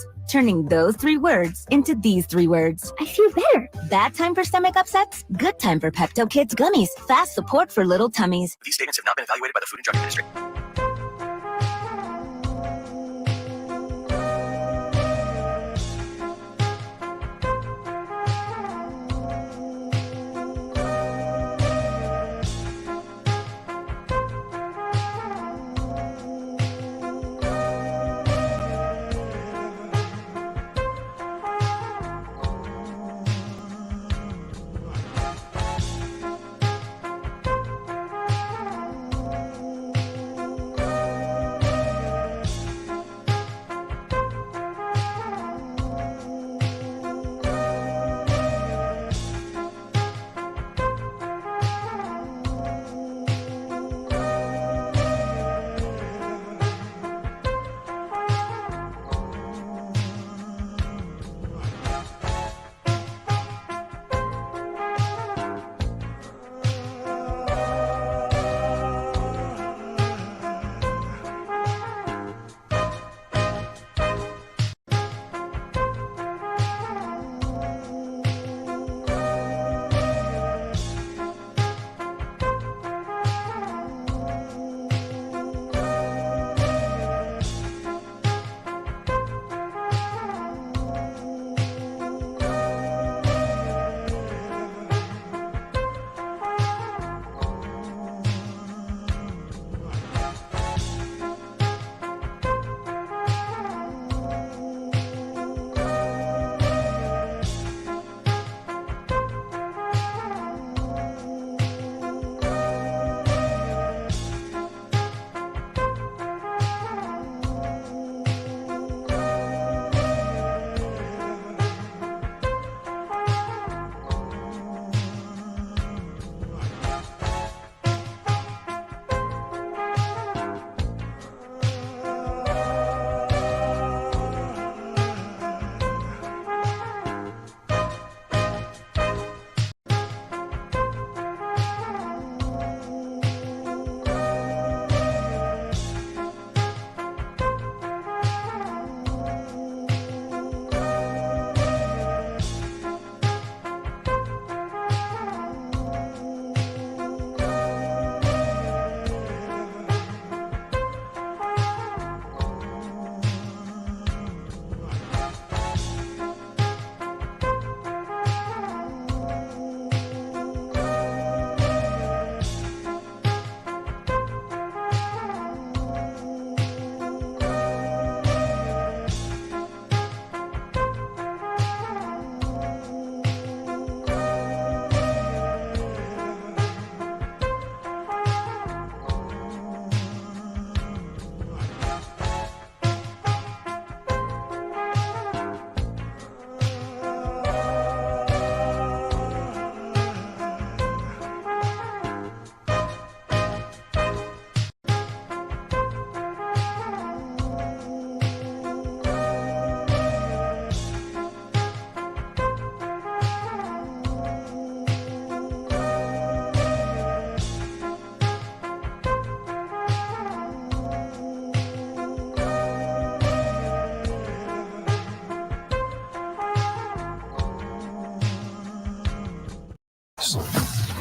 upsets, turning those 3 words into these 3 words. I feel better. Bad time for stomach upsets? Good time for Pepto Kids Gummies. Fast support for little tummies. These statements have not been evaluated by the Food and Drug Administration.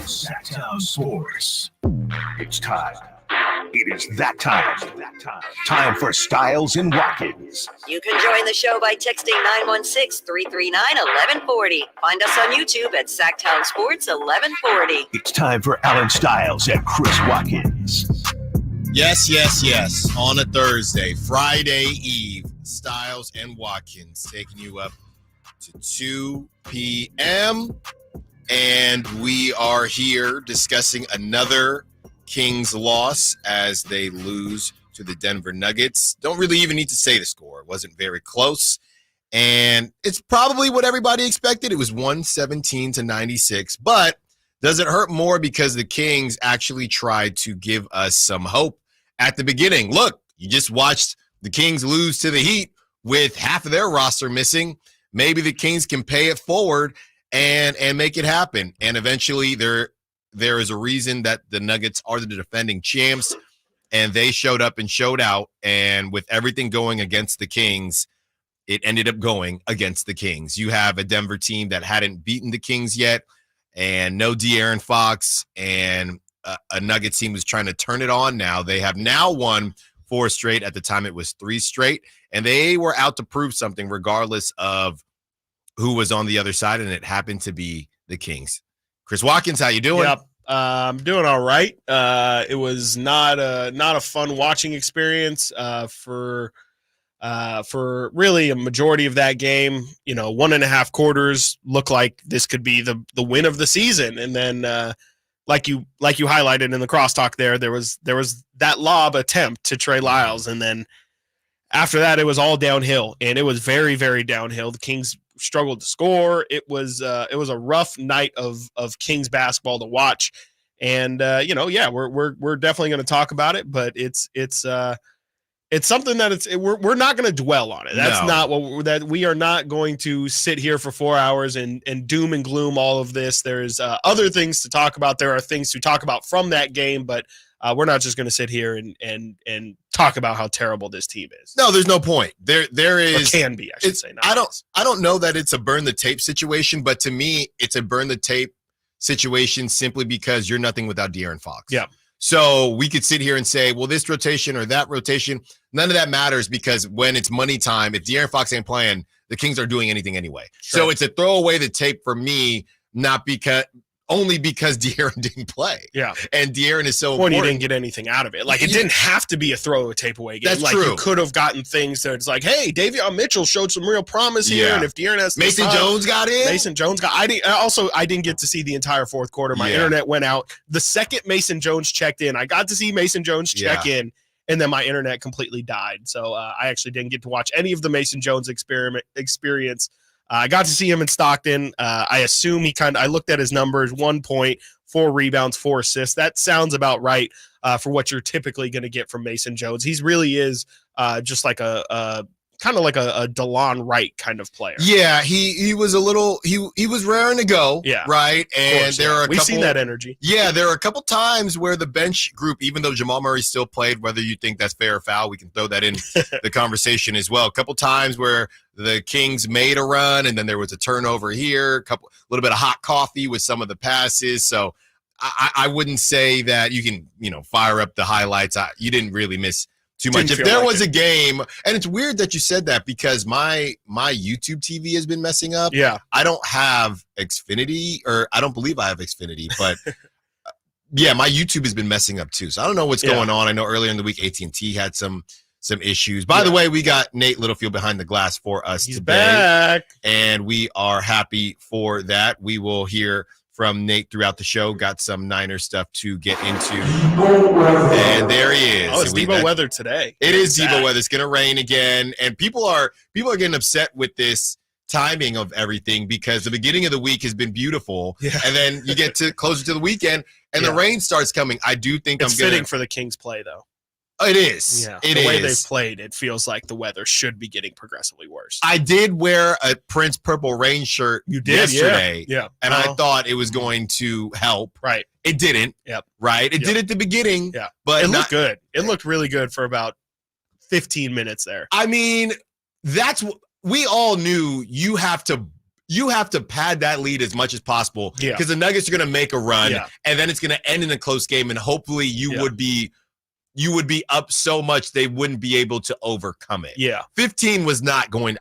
Sactown Sports. It's time. It is that time. Time for Stiles and Watkins. You can join the show by texting 916-339-1140. Find us on YouTube at Sactown Sports 1140. It's time for Alan Stiles and Chris Watkins. Yes. On a Thursday, Friday Eve, Stiles and Watkins taking you up to 2 p.m. And we are here discussing another Kings loss as they lose to the Denver Nuggets. Don't really even need to say the score. It wasn't very close. And it's probably what everybody expected. It was 117-96. But does it hurt more because the Kings actually tried to give us some hope at the beginning? Look, you just watched the Kings lose to the Heat with half of their roster missing. Maybe the Kings can pay it forward and make it happen. And eventually there is a reason that the Nuggets are the defending champs, and they showed up and showed out. And with everything going against the Kings, it ended up going against the Kings. You have a Denver team that hadn't beaten the Kings yet, and no De'Aaron Fox, and a Nuggets team was trying to turn it on now. They have now won 4 straight. At the time, it was 3 straight, and they were out to prove something regardless of who was on the other side, and it happened to be the Kings. Chris Watkins, how you doing? Yep. I'm doing all right. It was not a fun watching experience for really a majority of that game. 1.5 quarters looked like this could be the win of the season, and then like you highlighted in the crosstalk there was that lob attempt to Trey Lyles, and then after that it was all downhill, and it was very, very downhill. The Kings struggled to score. It was a rough night of Kings basketball to watch, and we're definitely going to talk about it, but it's something that we're not going to dwell on it. That's not what we are not going to sit here for 4 hours and doom and gloom all of this. There's other things to talk about. There are things to talk about from that game, but we're not just going to sit here and talk about how terrible this team is. No, there's no point. There is, or can be, I should say. I don't know that it's a burn the tape situation, but to me, it's a burn the tape situation simply because you're nothing without De'Aaron Fox. Yeah. So we could sit here and say, well, this rotation or that rotation, none of that matters, because when it's money time, if De'Aaron Fox ain't playing, the Kings aren't doing anything anyway. Sure. So it's a throw away the tape for me, only because De'Aaron didn't play. Yeah. And De'Aaron is so important. He didn't get anything out of it. Like, it didn't have to be a throw a tape away game. That's like, true. You could have gotten things that it's like, hey, Davion Mitchell showed some real promise here, and if De'Aaron has Mason Jones got in. I didn't get to see the entire fourth quarter. My internet went out. The second Mason Jones checked in, I got to see Mason Jones check in, and then my internet completely died. So I actually didn't get to watch any of the Mason Jones experience. I got to see him in Stockton. I assume I looked at his numbers: 1 point, 4 rebounds, 4 assists. That sounds about right for what you're typically going to get from Mason Jones. He really is just like a kind of like a DeLon Wright kind of player. Yeah, he was a little he was raring to go. Yeah, right. And we've seen that energy. Yeah, there are a couple times where the bench group, even though Jamal Murray still played, whether you think that's fair or foul, we can throw that in the conversation as well. A couple times where the Kings made a run, and then there was a turnover here, a little bit of hot coffee with some of the passes. So I wouldn't say that you can fire up the highlights. You didn't really miss too much. If there was a game, and it's weird that you said that because my YouTube TV has been messing up. Yeah. I don't have Xfinity, or I don't believe I have Xfinity, but yeah, my YouTube has been messing up too. So I don't know what's going on. I know earlier in the week AT&T had some issues. By the way, we got Nate Littlefield behind the glass for us He's today. Back. And we are happy for that. We will hear from Nate throughout the show. Got some Niner stuff to get into. And there he is. Oh, it's Debo weather today. It is Debo weather. It's going to rain again. And people are getting upset with this timing of everything because the beginning of the week has been beautiful. Yeah. And then you get to closer to the weekend and the rain starts coming. I do think it's fitting for the Kings play, though. It is. Yeah. The way they've played, it feels like the weather should be getting progressively worse. I did wear a Prince Purple Rain shirt yesterday. Yeah. And I thought it was going to help. Right. It didn't. Yep. Right. It did at the beginning. Yeah. But it looked good. It looked really good for about 15 minutes there. I mean, that's what we all knew. You have to pad that lead as much as possible because the Nuggets are going to make a run and then it's going to end in a close game. And hopefully you would be up so much they wouldn't be able to overcome it. Yeah. 15 was not going.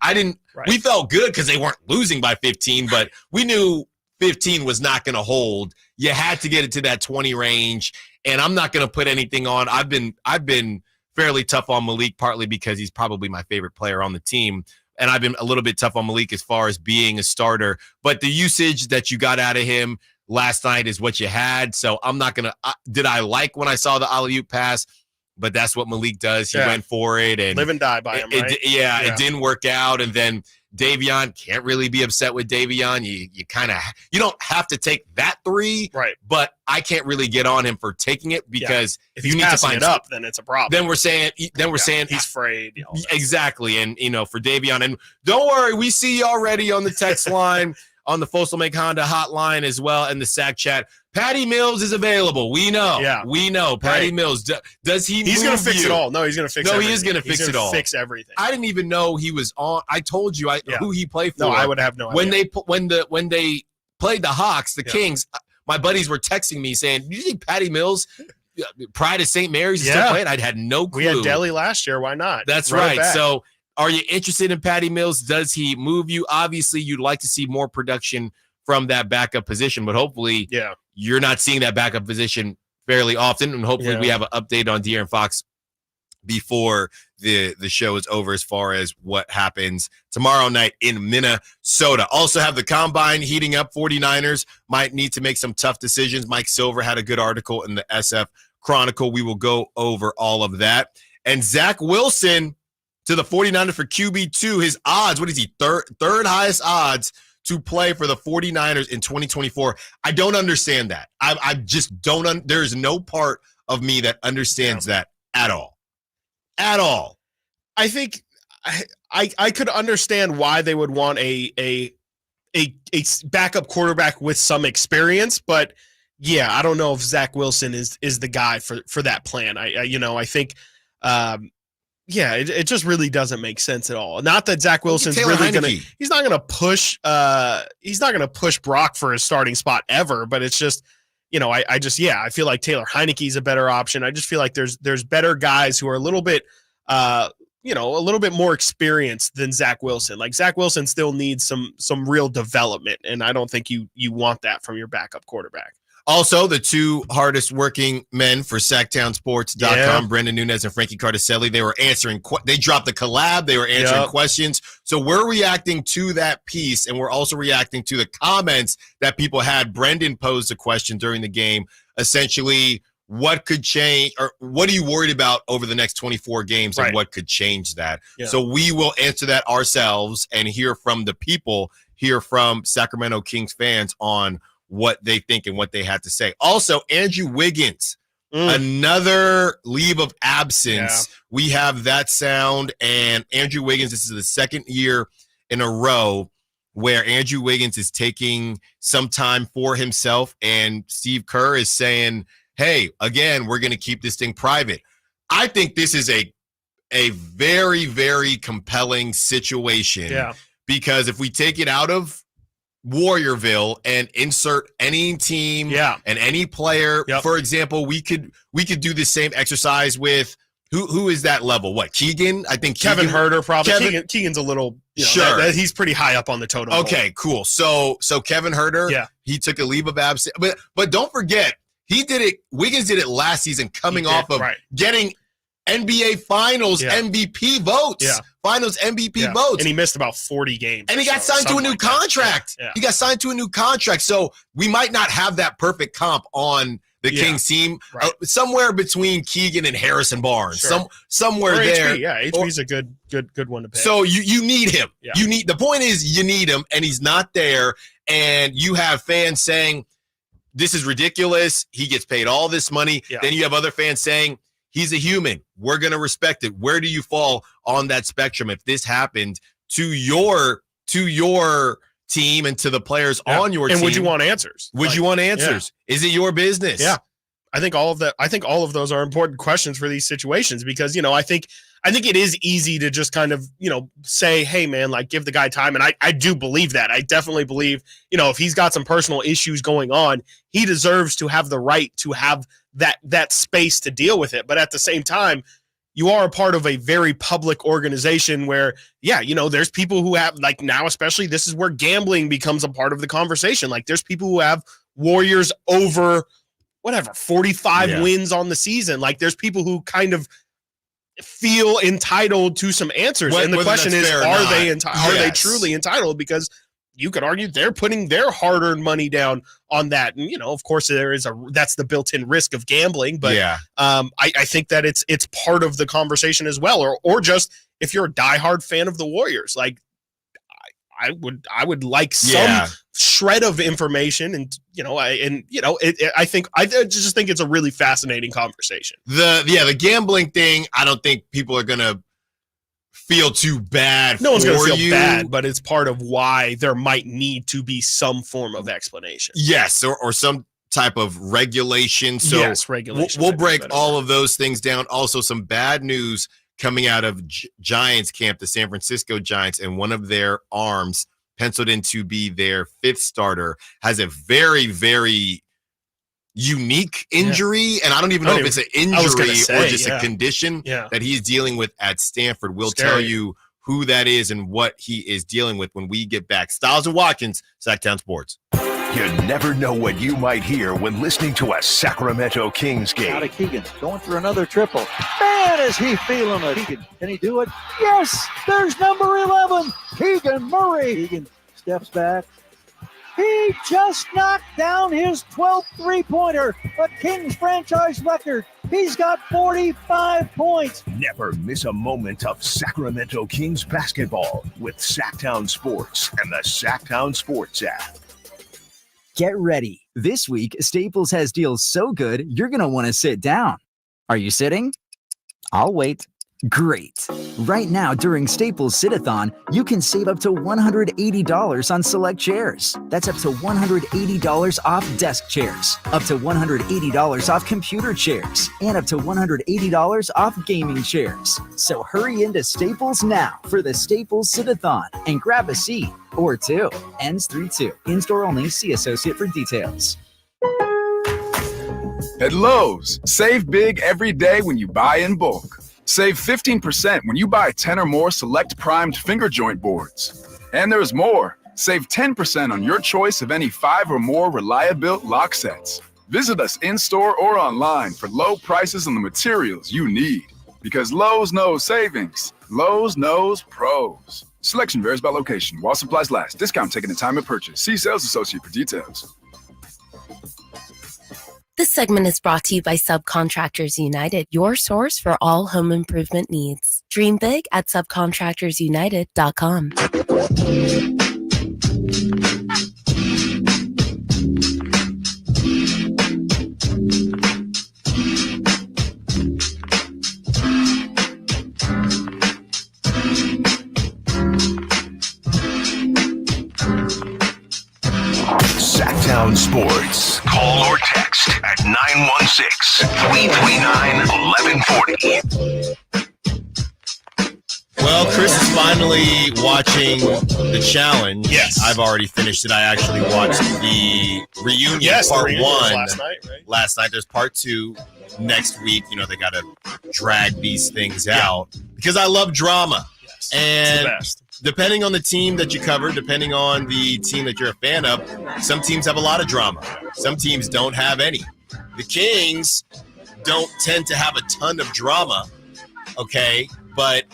We felt good because they weren't losing by 15, but we knew 15 was not going to hold. You had to get it to that 20 range, and I'm not going to put anything on. I've been fairly tough on Malik, partly because he's probably my favorite player on the team, and I've been a little bit tough on Malik as far as being a starter. But the usage that you got out of him last night is what you had, so I'm not going to did I like when I saw the alley-oop pass? But that's what Malik does. He went for it. And live and die by him, right? It didn't work out. And then Davion, can't really be upset with Davion. You don't have to take that three. Right. But I can't really get on him for taking it because if you need to find it up, then it's a problem. Then we're saying he's afraid. Exactly. And, for Davion. And don't worry, we see you already on the text line. on the Fossil Make Honda hotline as well and the Sack Chat. Patty Mills is available. We know. Yeah. We know. Patty Mills. Does he He's going to fix it all. No, he's going to fix No, everything. he is going to fix it all. Fix everything. I didn't even know he was on. I told you who he played for. No, I would have no idea. When When they played the Hawks, the Kings, my buddies were texting me saying, "Do you think Patty Mills, Pride of St. Mary's, is still playing?" I had no clue. We had Delhi last year. Why not? That's right. So are you interested in Patty Mills? Does he move you? Obviously, you'd like to see more production from that backup position, but hopefully you're not seeing that backup position fairly often, and hopefully we have an update on De'Aaron Fox before the show is over as far as what happens tomorrow night in Minnesota. Also have the combine heating up. 49ers might need to make some tough decisions. Mike Silver had a good article in the SF Chronicle. We will go over all of that. And Zach Wilson to the 49ers for QB2. His odds, what is he, third highest odds to play for the 49ers in 2024. I don't understand that. I just don't. There's no part of me that understands that at all. At all. I think I could understand why they would want a backup quarterback with some experience, but yeah, I don't know if Zach Wilson is the guy for that plan. I think it just really doesn't make sense at all. Not that Zach Wilson's really he's not gonna push Brock for his starting spot ever, but it's just, I feel like Taylor Heineke's a better option. I just feel like there's better guys who are a little bit a little bit more experienced than Zach Wilson. Like Zach Wilson still needs some real development, and I don't think you want that from your backup quarterback. Also, the two hardest working men for SactownSports.com, Brendan Nunez and Frankie Cardicelli, they were answering. They dropped the collab. They were answering questions. So we're reacting to that piece, and we're also reacting to the comments that people had. Brendan posed a question during the game, essentially, what could change, or what are you worried about over the next 24 games, and what could change that? Yeah. So we will answer that ourselves and hear from the people, hear from Sacramento Kings fans on what they think and what they had to say. Also, Andrew Wiggins, another leave of absence. Yeah. We have that sound, and Andrew Wiggins, this is the second year in a row where Andrew Wiggins is taking some time for himself, and Steve Kerr is saying, hey, again, we're going to keep this thing private. I think this is a very, very compelling situation because if we take it out of Warriorville and insert any team and any player, for example, we could do the same exercise with who is that level? What, Keegan? I think Kevin Herter probably. Keegan's a little he's pretty high up on the totem. Okay, cool. So Kevin Herter, he took a leave of absence, but don't forget, he did it. Wiggins did it last season, coming off of getting NBA Finals MVP votes. Yeah. Finals MVP votes. And he missed about 40 games. And he got signed to a new contract. Yeah. He got signed to a new contract. So we might not have that perfect comp on the Kings team. Right. Somewhere between Keegan and Harrison Barnes. Sure. Somewhere or there. HB. Yeah, HB's a good one to pick. So you need him. Yeah. The point is you need him, and he's not there. And you have fans saying, this is ridiculous. He gets paid all this money. Yeah. Then you have other fans saying, he's a human. We're going to respect it. Where do you fall on that spectrum if this happened to your team and to the players on your team? And would you want answers? Would you want answers? Yeah. Is it your business? Yeah. I think all of those are important questions for these situations because, I think it is easy to just kind of, say, hey, man, like give the guy time. And I do believe that. I definitely believe, if he's got some personal issues going on, he deserves to have the right to have that space to deal with it. But at the same time, you are a part of a very public organization where, there's people who have, like now especially, this is where gambling becomes a part of the conversation. Like there's people who have Warriors over 45 wins on the season. Like there's people who kind of feel entitled to some answers. And the question is, are they truly entitled? Because you could argue they're putting their hard-earned money down on that. And, of course, that's the built-in risk of gambling. But I think that it's part of the conversation as well. Or just if you're a diehard fan of the Warriors, like I would like some shred of information. And, I just think it's a really fascinating conversation. The gambling thing, I don't think people are going to feel too bad. No one's going to feel you. bad, but it's part of why there might need to be some form of explanation. Yes, or some type of regulation. So yes, regulation. We'll break all of those things down. Also, some bad news coming out of Giants camp, the San Francisco Giants, and one of their arms penciled in to be their 5th starter has a very, very unique injury. And I don't even know if it's an injury or just a condition that he's dealing with at Stanford. We'll tell you who that is and what he is dealing with when we get back. Stiles and Watkins, Sactown Sports. You never know what you might hear when listening to a Sacramento Kings game. Out of Keegan, going for another triple. Man, is he feeling it. Keegan, can he do it? Yes, there's number 11, Keegan Murray. Keegan steps back. He just knocked down his 12th three-pointer, a Kings franchise record. He's got 45 points. Never miss a moment of Sacramento Kings basketball with Sactown Sports and the Sactown Sports app. Get ready. This week, Staples has deals so good, you're going to want to sit down. Are you sitting? I'll wait. Great. Right now, during Staples Sit-a-thon, you can save up to $180 on select chairs. That's up to $180 off desk chairs, up to $180 off computer chairs, and up to $180 off gaming chairs. So hurry into Staples now for the Staples Sit-a-thon and grab a seat or two. Ends 3/2. In-store only. See associate for details. At Lowe's, save big every day when you buy in bulk. Save 15% when you buy 10 or more select primed finger joint boards. And there's more. Save 10% on your choice of any 5 or more Reliabuilt lock sets. Visit us in-store or online for low prices on the materials you need. Because Lowe's knows savings. Lowe's knows pros. Selection varies by location. While supplies last. Discount taken at time of purchase. See sales associate for details. This segment is brought to you by Subcontractors United, your source for all home improvement needs. Dream big at subcontractorsunited.com. Sactown Sports. Call or text at 916-339-1140. Well, Chris is finally watching the challenge. Yes. I've already finished it. I actually watched the reunion part 1 last night, right? Last night. There's part 2 next week. You know, they got to drag these things out because I love drama. Yes. And it's the best. Depending on the team that you cover, depending on the team that you're a fan of, some teams have a lot of drama. Some teams don't have any. The Kings don't tend to have a ton of drama, okay? But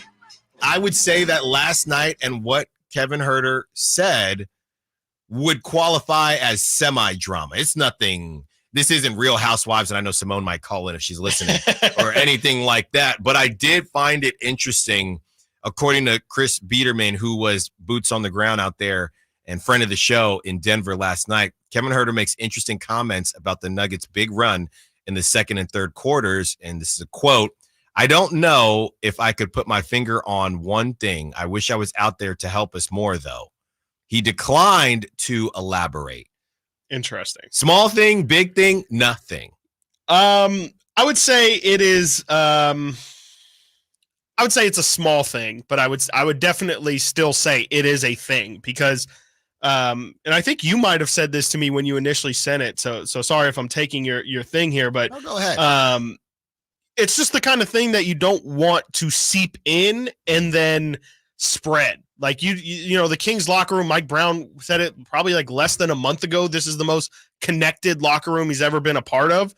I would say that last night and what Kevin Huerter said would qualify as semi-drama. It's nothing. This isn't Real Housewives, and I know Simone might call in if she's listening or anything like that. But I did find it interesting. According to Chris Biederman, who was boots on the ground out there and friend of the show in Denver last night, Kevin Huerter makes interesting comments about the Nuggets' big run in the second and third quarters. And this is a quote, "I don't know if I could put my finger on one thing. I wish I was out there to help us more, though." He declined to elaborate. Interesting. Small thing, big thing, nothing. I would say it is I would say it's a small thing, but I would definitely still say it is a thing because and I think you might have said this to me when you initially sent it. So sorry if I'm taking your thing here, but go ahead. It's just the kind of thing that you don't want to seep in and then spread. Like you know, the Kings locker room, Mike Brown said it probably like less than a month ago. This is the most connected locker room he's ever been a part of.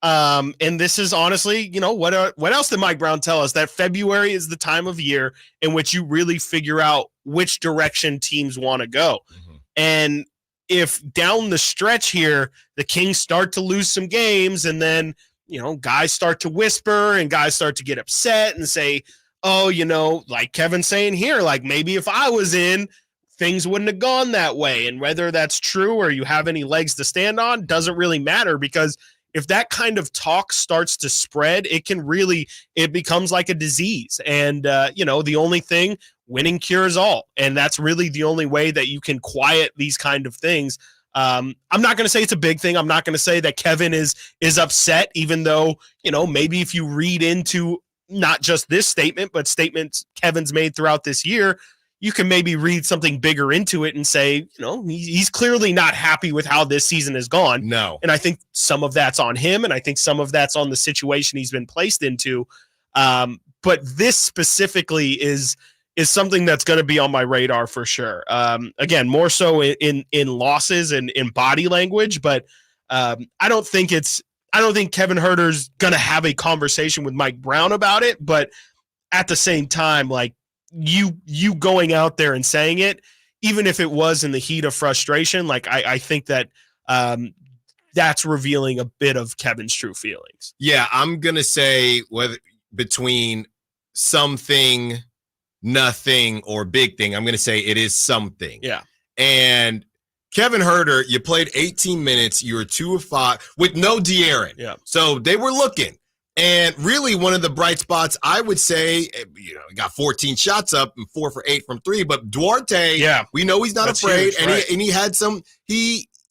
And this is honestly, you know, what else did Mike Brown tell us? That February is the time of year in which you really figure out which direction teams want to go. Mm-hmm. And if down the stretch here, the Kings start to lose some games and then, you know, guys start to whisper and guys start to get upset and say, oh, you know, like Kevin's saying here, like maybe if I was in, things wouldn't have gone that way. And whether that's true or you have any legs to stand on doesn't really matter because if that kind of talk starts to spread, it becomes like a disease. And, the only thing, winning cures all. And that's really the only way that you can quiet these kind of things. I'm not going to say it's a big thing. I'm not going to say that Kevin is upset, even though, maybe if you read into not just this statement, but statements Kevin's made throughout this year, you can maybe read something bigger into it and say, he's clearly not happy with how this season has gone. No. And I think some of that's on him, and I think some of that's on the situation he's been placed into. But this specifically is something that's going to be on my radar for sure. Again, more so in losses and in body language, but I don't think Kevin Huerter's going to have a conversation with Mike Brown about it. But at the same time, like you going out there and saying it, even if it was in the heat of frustration, like I think that that's revealing a bit of Kevin's true feelings. Yeah, I'm going to say whether between something, nothing, or big thing, I'm going to say it is something. Yeah. And Kevin Huerter, you played 18 minutes. You were 2 of 5 with no De'Aaron. Yeah. So they were looking. And really one of the bright spots, I would say, he got 14 shots up and 4 for 8 from 3. But Duarte, we know he's not afraid. Huge, right. He had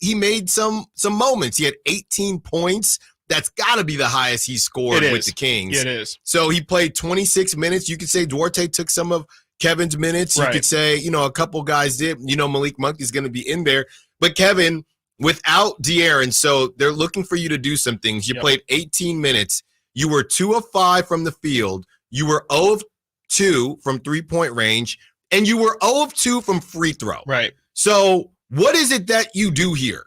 he made some moments. He had 18 points. That's got to be the highest he scored with the Kings. It is. So he played 26 minutes. You could say Duarte took some of Kevin's minutes. You could say, a couple guys did. Malik Monk is going to be in there. But Kevin, without De'Aaron, so they're looking for you to do some things. You played 18 minutes. You were 2 of 5 from the field. You were 0 of 2 from 3-point range. And you were 0 of 2 from free throw. Right. So what is it that you do here?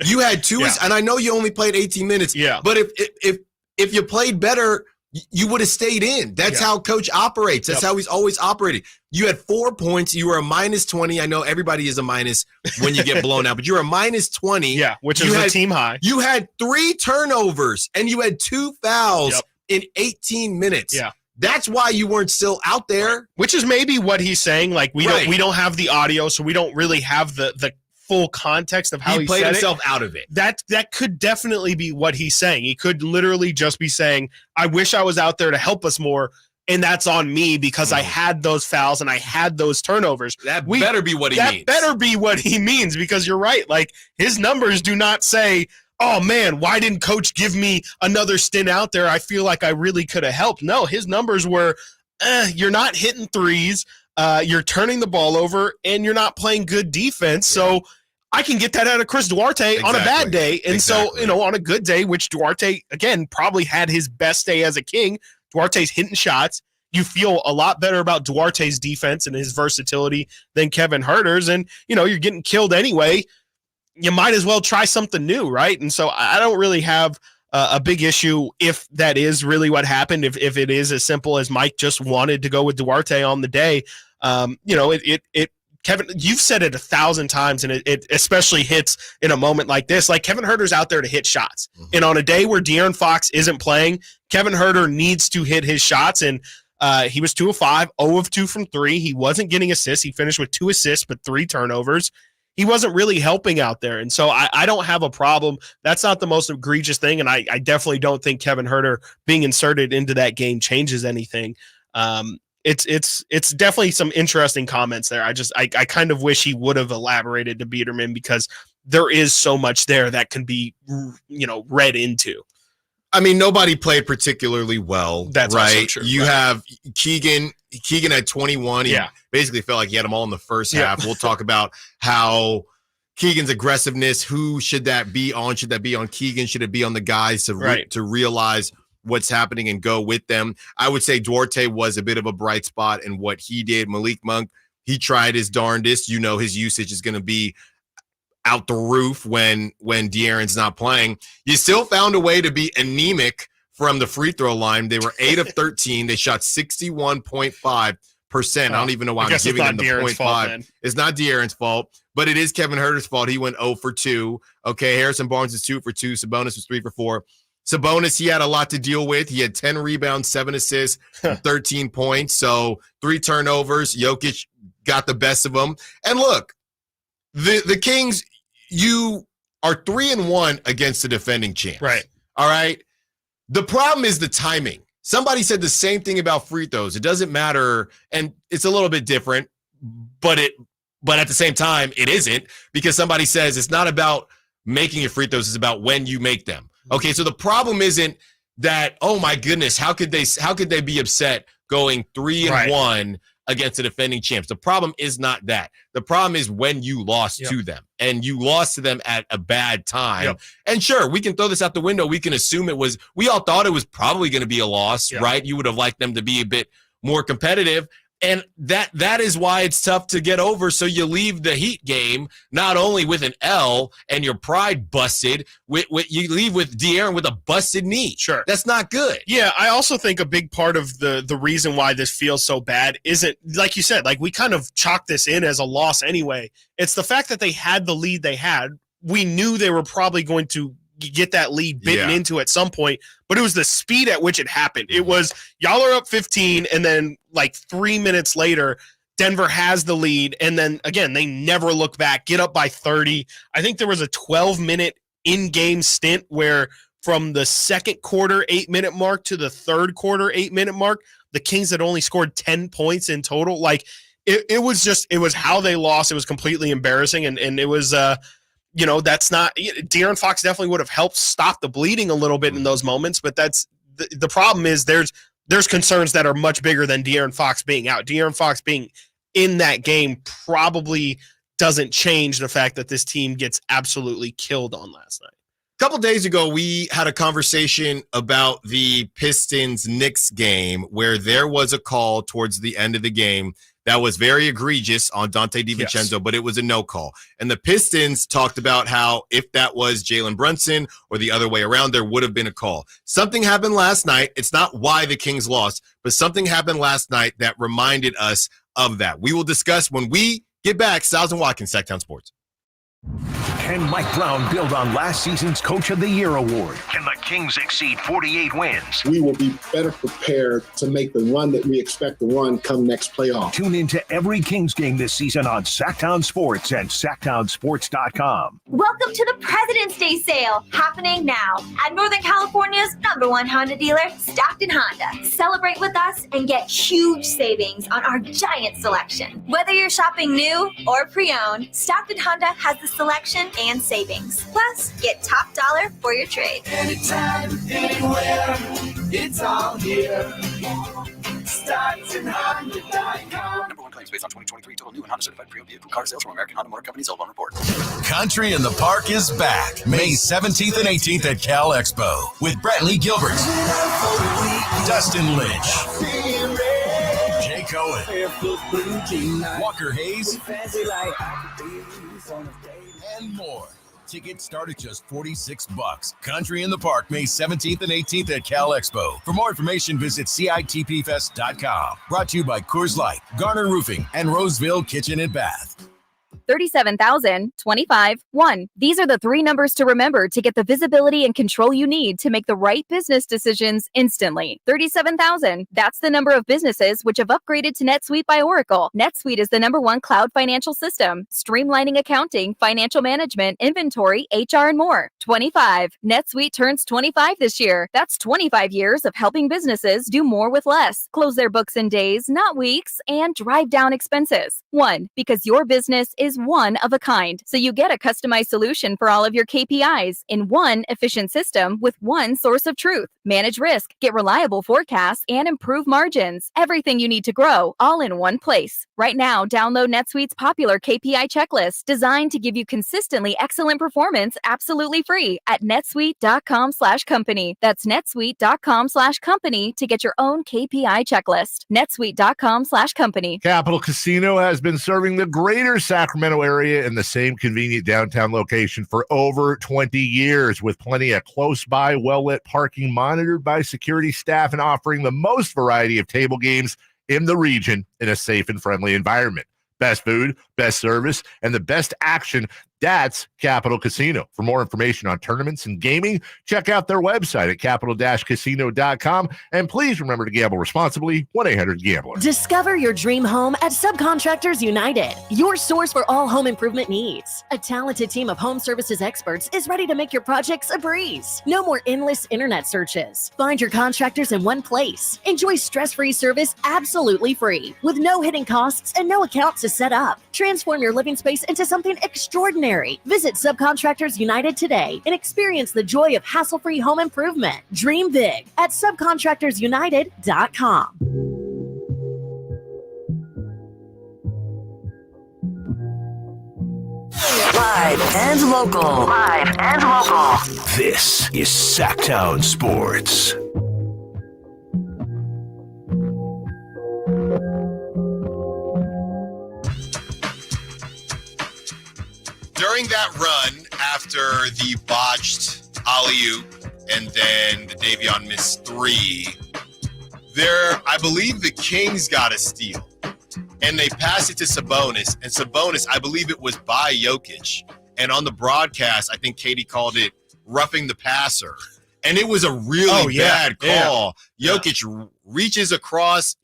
You had 2, and I know you only played 18 minutes. Yeah. But if you played better, you would have stayed in. That's how coach operates. That's how he's always operated. You had 4 points. You were a minus 20. I know everybody is a minus when you get blown out, but you were a minus 20. Yeah, which is a team high. You had 3 turnovers, and you had 2 fouls in 18 minutes. Yeah. That's why you weren't still out there. Which is maybe what he's saying. Like we don't have the audio, so we don't really have the full context of how he played said himself out of it. That could definitely be what he's saying. He could literally just be saying, I wish I was out there to help us more, and that's on me because I had those fouls and I had those turnovers. That better be what he means. That better be what he means, because you're right. Like, his numbers do not say, oh man, why didn't coach give me another stint out there? I feel like I really could have helped. No, his numbers were, you're not hitting threes, you're turning the ball over, and you're not playing good defense. So I can get that out of Chris Duarte on a bad day. And so, on a good day, which Duarte, again, probably had his best day as a King, Duarte's hitting shots. You feel a lot better about Duarte's defense and his versatility than Kevin Huerter's. And, you're getting killed anyway. You might as well try something new, right? And so I don't really have a big issue if that is really what happened, if it is as simple as Mike just wanted to go with Duarte on the day. Kevin, you've said it 1,000 times, and it especially hits in a moment like this. Like, Kevin Huerter's out there to hit shots. And on a day where De'Aaron Fox isn't playing, Kevin Huerter needs to hit his shots. And he was 2 of 5, 0 of 2 from 3. He wasn't getting assists. He finished with 2 assists, but 3 turnovers. He wasn't really helping out there. And so I don't have a problem. That's not the most egregious thing. And I definitely don't think Kevin Huerter being inserted into that game changes anything. It's definitely some interesting comments there. I kind of wish he would have elaborated to Biederman, because there is so much there that can be, read into. I mean, nobody played particularly well. That's right. Also true. You have Keegan. Keegan had 21. He basically felt like he had them all in the first half. We'll talk about how Keegan's aggressiveness, who should that be on? Should that be on Keegan? Should it be on the guys to realize what's happening and go with them? I would say Duarte was a bit of a bright spot in what he did. Malik Monk, he tried his darndest. His usage is going to be out the roof when De'Aaron's not playing. You still found a way to be anemic from the free throw line. They were 8 of 13. They shot 61.5%. I don't even know why I'm giving them the 0.5. It's not De'Aaron's fault, but it is Kevin Huerter's fault. He went 0 for 2. Okay, Harrison Barnes is 2 for 2. Sabonis was 3 for 4. Sabonis, he had a lot to deal with. He had 10 rebounds, 7 assists, 13 points. So 3 turnovers. Jokic got the best of them. And look, the Kings, you are 3-1 against the defending champs. Right. All right. The problem is the timing. Somebody said the same thing about free throws. It doesn't matter, and it's a little bit different, but at the same time, it isn't, because somebody says it's not about making your free throws, it's about when you make them. Okay, so the problem isn't that, oh my goodness, how could they be upset going 3-1 against the defending champs? The problem is not that. The problem is when you lost to them, and you lost to them at a bad time. And sure, we can throw this out the window. We can assume we all thought it was probably going to be a loss, right? You would have liked them to be a bit more competitive. And that is why it's tough to get over. So you leave the Heat game not only with an L and your pride busted, you leave with De'Aaron with a busted knee. Sure. That's not good. Yeah, I also think a big part of the reason why this feels so bad isn't, like you said, like we kind of chalked this in as a loss anyway. It's the fact that they had the lead they had. We knew they were probably going to get that lead bitten into at some point, but it was the speed at which it happened. It was, y'all are up 15, and then like 3 minutes later, Denver has the lead, and then again, they never look back, get up by 30. I think there was a 12-minute in-game stint where from the second quarter 8-minute mark to the third quarter 8-minute mark, the Kings had only scored 10 points in total. Like it was how they lost. It was completely embarrassing, and it was that's not, De'Aaron Fox definitely would have helped stop the bleeding a little bit in those moments, but that's the problem is there's concerns that are much bigger than De'Aaron Fox being out. De'Aaron Fox being in that game probably doesn't change the fact that this team gets absolutely killed on last night. A couple days ago, we had a conversation about the Pistons-Knicks game where there was a call towards the end of the game that was very egregious on Dante DiVincenzo, but it was a no call. And the Pistons talked about how if that was Jalen Brunson or the other way around, there would have been a call. Something happened last night. It's not why the Kings lost, but something happened last night that reminded us of that. We will discuss when we get back. Stiles and Watkins, Sactown Sports. Can Mike Brown build on last season's Coach of the Year award? Can the Kings exceed 48 wins? We will be better prepared to make the run that we expect to run come next playoff. Tune into every Kings game this season on Sactown Sports and SactownSports.com. Welcome to the President's Day sale, happening now at Northern California's #1 Honda dealer, Stockton Honda. Celebrate with us and get huge savings on our giant selection. Whether you're shopping new or pre-owned, Stockton Honda has the selection and savings. Plus, get top dollar for your trade. Anytime, anywhere, it's all here. StocktonHonda.com. #1 claims based on 2023 total new and Honda certified pre-owned vehicle car sales from American Honda Motor Company. Zone report. Country in the Park is back May 17th and 18th at Cal Expo with Brantley Gilbert, Dustin Lynch, Jay Cohen, Walker Hayes, and more. Tickets start at just $46. Country in the Park, May 17th and 18th at Cal Expo. For more information, visit CITPFest.com. Brought to you by Coors Light, Garner Roofing, and Roseville Kitchen and Bath. 37,000, 25, 1. These are the three numbers to remember to get the visibility and control you need to make the right business decisions instantly. 37,000. That's the number of businesses which have upgraded to NetSuite by Oracle. NetSuite is the #1 cloud financial system, streamlining accounting, financial management, inventory, HR, and more. 25. NetSuite turns 25 this year. That's 25 years of helping businesses do more with less, close their books in days, not weeks, and drive down expenses. 1. Because your business is one of a kind, so you get a customized solution for all of your KPIs in one efficient system with one source of truth. Manage risk, get reliable forecasts, and improve margins. Everything you need to grow, all in one place. Right now, download NetSuite's popular KPI checklist designed to give you consistently excellent performance absolutely free at netsuite.com/company. That's netsuite.com/company to get your own KPI checklist. netsuite.com/company. Capital Casino has been serving the greater Sacramento area in the same convenient downtown location for over 20 years, with plenty of close by, well-lit parking monitored by security staff and offering the most variety of table games in the region in a safe and friendly environment. Best food, best service, and the best action That's Capital Casino. For more information on tournaments and gaming, check out their website at capital-casino.com. And please remember to gamble responsibly. 1-800-GAMBLER. Discover your dream home at Subcontractors United, your source for all home improvement needs. A talented team of home services experts is ready to make your projects a breeze. No more endless internet searches. Find your contractors in one place. Enjoy stress-free service absolutely free, with no hidden costs and no accounts to set up. Transform your living space into something extraordinary. Visit Subcontractors United today and experience the joy of hassle-free home improvement. Dream big at subcontractorsunited.com. Live and local. Live and local. This is Sactown Sports. During that run, after the botched alley-oop and then the Davion missed 3, I believe the Kings got a steal. And they passed it to Sabonis. And Sabonis, I believe it was by Jokic. And on the broadcast, I think Katie called it roughing the passer. And it was a really bad call. Yeah. Jokic reaches across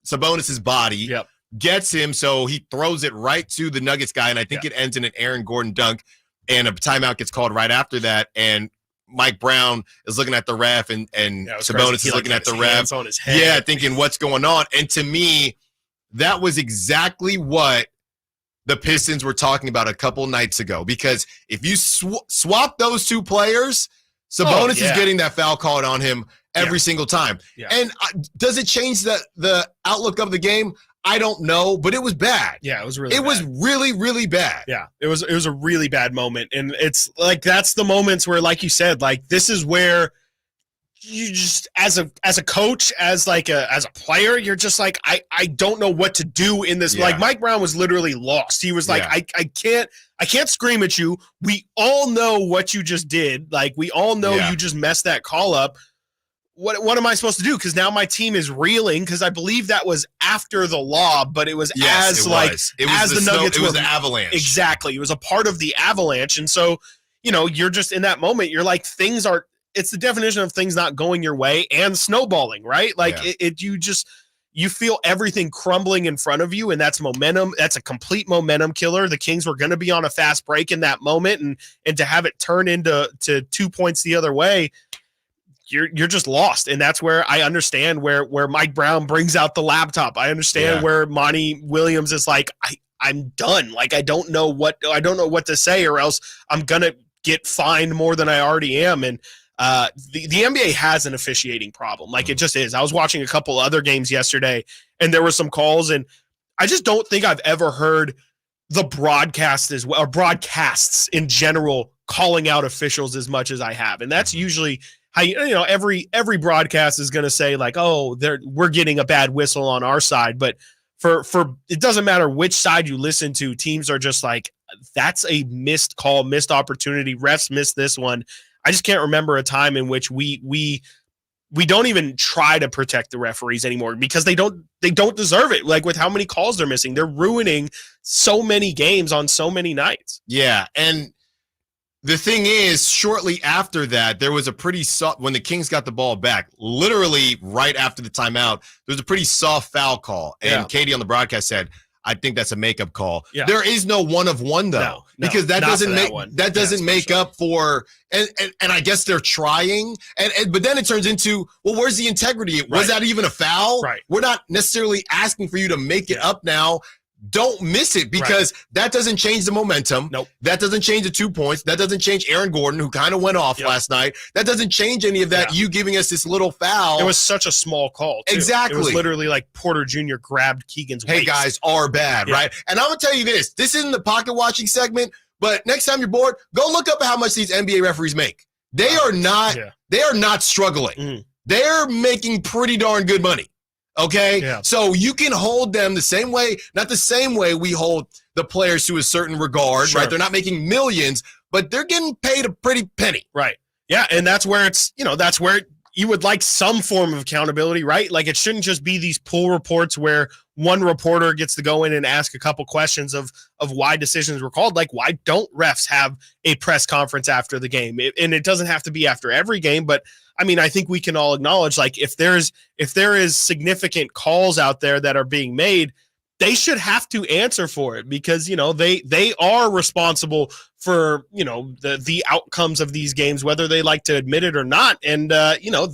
Sabonis's body. Yep. Gets him, so he throws it right to the Nuggets guy, and I think it ends in an Aaron Gordon dunk, and a timeout gets called right after that, and Mike Brown is looking at the ref, and Sabonis is looking at the ref. On his head. Yeah, thinking what's going on. And to me, that was exactly what the Pistons were talking about a couple nights ago, because if you swap those two players, Sabonis is getting that foul called on him every single time. Yeah. And does it change the outlook of the game? I don't know, but it was bad. Yeah, it was really bad. It was really, really bad. Yeah, it was a really bad moment. And it's like, that's the moments where, like you said, like, this is where you just, as a coach, as a player, you're just like, I don't know what to do in this. Yeah. Like, Mike Brown was literally lost. He was like, I can't scream at you. We all know what you just did. Like, we all know you just messed that call up. What am I supposed to do? Because now my team is reeling, because I believe that was after the lob, but it was the Nuggets it was the avalanche. Exactly. It was a part of the avalanche. And so, you're just in that moment, you're like, it's the definition of things not going your way and snowballing, right? Like you feel everything crumbling in front of you, and that's momentum. That's a complete momentum killer. The Kings were going to be on a fast break in that moment, and to have it turn into 2 points the other way, you're just lost. And that's where I understand where Mike Brown brings out the laptop. I understand where Monty Williams is like, I'm done. Like, I don't know what to say, or else I'm going to get fined more than I already am. And the NBA has an officiating problem. Like, it just is. I was watching a couple other games yesterday, and there were some calls, and I just don't think I've ever heard the broadcast as well, or broadcasts in general, calling out officials as much as I have. And that's usually how every broadcast is going to say, like, oh, we're getting a bad whistle on our side. But for it doesn't matter which side you listen to, teams are just like, that's a missed call, missed opportunity. Refs missed this one. I just can't remember a time in which we don't even try to protect the referees anymore, because they don't deserve it. Like, with how many calls they're missing, they're ruining so many games on so many nights. Yeah, and the thing is, shortly after that, there was a pretty soft, when the Kings got the ball back, literally right after the timeout, there was a pretty soft foul call. And Katie on the broadcast said, I think that's a makeup call. Yeah. There is no 1-of-1 though, because that doesn't make up for, and I guess they're trying, but then it turns into, well, where's the integrity? Was that even a foul? Right. We're not necessarily asking for you to make it up now. Don't miss it, because that doesn't change the momentum. Nope. That doesn't change the 2 points. That doesn't change Aaron Gordon, who kind of went off last night. That doesn't change any of that. You giving us this little foul. It was such a small call, too. Exactly. It was literally like Porter Jr. grabbed Keegan's waist. Hey, guys, are bad, right? And I'm going to tell you this. This isn't the pocket watching segment, but next time you're bored, go look up how much these NBA referees make. They are not struggling. Mm. They're making pretty darn good money. Okay, yeah. So you can hold them the same way, not the same way we hold the players to a certain regard, right? They're not making millions, but they're getting paid a pretty penny. Right. Yeah, and that's where it's, that's where you would like some form of accountability, right? Like it shouldn't just be these pool reports where one reporter gets to go in and ask a couple questions of why decisions were called. Like, why don't refs have a press conference after the game? And it doesn't have to be after every game, but I mean, I think we can all acknowledge, like, if there is significant calls out there that are being made, they should have to answer for it because, you know, they are responsible for, you know, the outcomes of these games, whether they like to admit it or not. And, you know,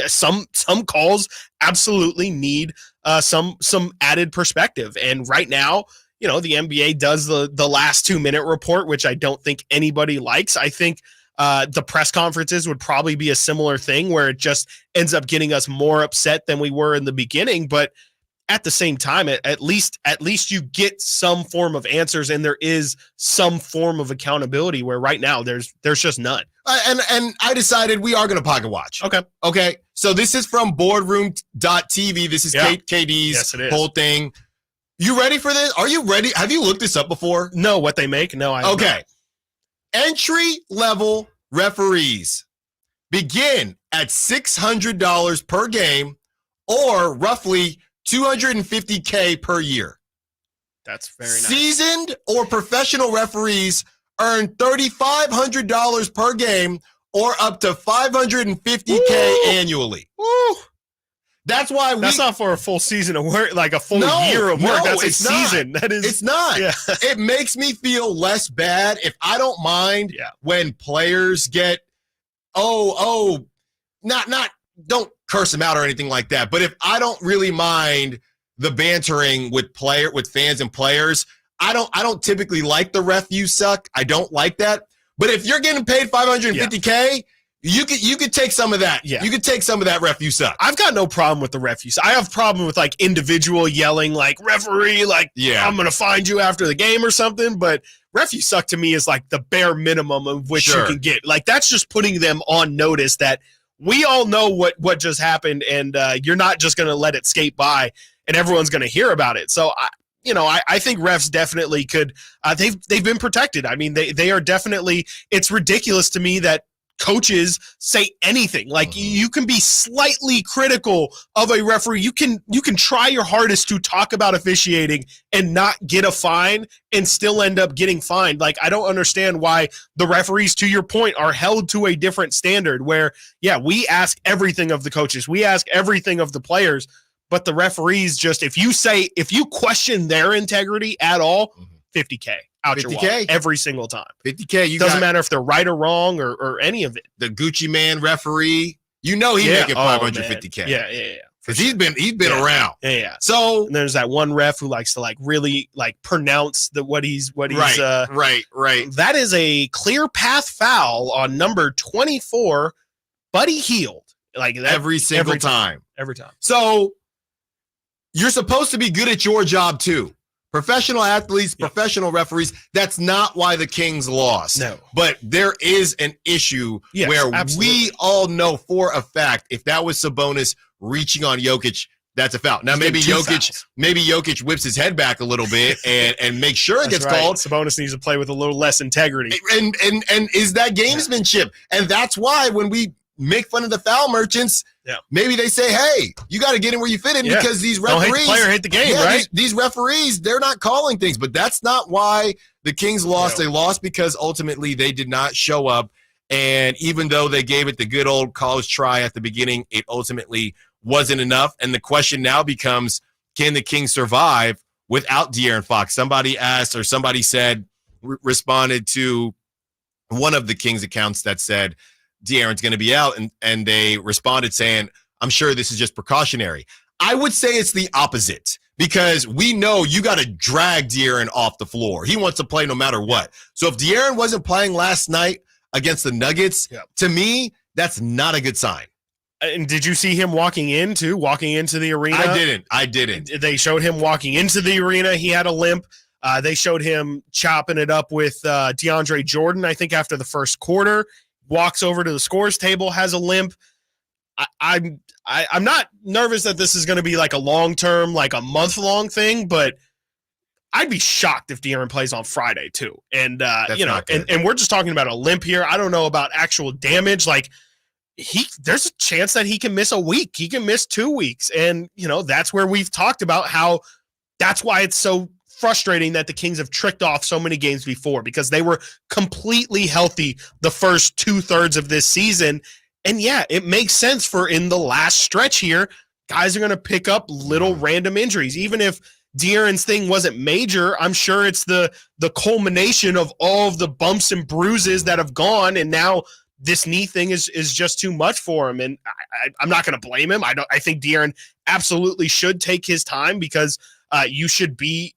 some calls absolutely need some added perspective. And right now, you know, the NBA does the last 2-minute report, which I don't think anybody likes. I think the press conferences would probably be a similar thing where it just ends up getting us more upset than we were in the beginning. But at the same time, at least you get some form of answers, and there is some form of accountability where right now there's just none. And I decided we are going to pocket watch. Okay. So this is from boardroom.tv. This is KD's whole thing. You ready for this? Are you ready? Have you looked this up before? No, what they make? No, I haven't. Okay. Entry-level referees begin at $600 per game, or roughly $250K per year. That's very nice. Seasoned or professional referees earn $3,500 per game, or up to $550K annually. Woo. That's why that's not for a full season of work, like a full year of work. That's a season. Not. That is. It's not. Yeah. It makes me feel less bad if I don't mind when players get not don't curse them out or anything like that. But if I don't really mind the bantering with fans and players, I don't typically like the ref you suck. I don't like that. But if you're getting paid $550K, you could take some of that. Yeah. You could take some of that ref you suck. I've got no problem with the ref you suck. I have a problem with like individual yelling like referee, like I'm gonna find you after the game or something. But ref you suck to me is like the bare minimum of which you can get. Like that's just putting them on notice that we all know what just happened, and you're not just gonna let it skate by and everyone's gonna hear about it. So I think refs definitely could. They've been protected. I mean, they are definitely. It's ridiculous to me that coaches say anything. Like you can be slightly critical of a referee. You can try your hardest to talk about officiating and not get a fine and still end up getting fined. Like I don't understand why the referees, to your point, are held to a different standard where, we ask everything of the coaches. We ask everything of the players, but the referees just, if you question their integrity at all, $50K. Out 50K? Your wallet every single time. $50K. Doesn't matter if they're right or wrong or any of it. The Gucci Man referee, he's making $550K. Yeah. Because he's been around. Yeah. So and there's that one ref who likes to really pronounce what he's right. That is a clear path foul on number 24, Buddy Hield. Like that every single time. Every time. So you're supposed to be good at your job too. Professional athletes, professional referees, that's not why the Kings lost. No. But there is an issue where we all know for a fact if that was Sabonis reaching on Jokic, that's a foul. Now maybe Jokic whips his head back a little bit and makes sure it gets called. Sabonis needs to play with a little less integrity. And is that gamesmanship? And that's why when we make fun of the foul merchants, maybe they say, hey, you got to get in where you fit in because these referees don't hate the player, hate the game, right? These referees, they're not calling things, but that's not why the Kings lost. No. They lost because ultimately they did not show up. And even though they gave it the good old college try at the beginning, it ultimately wasn't enough. And the question now becomes, can the Kings survive without De'Aaron Fox? Somebody asked, or somebody said, responded to one of the Kings accounts that said, De'Aaron's going to be out, and they responded saying, I'm sure this is just precautionary. I would say it's the opposite because we know you got to drag De'Aaron off the floor. He wants to play no matter what. So if De'Aaron wasn't playing last night against the Nuggets, to me, that's not a good sign. And did you see him walking into the arena? I didn't. They showed him walking into the arena. He had a limp. They showed him chopping it up with DeAndre Jordan, I think, after the first quarter. Walks over to the scores table, has a limp. I'm not nervous that this is going to be like a long-term, like a month-long thing, but I'd be shocked if De'Aaron plays on Friday too. And and we're just talking about a limp here. I don't know about actual damage. Like, there's a chance that he can miss a week. He can miss 2 weeks. And, that's where we've talked about how that's why it's so frustrating that the Kings have tricked off so many games before, because they were completely healthy the first 2/3 of this season. And yeah, it makes sense for in the last stretch here, guys are going to pick up little random injuries. Even if De'Aaron's thing wasn't major, I'm sure it's the culmination of all of the bumps and bruises that have gone, and now this knee thing is just too much for him. And I'm not going to blame him. I think De'Aaron absolutely should take his time, because you should be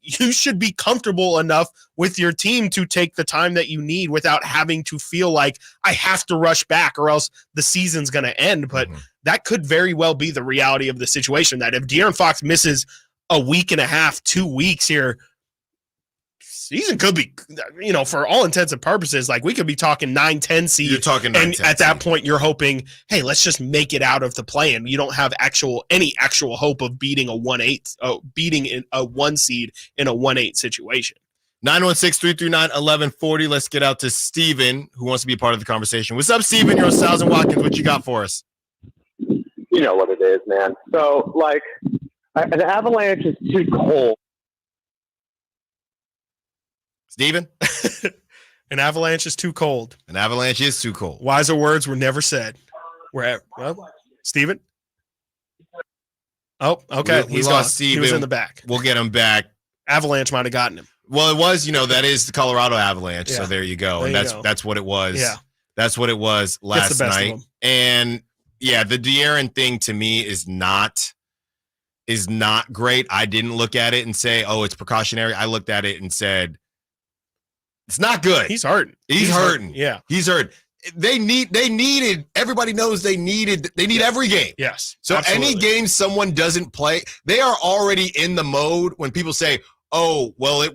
comfortable enough with your team to take the time that you need without having to feel like I have to rush back or else the season's going to end. But that could very well be the reality of the situation, that if De'Aaron Fox misses a week and a half, 2 weeks here, season could be, for all intents and purposes, like we could be talking 9-10 seed. You're talking 9-10 and at that point, you're hoping, hey, let's just make it out of the play-in. You don't have any actual hope of beating a 1-8, beating a 1 seed in a 1-8 situation. 916-339-1140. Let's get out to Steven, who wants to be a part of the conversation. What's up, Steven? You're on Stiles and Watkins. What you got for us? You know what it is, man. So, an avalanche is too cold. Steven? An avalanche is too cold. An avalanche is too cold. Wiser words were never said. Steven? Oh, okay. We lost Steven. He was in the back. We'll get him back. Avalanche might have gotten him. Well, it was, that is the Colorado Avalanche. Yeah. So there you go. There And that's what it was. Yeah. That's what it was last night. And yeah, the De'Aaron thing to me is not great. I didn't look at it and say, oh, it's precautionary. I looked at it and said, it's not good. He's hurting. He's hurting. Yeah. He's hurting. They needed, everybody knows they need every game. Yes. So absolutely. Any game someone doesn't play, they are already in the mode when people say, oh, well, if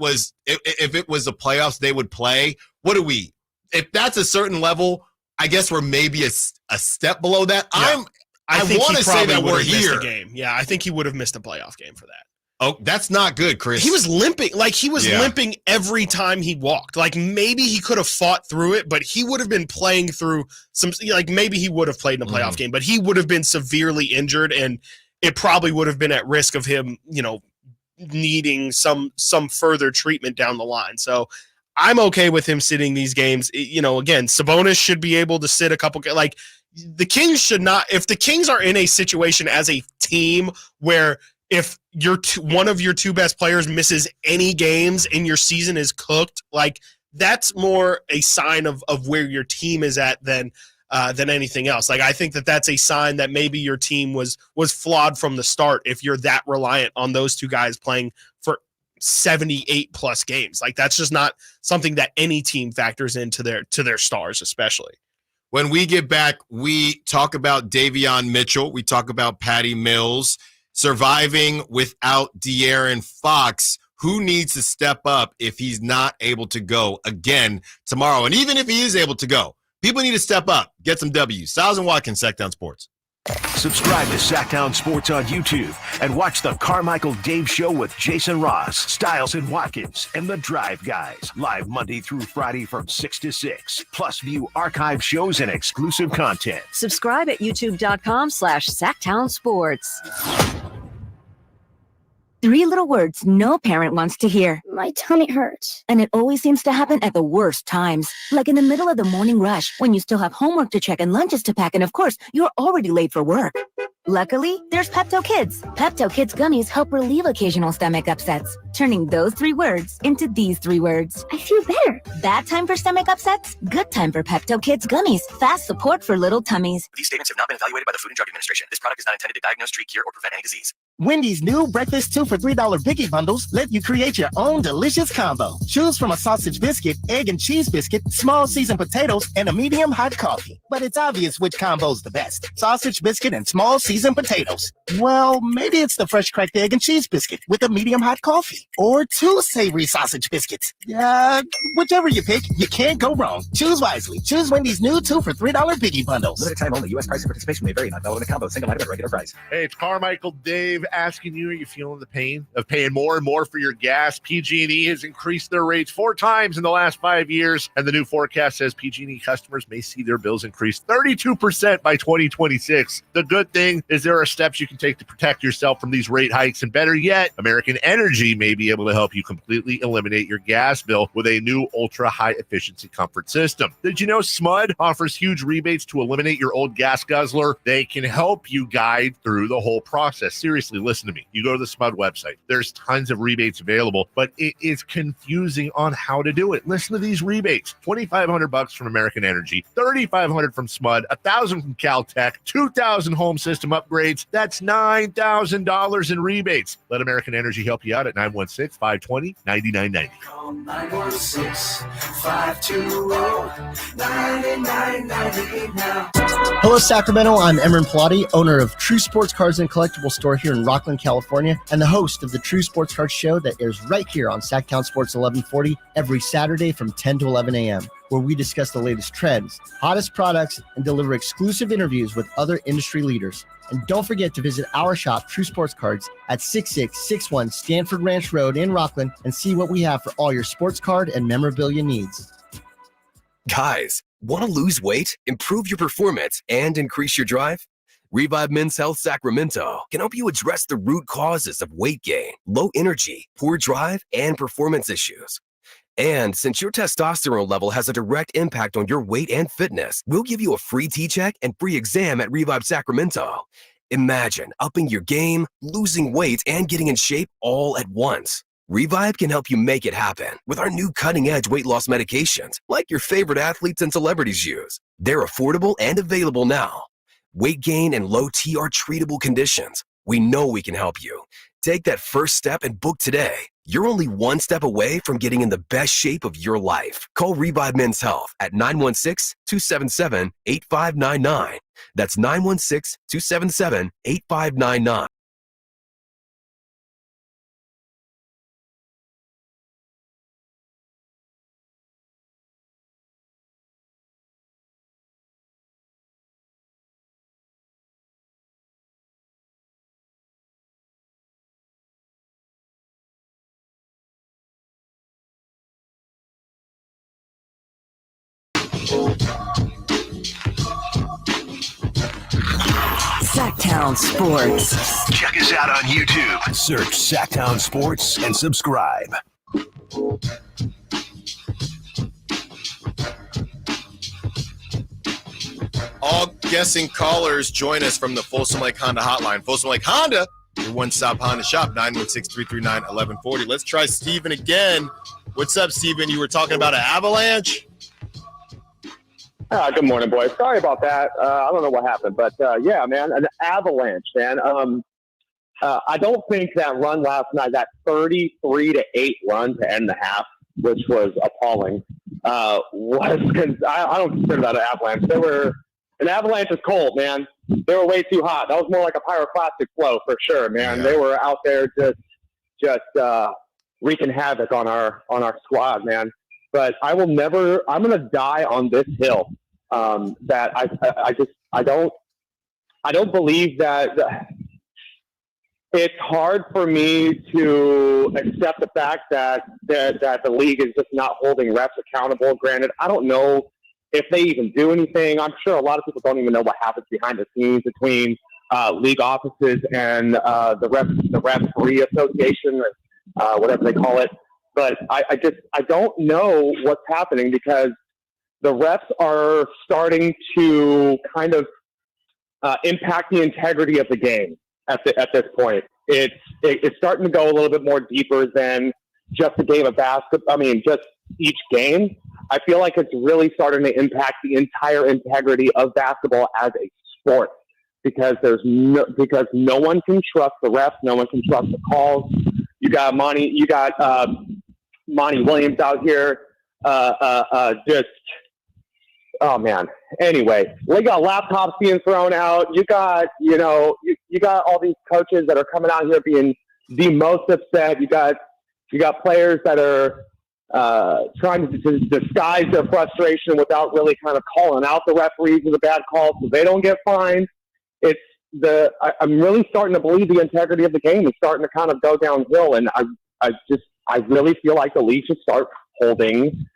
it was the playoffs, they would play. If that's a certain level, I guess we're maybe a step below that. Yeah. I want to say that we're here. Game. Yeah, I think he would have missed a playoff game for that. Oh, that's not good, Chris. He was limping. Limping every time he walked. Maybe he could have fought through it, but he would have been playing through maybe he would have played in a playoff game, but he would have been severely injured, and it probably would have been at risk of him, needing some further treatment down the line. So I'm okay with him sitting these games. Again, Sabonis should be able to sit a couple. The Kings should not. If the Kings are in a situation as a team where if one of your two best players misses any games and your season is cooked, that's more a sign of where your team is at than anything else. I think that's a sign that maybe your team was flawed from the start if you're that reliant on those two guys playing for 78 plus games. That's just not something that any team factors into their stars, especially. When we get back, we talk about Davion Mitchell. We talk about Patty Mills surviving without De'Aaron Fox. Who needs to step up if he's not able to go again tomorrow? And even if he is able to go, people need to step up, get some W's. Stiles and Watkins, Sactown Sports. Subscribe to Sactown Sports on YouTube and watch the Carmichael Dave Show with Jason Ross, Stiles and Watkins, and the Drive Guys. Live Monday through Friday from 6 to 6. Plus view archive shows and exclusive content. Subscribe at youtube.com/Sactown Sports. 3 little words no parent wants to hear. My tummy hurts. And it always seems to happen at the worst times. Like in the middle of the morning rush, when you still have homework to check and lunches to pack, and of course, you're already late for work. Luckily, there's Pepto Kids. Pepto Kids gummies help relieve occasional stomach upsets, turning those 3 words into these 3 words. I feel better. Bad time for stomach upsets? Good time for Pepto Kids gummies. Fast support for little tummies. These statements have not been evaluated by the Food and Drug Administration. This product is not intended to diagnose, treat, cure, or prevent any disease. Wendy's new breakfast 2 for $3 Biggie Bundles let you create your own delicious combo. Choose from a sausage biscuit, egg and cheese biscuit, small seasoned potatoes, and a medium hot coffee. But it's obvious which combo's the best. Sausage biscuit and small seasoned potatoes. Well, maybe it's the fresh cracked egg and cheese biscuit with a medium hot coffee. Or 2 savory sausage biscuits. Whichever you pick, you can't go wrong. Choose wisely. Choose Wendy's new 2 for $3 Biggie Bundles. Limited time only. U.S. price and participation may vary. Not valid in a combo. Single item at regular price. Hey, it's Carmichael Dave asking you, are you feeling the pain of paying more and more for your gas? PG&E has increased their rates 4 times in the last 5 years, and the new forecast says PG&E customers may see their bills increase 32% by 2026. The good thing is there are steps you can take to protect yourself from these rate hikes, and better yet, American Energy may be able to help you completely eliminate your gas bill with a new ultra-high efficiency comfort system. Did you know SMUD offers huge rebates to eliminate your old gas guzzler? They can help you guide through the whole process. Seriously, listen to me. You go to the SMUD website. There's tons of rebates available, but it is confusing on how to do it. Listen to these rebates. $2,500 from American Energy, $3,500 from SMUD, $1,000 from Caltech, $2,000 home system upgrades. That's $9,000 in rebates. Let American Energy help you out at 916-520-9990. Call 916-520-9990 now. Hello, Sacramento. I'm Emran Pilati, owner of True Sports Cards and Collectible Store here in Rockland, California, and the host of the True Sports Cards Show that airs right here on Sactown Sports 1140 every Saturday from 10 to 11 a.m., where we discuss the latest trends, hottest products, and deliver exclusive interviews with other industry leaders. And don't forget to visit our shop, True Sports Cards, at 6661 Stanford Ranch Road in Rockland and see what we have for all your sports card and memorabilia needs. Guys, want to lose weight, improve your performance, and increase your drive? Revive Men's Health Sacramento can help you address the root causes of weight gain, low energy, poor drive, and performance issues. And since your testosterone level has a direct impact on your weight and fitness, we'll give you a free T-check and free exam at Revive Sacramento. Imagine upping your game, losing weight, and getting in shape all at once. Revive can help you make it happen with our new cutting-edge weight loss medications like your favorite athletes and celebrities use. They're affordable and available now. Weight gain and low T are treatable conditions. We know we can help you. Take that first step and book today. You're only one step away from getting in the best shape of your life. Call Revive Men's Health at 916-277-8599. That's 916-277-8599. Sactown Sports. Check us out on YouTube. Search Sactown Sports and subscribe. All guessing callers join us from the Folsom Lake Honda hotline. Folsom Lake Honda, your one-stop Honda shop, 916-339-1140. Let's try Steven again. What's up, Steven? You were talking about an avalanche? Good morning, boys. Sorry about that. I don't know what happened, but yeah, man, an avalanche, man. I don't think that run last night, that 33-8 run to end the half, which was appalling, I don't consider that an avalanche. An avalanche is cold, man. They were way too hot. That was more like a pyroclastic flow for sure, man. Yeah. They were out there just wreaking havoc on our squad, man. But I'm going to die on this hill that I don't believe that it's hard for me to accept the fact that the league is just not holding refs accountable. Granted, I don't know if they even do anything. I'm sure a lot of people don't even know what happens behind the scenes between league offices and the referee association, or whatever they call it. But I don't know what's happening because the refs are starting to kind of impact the integrity of the game at this point. It's starting to go a little bit more deeper than just a game of basketball. I mean, just each game. I feel like it's really starting to impact the entire integrity of basketball as a sport because no one can trust the refs, no one can trust the calls. You got Monty Williams out here, oh man. Anyway, we got laptops being thrown out. You got all these coaches that are coming out here being the most upset. You got players that are trying to disguise their frustration without really kind of calling out the referees with a bad call so they don't get fined. I'm really starting to believe the integrity of the game is starting to kind of go downhill, and I really feel like the league should start holding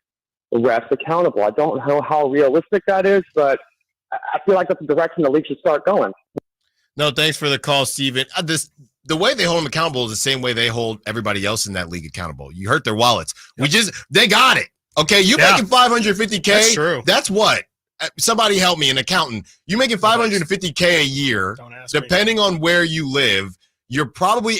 the refs accountable. I don't know how realistic that is, but I feel like that's the direction the league should start going. No, thanks for the call, Steven. The way they hold them accountable is the same way they hold everybody else in that league accountable. You hurt their wallets. Yep. They got it. Okay, you're making $550K. That's true. That's what. Somebody help me, an accountant. You're making $550K a year. Depending on where you live, you're probably,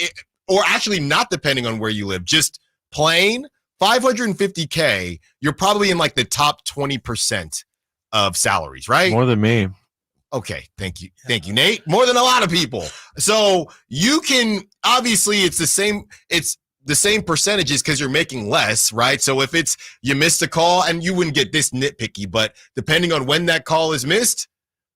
or actually not depending on where you live, just plain $550K. You're probably in like the top 20% of salaries, right? More than me. Okay, thank you, Nate. More than a lot of people. So you can obviously it's the same percentages because you're making less, right? So if it's you missed a call, and you wouldn't get this nitpicky, but depending on when that call is missed,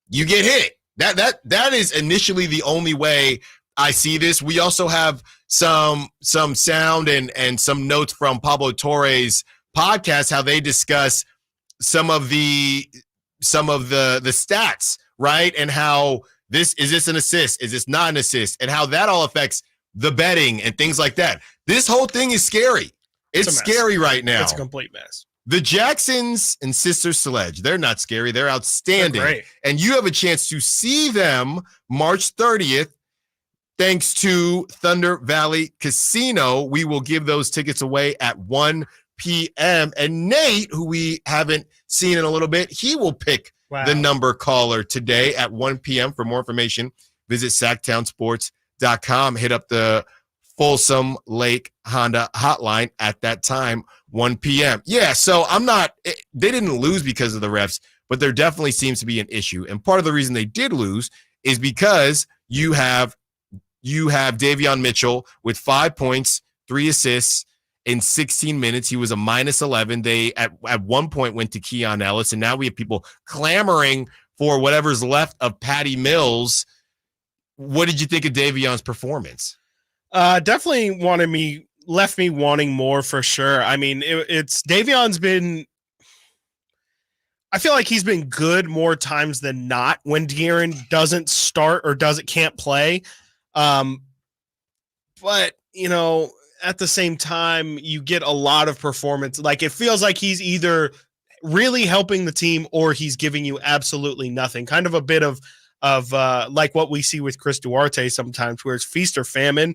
you get hit. That is initially the only way I see this. We also have some sound and some notes from Pablo Torre's podcast, how they discuss some of the stats, right? And how is this an assist? Is this not an assist? And how that all affects the betting and things like that. This whole thing is scary. It's scary right now. It's a complete mess. The Jacksons and Sisters Sledge, they're not scary. They're outstanding. They're great. And you have a chance to see them March 30th, thanks to Thunder Valley Casino. We will give those tickets away at 1 p.m. And Nate, who we haven't seen in a little bit, he will pick the number caller today at 1 p.m. For more information, visit SactownSports.com. Hit up the Folsom Lake Honda hotline at that time, 1 p.m. Yeah, so they didn't lose because of the refs, but there definitely seems to be an issue. And part of the reason they did lose is because you have Davion Mitchell with 5 points, 3 assists in 16 minutes. He was a minus 11. They at one point went to Keon Ellis, and now we have people clamoring for whatever's left of Patty Mills. What did you think of Davion's performance? Definitely left me wanting more for sure. I mean, it's Davion's been, I feel like he's been good more times than not when De'Aaron doesn't start or can't play. But at the same time, you get a lot of performance. Like, it feels like he's either really helping the team or he's giving you absolutely nothing. Kind of a bit of like what we see with Chris Duarte sometimes, where it's feast or famine.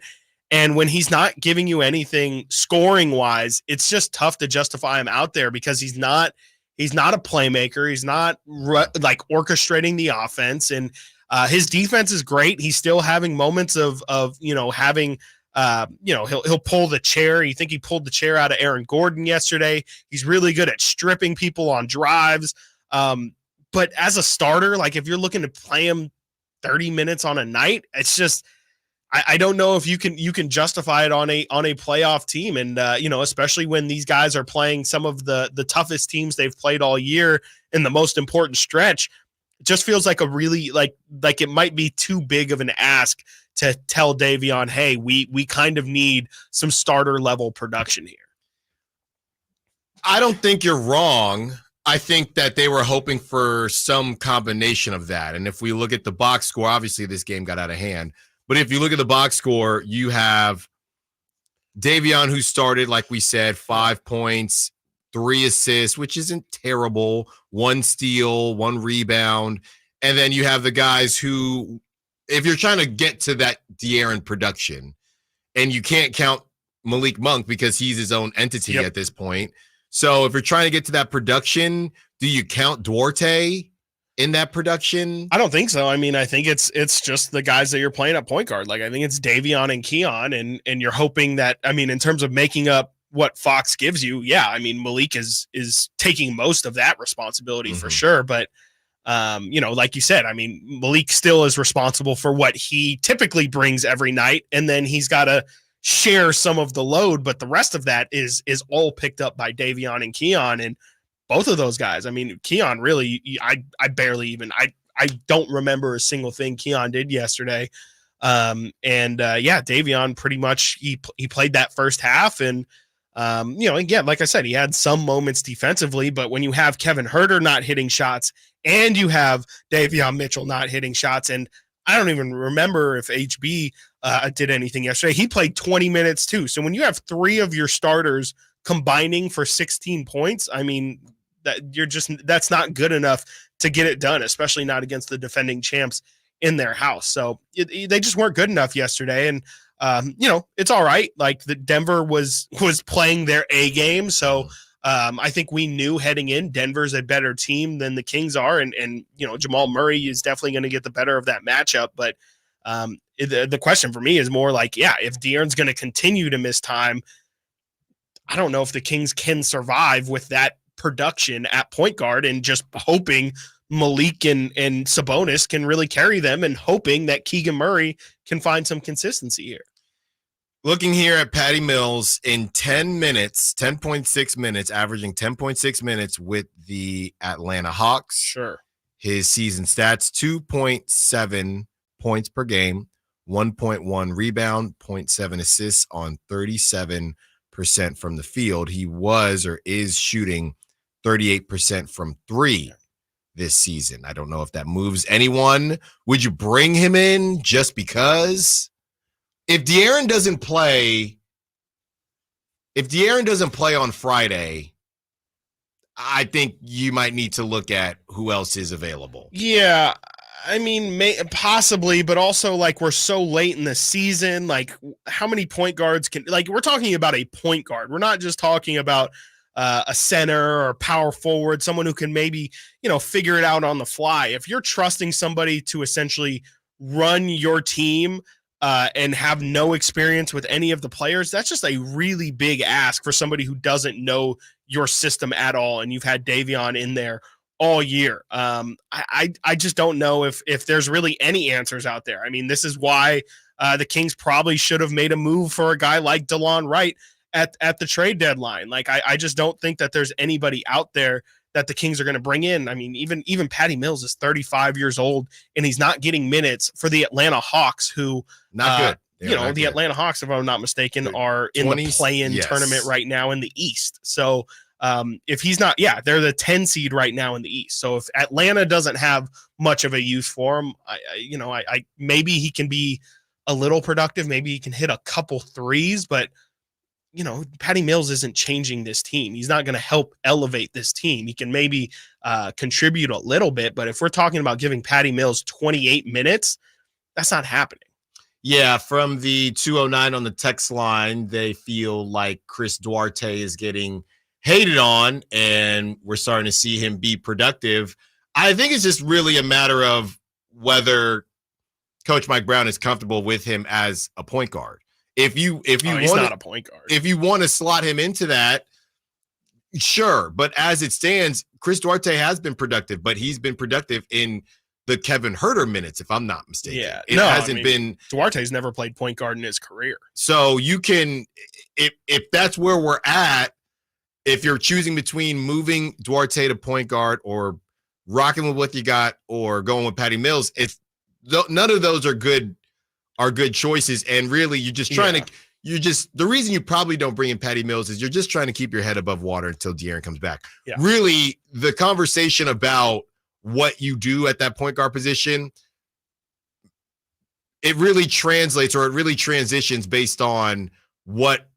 And when he's not giving you anything scoring wise, it's just tough to justify him out there because he's not a playmaker. He's not like orchestrating the offense, and his defense is great. He's still having moments of having he'll pull the chair. You think he pulled the chair out of Aaron Gordon yesterday. He's really good at stripping people on drives. But as a starter, like if you're looking to play him 30 minutes on a night, it's just I don't know if you can justify it on a playoff team, and especially when these guys are playing some of the toughest teams they've played all year in the most important stretch. It just feels like a really like it might be too big of an ask to tell Davion, hey, we kind of need some starter level production here. I don't think you're wrong. I think that they were hoping for some combination of that. And if we look at the box score, obviously this game got out of hand. But if you look at the box score, you have Davion, who started, like we said, 5 points, 3 assists, which isn't terrible, 1 steal, 1 rebound. And then you have the guys who, if you're trying to get to that De'Aaron production, and you can't count Malik Monk because he's his own entity at this point. So if you're trying to get to that production, do you count Duarte in that production? I don't think so. I mean, I think it's just the guys that you're playing at point guard. Like, I think it's Davion and Keon, and you're hoping that, I mean, in terms of making up what Fox gives you, yeah, I mean, Malik is taking most of that responsibility for sure. But, like you said, I mean, Malik still is responsible for what he typically brings every night, and then he's got to share some of the load, but the rest of that is all picked up by Davion and Keon, and both of those guys. I mean, Keon really, I don't remember a single thing Keon did yesterday. Davion pretty much he played that first half, and again, like I said, he had some moments defensively, but when you have Kevin Huerter not hitting shots and you have Davion Mitchell not hitting shots, and I don't even remember if HB did anything yesterday. He played 20 minutes too. So when you have 3 of your starters combining for 16 points, I mean, that's not good enough to get it done, especially not against the defending champs in their house. So they just weren't good enough yesterday. And it's all right. Like the Denver was playing their A game. So I think we knew heading in Denver's a better team than the Kings are. And Jamal Murray is definitely going to get the better of that matchup. But the question for me is more like, if De'Aaron's going to continue to miss time, I don't know if the Kings can survive with that production at point guard, and just hoping Malik and Sabonis can really carry them, and hoping that Keegan Murray can find some consistency here. Looking here at Patty Mills in 10.6 minutes, averaging 10.6 minutes with the Atlanta Hawks. Sure. His season stats, 2.7 points per game, 1.1 rebound, 0.7 assists on 37% from the field. He was or is shooting 38% from 3 this season. I don't know if that moves anyone. Would you bring him in just because? If De'Aaron doesn't play on Friday, I think you might need to look at who else is available. Yeah, I mean, possibly, but also like we're so late in the season. Like, how many point guards can? Like, we're talking about a point guard. We're not just talking about a center or power forward, someone who can maybe figure it out on the fly. If you're trusting somebody to essentially run your team and have no experience with any of the players, that's just a really big ask for somebody who doesn't know your system at all. And you've had Davion in there all year. I just don't know if there's really any answers out there. I mean, this is why the Kings probably should have made a move for a guy like DeLon Wright at the trade deadline. Like, I just don't think that there's anybody out there that the Kings are going to bring in. I mean, even Patty Mills is 35 years old, and he's not getting minutes for the Atlanta Hawks, who not good. The Atlanta Hawks, if I'm not mistaken, are in the play-in tournament right now in the East. So if he's not, they're the 10 seed right now in the East. So if Atlanta doesn't have much of a use for him, I maybe he can be a little productive. Maybe he can hit a couple threes, but Patty Mills isn't changing this team. He's not going to help elevate this team. He can maybe contribute a little bit, but if we're talking about giving Patty Mills 28 minutes, that's not happening. Yeah, from the 209 on the text line, they feel like Chris Duarte is getting hated on, and we're starting to see him be productive. I think it's just really a matter of whether Coach Mike Brown is comfortable with him as a point guard. If you he's not a point guard. If you want to slot him into that, sure. But as it stands, Chris Duarte has been productive, but he's been productive in the Kevin Huerter minutes, if I'm not mistaken. Yeah, it hasn't been. Duarte's never played point guard in his career. So you can, if that's where we're at, if you're choosing between moving Duarte to point guard or rocking with what you got or going with Patty Mills, none of those are good choices. And really, you're just trying to. The reason you probably don't bring in Patty Mills is you're just trying to keep your head above water until De'Aaron comes back. Yeah. Really, the conversation about what you do at that point guard position, it really translates or it really transitions based on what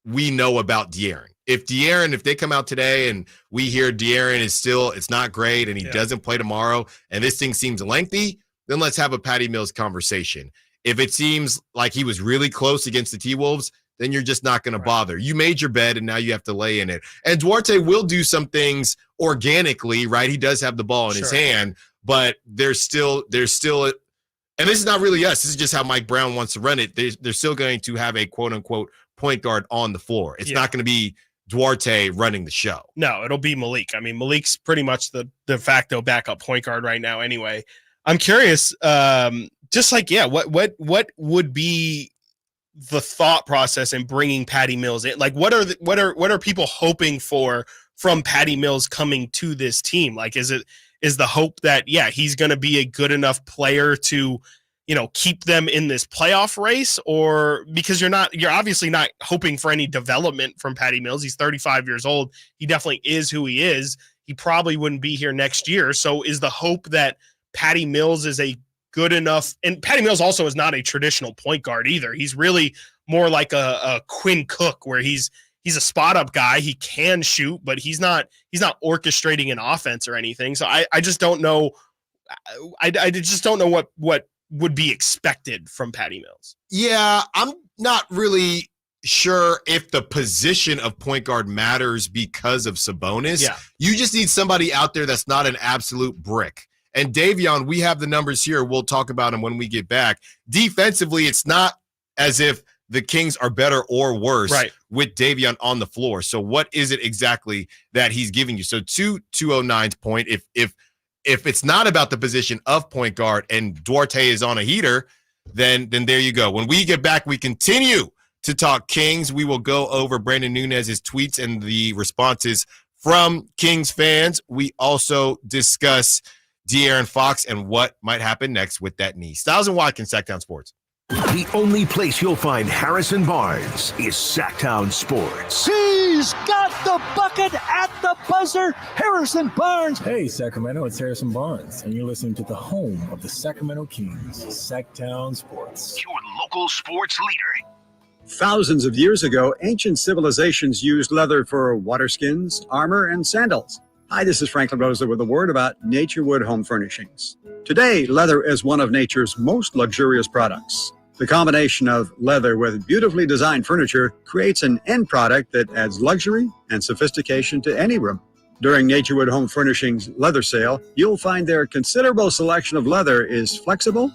we know about De'Aaron. If they come out today and we hear De'Aaron it's not great and he doesn't play tomorrow and this thing seems lengthy, then let's have a Patty Mills conversation. If it seems like he was really close against the T-Wolves, then you're just not going to bother. You made your bed, and now you have to lay in it. And Duarte will do some things organically, right? He does have the ball in his hand, but there's still, and this is not really us. This is just how Mike Brown wants to run it. They're still going to have a quote-unquote point guard on the floor. It's not going to be Duarte running the show. No, it'll be Malik. I mean, Malik's pretty much the de facto backup point guard right now anyway. I'm curious, what would be the thought process in bringing Patty Mills in? Like, what are people hoping for from Patty Mills coming to this team? Like, is the hope that he's going to be a good enough player to keep them in this playoff race? Or because you're obviously not hoping for any development from Patty Mills. He's 35 years old. He definitely is who he is. He probably wouldn't be here next year. So is the hope that Patty Mills is a good enough. And Patty Mills also is not a traditional point guard either. He's really more like a Quinn Cook, where he's a spot up guy. He can shoot, but he's not orchestrating an offense or anything. So I just don't know. I just don't know what would be expected from Patty Mills. Yeah, I'm not really sure if the position of point guard matters because of Sabonis. Yeah. You just need somebody out there that's not an absolute brick. And Davion, we have the numbers here. We'll talk about them when we get back. Defensively, it's not as if the Kings are better or worse with Davion on the floor. So what is it exactly that he's giving you? So 209's point, if it's not about the position of point guard and Duarte is on a heater, then there you go. When we get back, we continue to talk Kings. We will go over Brandon Nunez's tweets and the responses from Kings fans. We also discuss De'Aaron Fox and what might happen next with that knee. Stiles and Watkins, Sactown Sports. The only place you'll find Harrison Barnes is Sactown Sports. He's got the bucket at the buzzer. Harrison Barnes. Hey, Sacramento, it's Harrison Barnes, and you're listening to the home of the Sacramento Kings, Sactown Sports. Your local sports leader. Thousands of years ago, ancient civilizations used leather for water skins, armor, and sandals. Hi, this is Franklin Rosa with a word about Naturewood Home Furnishings. Today, leather is one of nature's most luxurious products. The combination of leather with beautifully designed furniture creates an end product that adds luxury and sophistication to any room. During Naturewood Home Furnishings leather sale, you'll find their considerable selection of leather is flexible,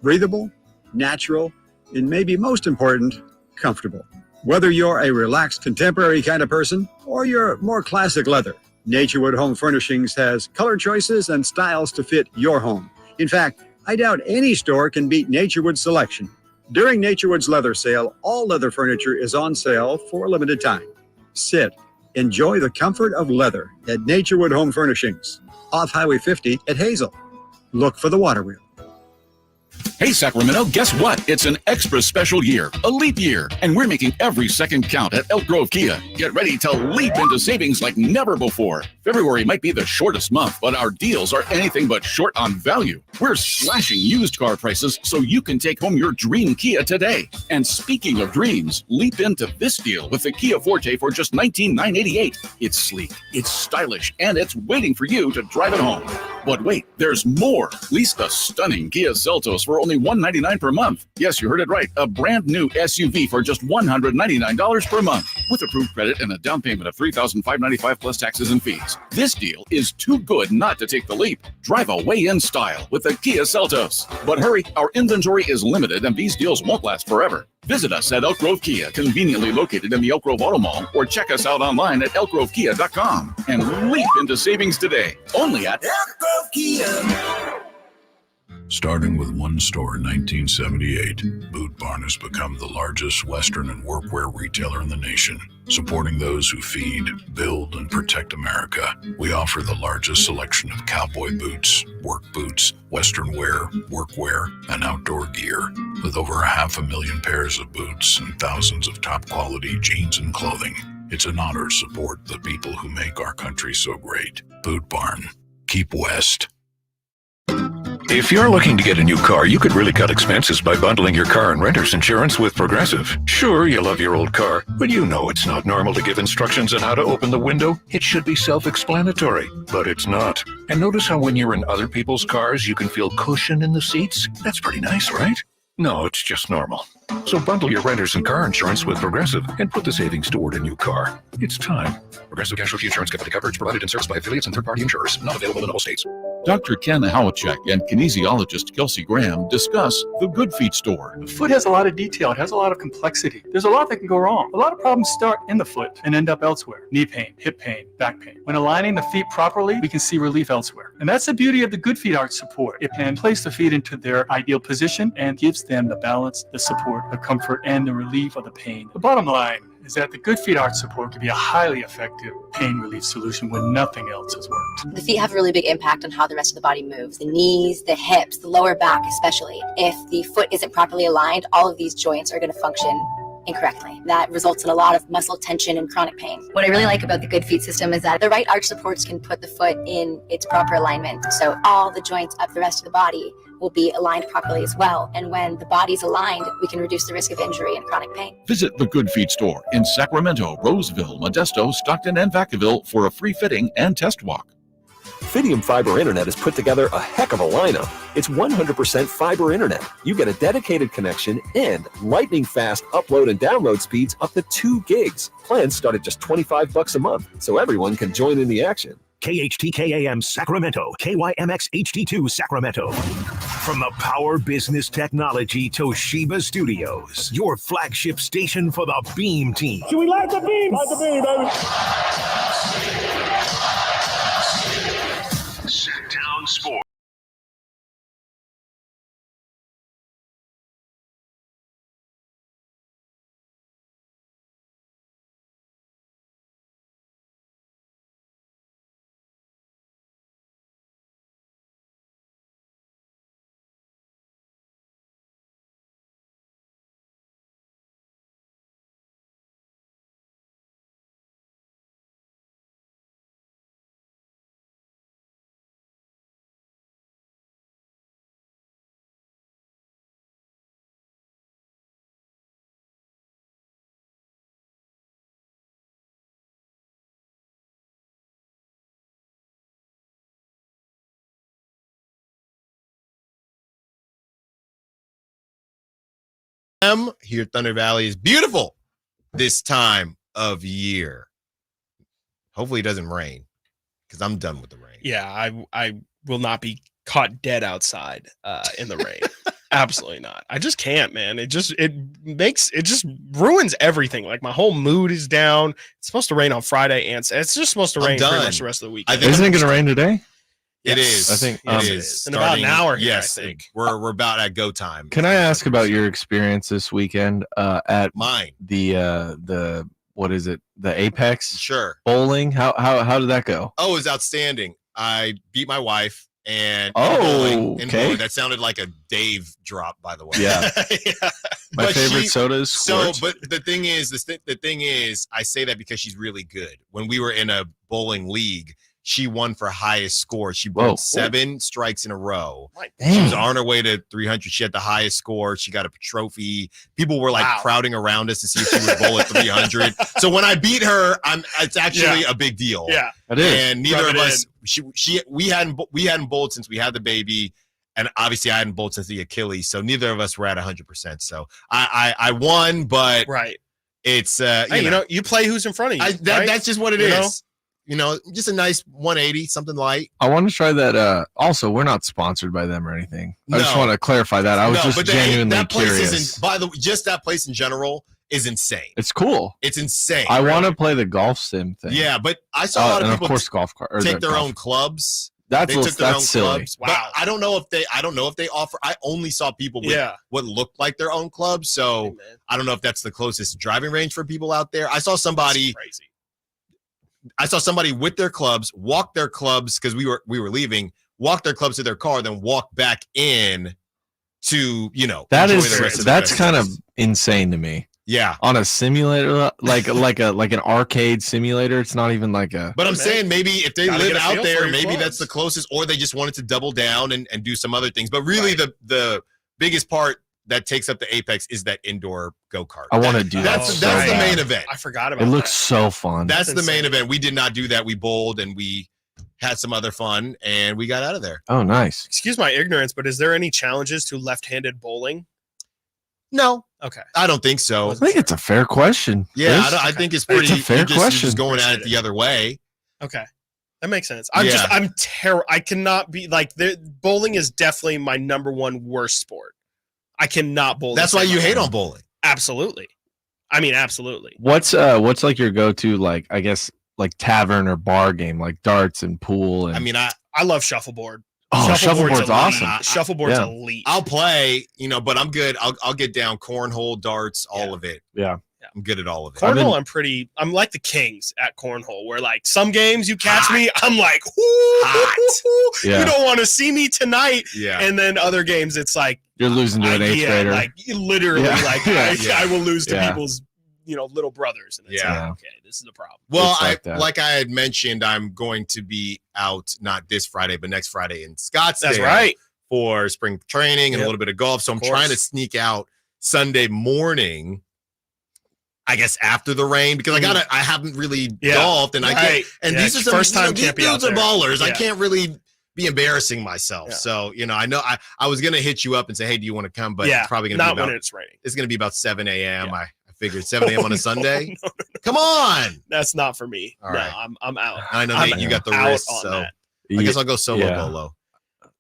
breathable, natural, and maybe most important, comfortable. Whether you're a relaxed contemporary kind of person or you're more classic leather, Naturewood Home Furnishings has color choices and styles to fit your home. In fact, I doubt any store can beat Naturewood's selection. During Naturewood's leather sale, all leather furniture is on sale for a limited time. Sit, enjoy the comfort of leather at Naturewood Home Furnishings, off Highway 50 at Hazel. Look for the water wheel. Hey, Sacramento, guess what? It's an extra special year, a leap year, and we're making every second count at Elk Grove Kia. Get ready to leap into savings like never before. February might be the shortest month, but our deals are anything but short on value. We're slashing used car prices so you can take home your dream Kia today. And speaking of dreams, leap into this deal with the Kia Forte for just $19,988. It's sleek, it's stylish, and it's waiting for you to drive it home. But wait, there's more. Lease the stunning Kia Seltos for only $199 per month. Yes, you heard it right. A brand new SUV for just $199 per month with approved credit and a down payment of $3,595 plus taxes and fees. This deal is too good not to take the leap. Drive away in style with the Kia Seltos. But hurry, our inventory is limited and these deals won't last forever. Visit us at Elk Grove Kia, conveniently located in the Elk Grove Auto Mall, or check us out online at elkgrovekia.com and leap into savings today. Only at Elk Grove Kia. Starting with one store in 1978, Boot Barn has become the largest Western and workwear retailer in the nation. Supporting those who feed, build, and protect America, we offer the largest selection of cowboy boots, work boots, Western wear, workwear, and outdoor gear. With over 500,000 pairs of boots and thousands of top-quality jeans and clothing, it's an honor to support the people who make our country so great. Boot Barn. Keep West. If you're looking to get a new car, you could really cut expenses by bundling your car and renter's insurance with Progressive. Sure, you love your old car, but you know it's not normal to give instructions on how to open the window. It should be self-explanatory, but it's not. And notice how when you're in other people's cars, you can feel cushion in the seats? That's pretty nice, right? No, it's just normal. So bundle your renter's and car insurance with Progressive and put the savings toward a new car. It's time. Progressive Casualty Insurance Company coverage provided and serviced by affiliates and third-party insurers. Not available in all states. Dr. Ken Howachek and kinesiologist Kelsey Graham discuss the Good Feet store. The foot has a lot of detail. It has a lot of complexity. There's a lot that can go wrong. A lot of problems start in the foot and end up elsewhere. Knee pain, hip pain, back pain. When aligning the feet properly, we can see relief elsewhere. And that's the beauty of the Good Feet Arch support. It can place the feet into their ideal position and gives them the balance, the support, the comfort, and the relief of the pain. The bottom line is that the Good Feet Arch support can be a highly effective pain relief solution when nothing else has worked. The feet have a really big impact on how the rest of the body moves. The knees, the hips, the lower back especially. If the foot isn't properly aligned, all of these joints are going to function incorrectly. That results in a lot of muscle tension and chronic pain. What I really like about the Good Feet system is that the right arch supports can put the foot in its proper alignment. So all the joints up the rest of the body will be aligned properly as well. And when the body's aligned, we can reduce the risk of injury and chronic pain. Visit the Good Feet store in Sacramento, Roseville, Modesto, Stockton, and Vacaville for a free fitting and test walk. Fidium Fiber Internet has put together a heck of a lineup. It's 100% fiber internet. You get a dedicated connection and lightning fast upload and download speeds up to 2 gigs. Plans start at just $25 a month, so everyone can join in the action. KHTKAM Sacramento, KYMX HD2 Sacramento. From the Power Business Technology Toshiba Studios, your flagship station for the Beam Team. Should we light the beam? Light the beam, baby. Sactown Sports. Here at Thunder Valley is beautiful this time of year. Hopefully it doesn't rain because I'm done with the rain. Yeah, I will not be caught dead outside in the rain. Absolutely not. I just can't, man. It just ruins everything. Like my whole mood is down. It's supposed to rain on Friday, and it's just supposed to rain pretty much the rest of the week. Isn't it going to rain today? It is. I think it is. In about an hour here, yes, I think. We're about at go time. Can I ask about your experience this weekend at mine? The what is it? The Apex? Sure. Bowling? How did that go? Oh, it was outstanding. I beat my wife and bowling. That sounded like a Dave drop, by the way. Yeah. My favorite soda is Squirt. So, but the thing is, I say that because she's really good. When we were in a bowling league, she won for highest score. She bowled 7 strikes in a row. She was on her way to 300. She had the highest score. She got a trophy. People were like crowding around us to see if she would bowl at 300. So when I beat her, it's actually a big deal. Yeah, it is. And neither of us, we hadn't bowled since we had the baby. And obviously I hadn't bowled since the Achilles. So neither of us were at 100%. So I won, but it's, you play who's in front of you. That's just what it is. You know, just a nice 180, something light. I want to try that. Also, we're not sponsored by them or anything. I just want to clarify that. I was just genuinely curious. By the way, just that place in general is insane. It's cool. It's insane. I want to play the golf sim thing. Yeah, but I saw a lot of people take their own clubs. That's silly. Clubs. Wow. But I don't know if they offer. I only saw people with what looked like their own clubs. So I don't know if that's the closest driving range for people out there. I saw somebody with their clubs, walk their clubs because we were leaving, walk their clubs to their car, then walk back in to, that's kind of insane to me. Yeah. On a simulator, like an arcade simulator, it's not even like a. But I'm saying maybe if they live out there, maybe that's the closest, or they just wanted to double down and do some other things. But really, the biggest part that takes up the Apex is that indoor go-kart. I want to do that. That's the main event. I forgot about it. It looks so fun. That's the main event. We did not do that. We bowled and we had some other fun and we got out of there. Oh, nice. Excuse my ignorance, but is there any challenges to left-handed bowling? No. Okay. I don't think so. I think it's a fair question. Yeah, I think it's pretty. It's a fair question. You're just going at it the other way. Okay. That makes sense. I'm terrible. I cannot be like bowling is definitely my number one worst sport. I cannot bowl. That's why you hate on bowling. Absolutely. I mean, absolutely. What's like your go-to, like, I guess, like tavern or bar game, like darts and pool? And I mean, I love shuffleboard. Oh, shuffleboard's awesome. Shuffleboard's elite. I'll play, but I'm good. I'll get down cornhole, darts, all of it. Yeah. I'm good at all of it. Cornhole, I'm like the Kings at cornhole, where like some games you catch me, I'm like, you don't want to see me tonight. Yeah. And then other games, it's like you're losing to an 8th grader. Like literally, I will lose to people's little brothers, and it's like, okay, this is a problem. Well, like I had mentioned, I'm going to be out not this Friday, but next Friday in Scottsdale. That's right. For spring training and a little bit of golf. So I'm trying to sneak out Sunday morning, I guess after the rain, because I haven't really golfed, and I can't. And these are some first time these dudes are ballers. Yeah. I can't really be embarrassing myself. Yeah. So I know I was gonna hit you up and say, hey, do you want to come? But it's probably gonna not be about, when it's raining. It's gonna be about 7 a.m. Yeah. I figured 7 a.m. on a Sunday. No. Come on, that's not for me. All right. I'm out. I know that you got the wrist, so I guess I'll go solo bolo.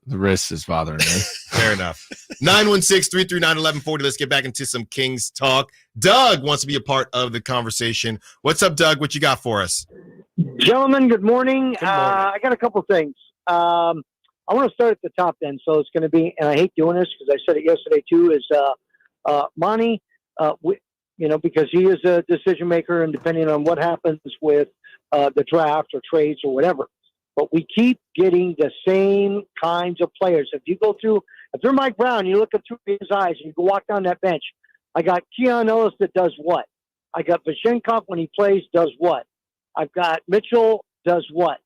The wrist is bothering me. Fair enough. 916-339-1140. Let's get back into some Kings talk. Doug wants to be a part of the conversation. What's up, Doug? What you got for us? Gentlemen, good morning. I got a couple things. I want to start at the top then. So it's going to be, and I hate doing this because I said it yesterday too, is Monty, because he is a decision maker, and depending on what happens with the draft or trades or whatever. But we keep getting the same kinds of players. If you go through, if you're Mike Brown, you look up through his eyes and you go walk down that bench. I got Keon Ellis that does what? I got Vashenkov when he plays does what? I've got Mitchell does what?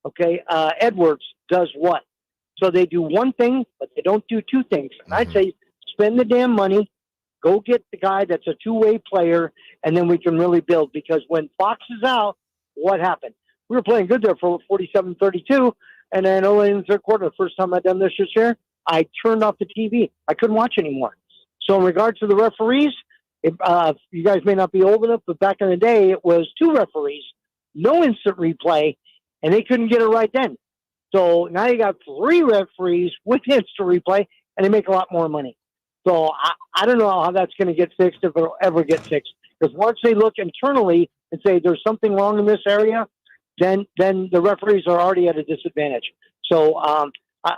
Okay, Edwards does what? So they do one thing, but they don't do two things. And I'd say spend the damn money, go get the guy that's a two-way player, and then we can really build. Because when Fox is out, what happened? We were playing good there for 47-32, and then only in the third quarter, the first time I'd done this year, I turned off the TV. I couldn't watch anymore. So in regards to the referees, you guys may not be old enough, but back in the day, it was 2 referees, no instant replay, and they couldn't get it right then. So now you got 3 referees with instant replay, and they make a lot more money. So I don't know how that's going to get fixed, if it'll ever get fixed. Because once they look internally and say there's something wrong in this area, then the referees are already at a disadvantage. So I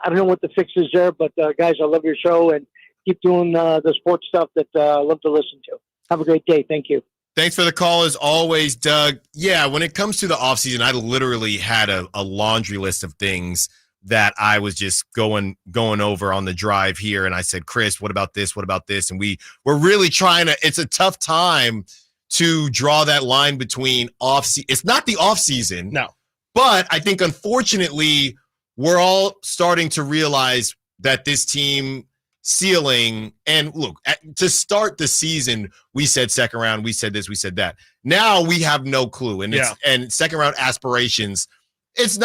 don't know what the fix is there, but guys, I love your show and keep doing the sports stuff that I love to listen to. Have a great day. Thank you. Thanks for the call as always, Doug. Yeah, when it comes to the offseason, I literally had a laundry list of things that I was just going over on the drive here. And I said, Chris, what about this? What about this? And we're really trying to – it's a tough time to draw that line between off-season. It's not the off-season. No. But I think, unfortunately, we're all starting to realize that this team ceiling, and look, to start the season, we said second round, we said this, we said that. Now we have no clue. And and second round aspirations, it's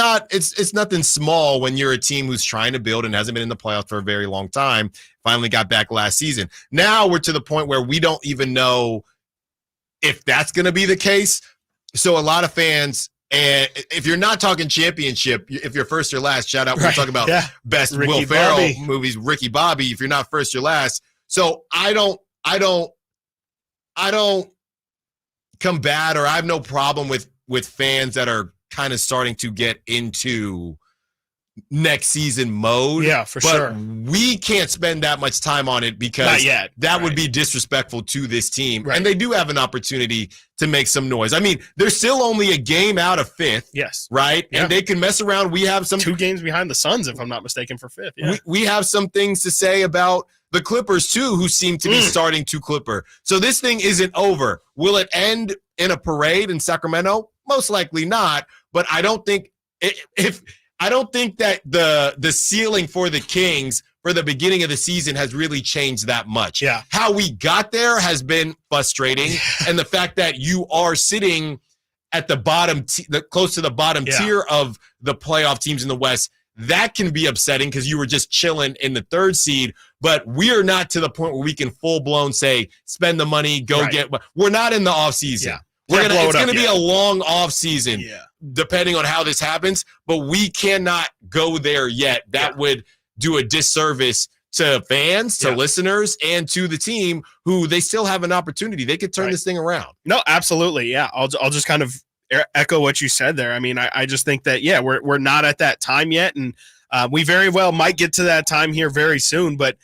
nothing small when you're a team who's trying to build and hasn't been in the playoffs for a very long time, finally got back last season. Now we're to the point where we don't even know if that's going to be the case. So a lot of fans, and if you're not talking championship, if you're first or last, shout out. We're talking about best Ricky Will Ferrell Bobby. movies, Ricky Bobby. If you're not first or last, so I don't combat, or I have no problem with fans that are kind of starting to get into next season mode. Yeah, for sure. We can't spend that much time on it because Not yet. that would be disrespectful to this team. Right. And they do have an opportunity to make some noise. I mean, they're still only a game out of 5th. Yes. Right? Yeah. And they can mess around. We have some 2 games behind the Suns, if I'm not mistaken, for 5th. Yeah. We have some things to say about the Clippers too, who seem to be starting to clipper. So this thing isn't over. Will it end in a parade in Sacramento? Most likely not. But I don't think I don't think that the ceiling for the Kings for the beginning of the season has really changed that much. Yeah. How we got there has been frustrating. And the fact that you are sitting at the bottom, close to the bottom tier of the playoff teams in the West, that can be upsetting because you were just chilling in the 3rd seed. But we're not to the point where we can full-blown say, spend the money, go get – we're not in the offseason. Yeah. It's going to be a long offseason, depending on how this happens. But we cannot go there yet. That would do a disservice to fans, to listeners, and to the team, who they still have an opportunity. They could turn this thing around. No, absolutely. Yeah, I'll just kind of echo what you said there. I mean, I just think that we're not at that time yet, and we very well might get to that time here very soon. But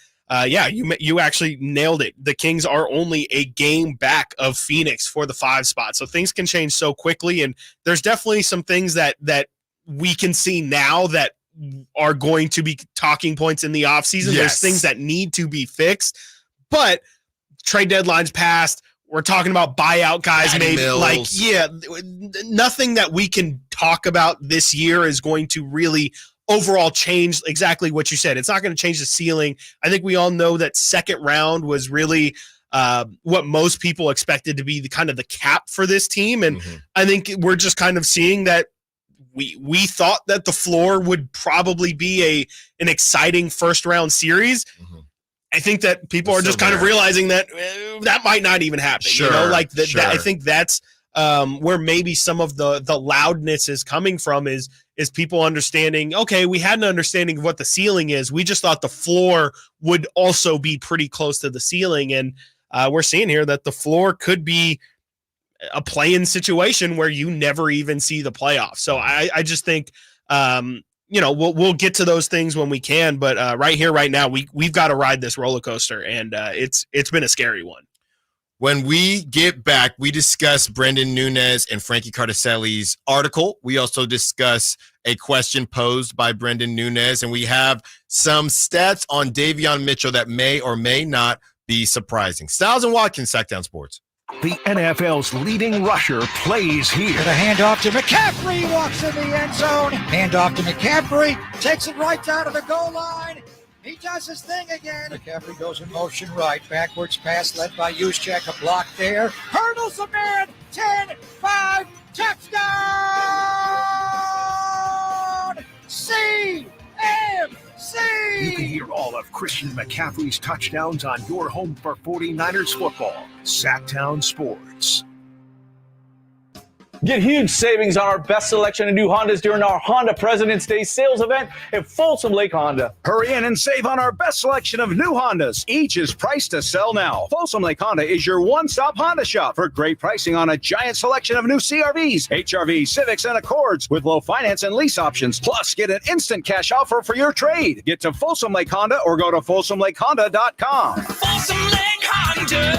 you actually nailed it. The Kings are only a game back of Phoenix for the 5 spot. So things can change so quickly. And there's definitely some things that we can see now that are going to be talking points in the offseason. Yes. There's things that need to be fixed, but trade deadlines passed. We're talking about buyout guys, Patty maybe Mills. nothing that we can talk about this year is going to really overall change exactly what you said. It's not going to change the ceiling. I think we all know that second round was really what most people expected to be the kind of the cap for this team. And I think we're just kind of seeing that we thought that the floor would probably be an exciting first round series. I think that people are just kind of realizing that that might not even happen. Sure, that I think that's where maybe some of the loudness is coming from is people understanding, okay, we had an understanding of what the ceiling is. We just thought the floor would also be pretty close to the ceiling. And we're seeing here that the floor could be a play-in situation where you never even see the playoffs. So I just think, we'll get to those things when we can, but right here, right now, we've got to ride this roller coaster, and it's been a scary one. When we get back, we discuss Brendan Nunez and Frankie Cardicelli's article. We also discuss a question posed by Brendan Nunez, and we have some stats on Davion Mitchell that may or may not be surprising. Stiles and Watkins, Sactown Sports. The NFL's leading rusher plays here. The handoff to McCaffrey, walks in the end zone. Handoff to McCaffrey, takes it right down to the goal line. He does his thing again. McCaffrey goes in motion right. Backwards pass led by Juszczyk. A block there. Hurdles a man. 10-5. Touchdown! CMC! You can hear all of Christian McCaffrey's touchdowns on your home for 49ers football. Sactown Sports. Get huge savings on our best selection of new Hondas during our Honda President's Day sales event at Folsom Lake Honda. Hurry in and save on our best selection of new Hondas. Each is priced to sell now. Folsom Lake Honda is your one-stop Honda shop for great pricing on a giant selection of new CRVs, HRVs, Civics, and Accords with low finance and lease options. Plus, get an instant cash offer for your trade. Get to Folsom Lake Honda or go to FolsomLakeHonda.com. Folsom Lake Honda,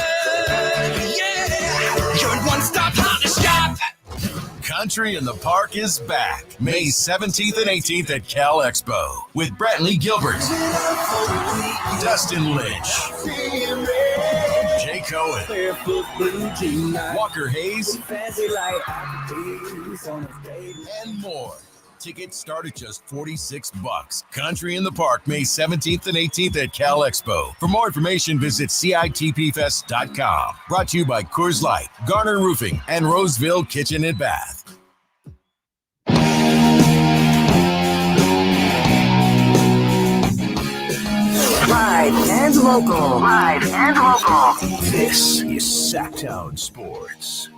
yeah, your one-stop Honda shop. Country in the Park is back May 17th and 18th at Cal Expo with Brantley Gilbert, Dustin Lynch, Jay Cohen, Walker Hayes, and more. Tickets start at just $46. Country in the Park, May 17th and 18th at Cal Expo. For more information, visit CITPFest.com. Brought to you by Coors Light, Garner Roofing, and Roseville Kitchen and Bath. Live and local. Live and local. This is Sactown Sports.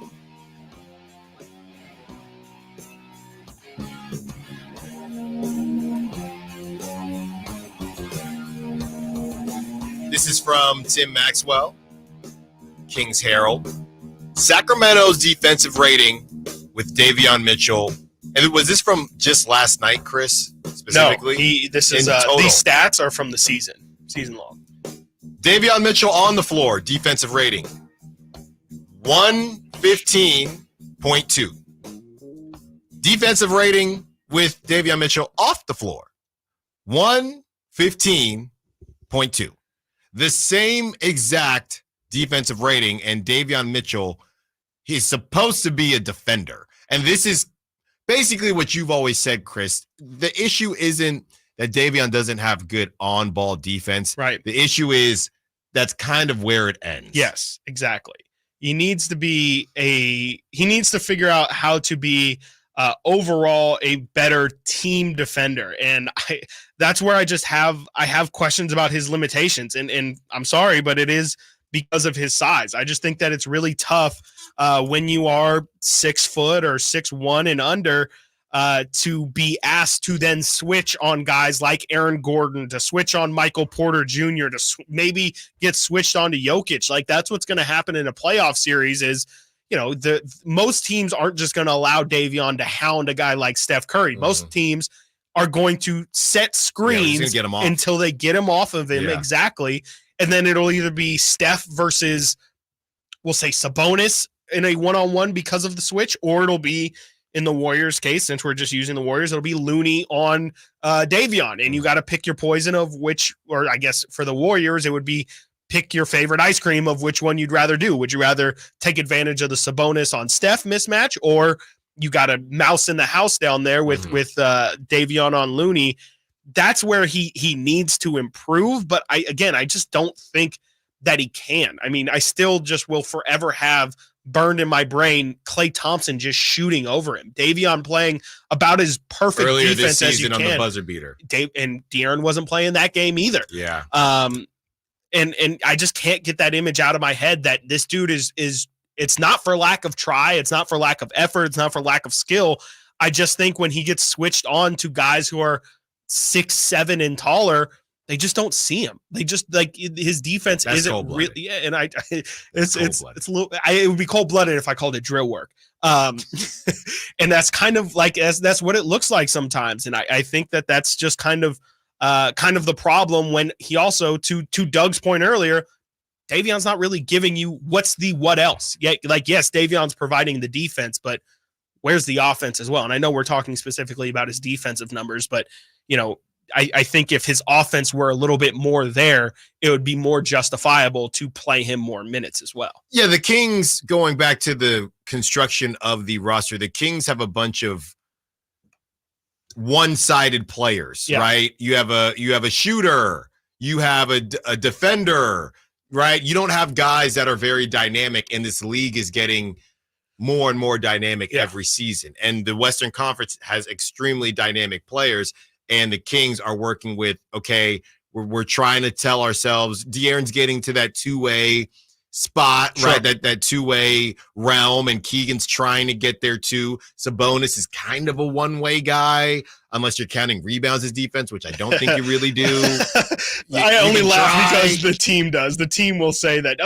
This is from Tim Maxwell, Kings Herald. Sacramento's defensive rating with Davion Mitchell. And was this from just last night, Chris, specifically? No, these stats are from the season long. Davion Mitchell on the floor, defensive rating, 115.2. Defensive rating with Davion Mitchell off the floor, 115.2. The same exact defensive rating, and Davion Mitchell, he's supposed to be a defender. And this is basically what you've always said, Chris. The issue isn't that Davion doesn't have good on-ball defense. Right. The issue is that's kind of where it ends. Yes, exactly. He needs to figure out how to be overall a better team defender. And that's where I have questions about his limitations. And I'm sorry, but it is because of his size. I just think that it's really tough when you are 6 foot or 6'1" and under to be asked to then switch on guys like Aaron Gordon, to switch on Michael Porter Jr., to maybe get switched on to Jokic. Like, that's what's going to happen in a playoff series is, most teams aren't just going to allow Davion to hound a guy like Steph Curry. Most teams are going to set screens get him off. until they get him off of him. Yeah. Exactly. And then it'll either be Steph versus, we'll say, Sabonis in a one-on-one because of the switch, or it'll be, in the Warriors case, since we're just using the Warriors, it'll be Looney on Davion. And you got to pick your poison of which, or I guess for the Warriors, it would be pick your favorite ice cream of which one you'd rather do. Would you rather take advantage of the Sabonis on Steph mismatch, or you got a mouse in the house down there with Davion on Looney? That's where he needs to improve. But I just don't think that he can. I mean, I still just will forever have burned in my brain Klay Thompson just shooting over him. Davion playing about as perfect earlier defense this as you season can. on the buzzer beater. And De'Aaron wasn't playing that game either. Yeah. And I just can't get that image out of my head that this dude is it's not for lack of try, it's not for lack of effort, it's not for lack of skill. I just think when he gets switched on to guys who are 6'7" and taller, they just don't see him. They just like his defense isn't really. Yeah, and it's a little. It would be cold blooded if I called it drill work. And that's kind of like that's what it looks like sometimes. And I think that's just kind of the problem when he also to Doug's point earlier, Davion's not really giving you what else. Yeah, like yes, Davion's providing the defense, but where's the offense as well? And I know we're talking specifically about his defensive numbers, but I think if his offense were a little bit more there, it would be more justifiable to play him more minutes as well. Yeah, the Kings, going back to the construction of the roster, the Kings have a bunch of one-sided players, right? You have a shooter, you have a defender, right? You don't have guys that are very dynamic, and this league is getting more and more dynamic every season. And the Western Conference has extremely dynamic players. And the Kings are working with, okay, we're trying to tell ourselves De'Aaron's getting to that two-way spot, right? That two-way realm, and Keegan's trying to get there too. Sabonis is kind of a one-way guy, unless you're counting rebounds as defense, which I don't think you really do. I only laugh because the team does. The team will say that,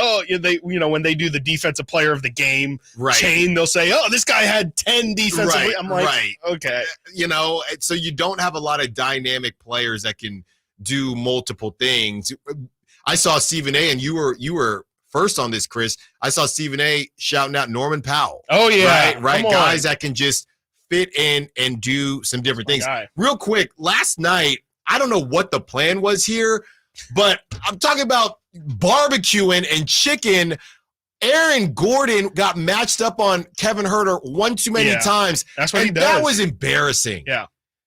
when they do the defensive player of the game chain, they'll say, oh, this guy had 10 defensive. I'm like, okay. So you don't have a lot of dynamic players that can do multiple things. I saw Stephen A, and you were first on this, Chris. I saw Stephen A shouting out Norman Powell. Oh, yeah. Right. Guys that can just fit in and do some different things. Real quick, last night, I don't know what the plan was here, but I'm talking about barbecuing and chicken. Aaron Gordon got matched up on Kevin Huerter one too many times. That's what he does. That was embarrassing. Yeah.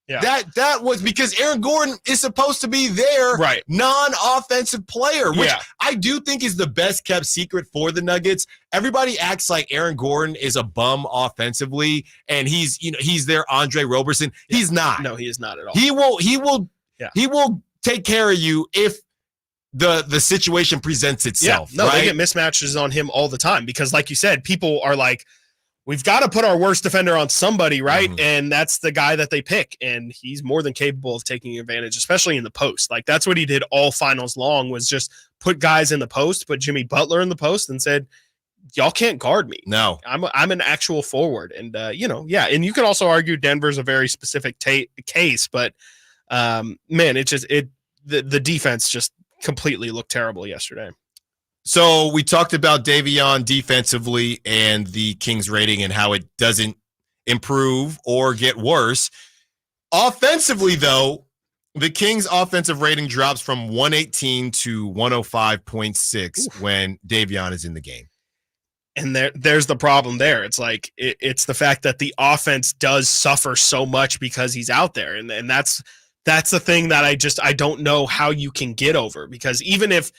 That was because Aaron Gordon is supposed to be their non-offensive player, which I do think is the best kept secret for the Nuggets. Everybody acts like Aaron Gordon is a bum offensively, and he's their Andre Roberson. He's not. No, he is not at all. He will take care of you if the situation presents itself. Yeah. No, they get mismatches on him all the time because, like you said, people are like, we've got to put our worst defender on somebody, right? Mm-hmm. And that's the guy that they pick. And he's more than capable of taking advantage, especially in the post. Like, that's what he did all finals long, was just put guys in the post, put Jimmy Butler in the post and said, y'all can't guard me. No. I'm an actual forward. And, and you can also argue Denver's a very specific case, but, man, the defense just completely looked terrible yesterday. So we talked about Davion defensively and the Kings rating and how it doesn't improve or get worse. Offensively, though, the Kings offensive rating drops from 118 to 105.6 when Davion is in the game. And there's the problem there. It's like it's the fact that the offense does suffer so much because he's out there. And that's the thing that I don't know how you can get over, because even if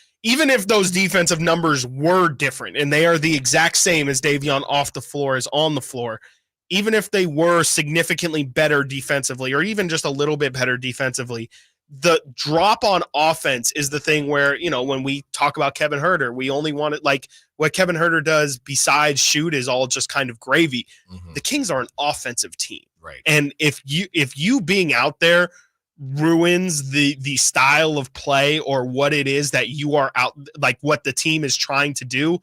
those defensive numbers were different and they are the exact same as Davion off the floor as on the floor, even if they were significantly better defensively or even just a little bit better defensively, the drop on offense is the thing where, when we talk about Kevin Huerter, we only want it, like what Kevin Huerter does besides shoot is all just kind of gravy. Mm-hmm. The Kings are an offensive team. Right. And if you being out there ruins the style of play or what it is that you are out, like what the team is trying to do,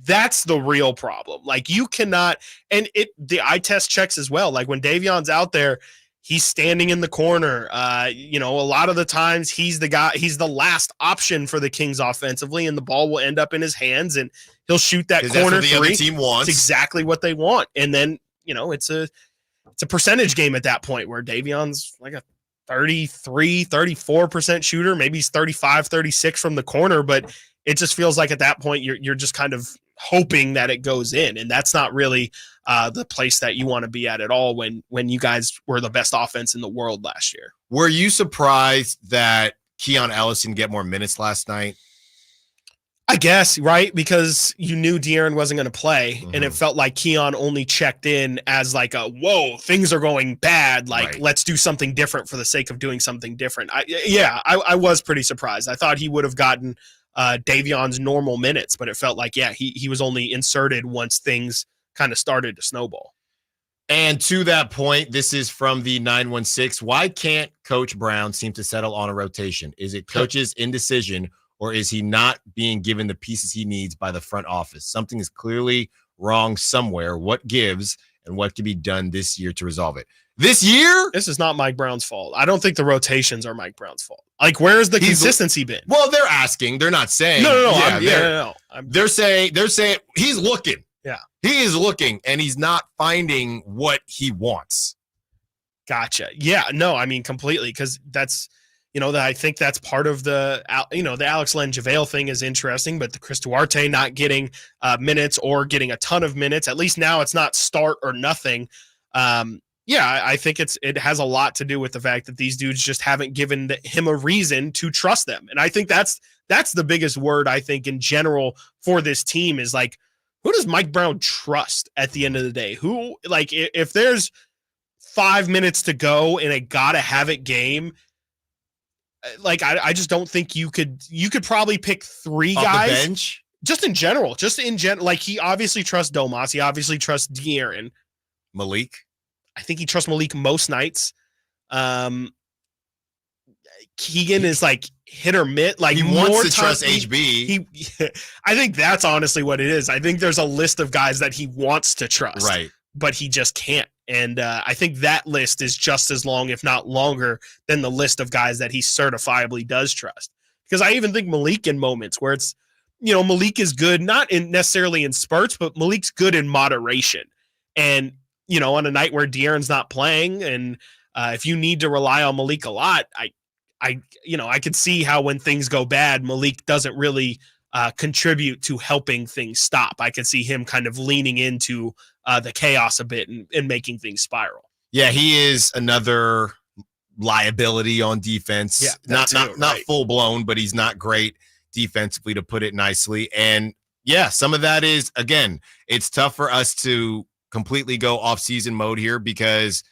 that's the real problem. Like, you cannot, and the eye test checks as well. Like, when Davion's out there, he's standing in the corner. A lot of the times he's the last option for the Kings offensively, and the ball will end up in his hands, and he'll shoot that corner the three. other team wants. It's exactly what they want. And then, it's a percentage game at that point where Davion's like a 34% shooter. Maybe he's 35, 36 from the corner, but it just feels like at that point you're just kind of hoping that it goes in. And that's not really the place that you want to be at all when you guys were the best offense in the world last year. Were you surprised that Keon Ellis didn't get more minutes last night? I guess, right? Because you knew De'Aaron wasn't going to play, and it felt like Keon only checked in as like whoa, things are going bad. Like, let's do something different for the sake of doing something different. I was pretty surprised. I thought he would have gotten Davion's normal minutes, but it felt like, he was only inserted once things kind of started to snowball. And to that point, this is from the 916. Why can't Coach Brown seem to settle on a rotation? Is it coach's indecision, or is he not being given the pieces he needs by the front office? Something is clearly wrong somewhere. What gives, and what can be done this year to resolve it? This year? This is not Mike Brown's fault. I don't think the rotations are Mike Brown's fault. Like, where's the consistency been? Well, they're asking. They're not saying. No. They're saying he's looking. Yeah. He is looking, and he's not finding what he wants. Gotcha. Yeah, no, I mean, completely, because that's – I think that's part of the Alex Len JaVale thing is interesting, but the Chris Duarte not getting minutes or getting a ton of minutes, at least now it's not start or nothing. I think it has a lot to do with the fact that these dudes just haven't given him a reason to trust them. And I think that's the biggest word, I think, in general for this team is like, who does Mike Brown trust at the end of the day? Who, like, if there's 5 minutes to go in a gotta have it game, like, I just don't think you could probably pick three off guys the bench? just in general. Like, he obviously trusts Domas. He obviously trusts De'Aaron. Malik. I think he trusts Malik most nights. Keegan is like hit or miss. Like, he wants to trust HB. I think that's honestly what it is. I think there's a list of guys that he wants to trust, right? But he just can't. And I think that list is just as long, if not longer, than the list of guys that he certifiably does trust. Because I even think Malik in moments where it's, Malik is good, not necessarily in spurts, but Malik's good in moderation. And, on a night where De'Aaron's not playing, and if you need to rely on Malik a lot, I could see how when things go bad, Malik doesn't really contribute to helping things stop. I could see him kind of leaning into the chaos a bit and making things spiral. Yeah, he is another liability on defense. Yeah, not full blown, but he's not great defensively, to put it nicely. And yeah, some of that is, again, it's tough for us to completely go off-season mode here because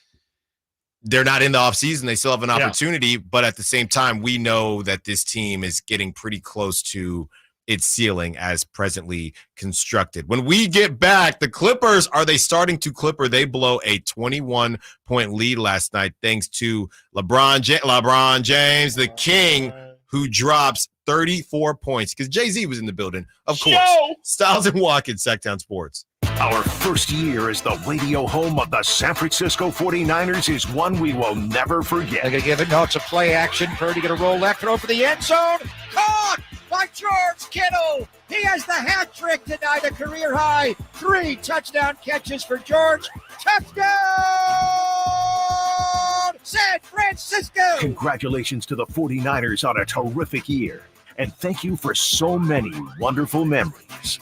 they're not in the offseason. They still have an opportunity, but at the same time, we know that this team is getting pretty close to its ceiling as presently constructed. When we get back, the Clippers, are they starting to clipper? They blow a 21-point lead last night thanks to LeBron James, the king, who drops 34 points because Jay-Z was in the building, of course. Stiles and Watkins, Sactown Sports. Our first year as the radio home of the San Francisco 49ers is one we will never forget. They're going to give it. No, it's a play action. Purdy going to roll left, throw for the end zone. Caught by George Kittle. He has the hat trick tonight, a career high. 3 touchdown catches for George. Touchdown, San Francisco. Congratulations to the 49ers on a terrific year. And thank you for so many wonderful memories.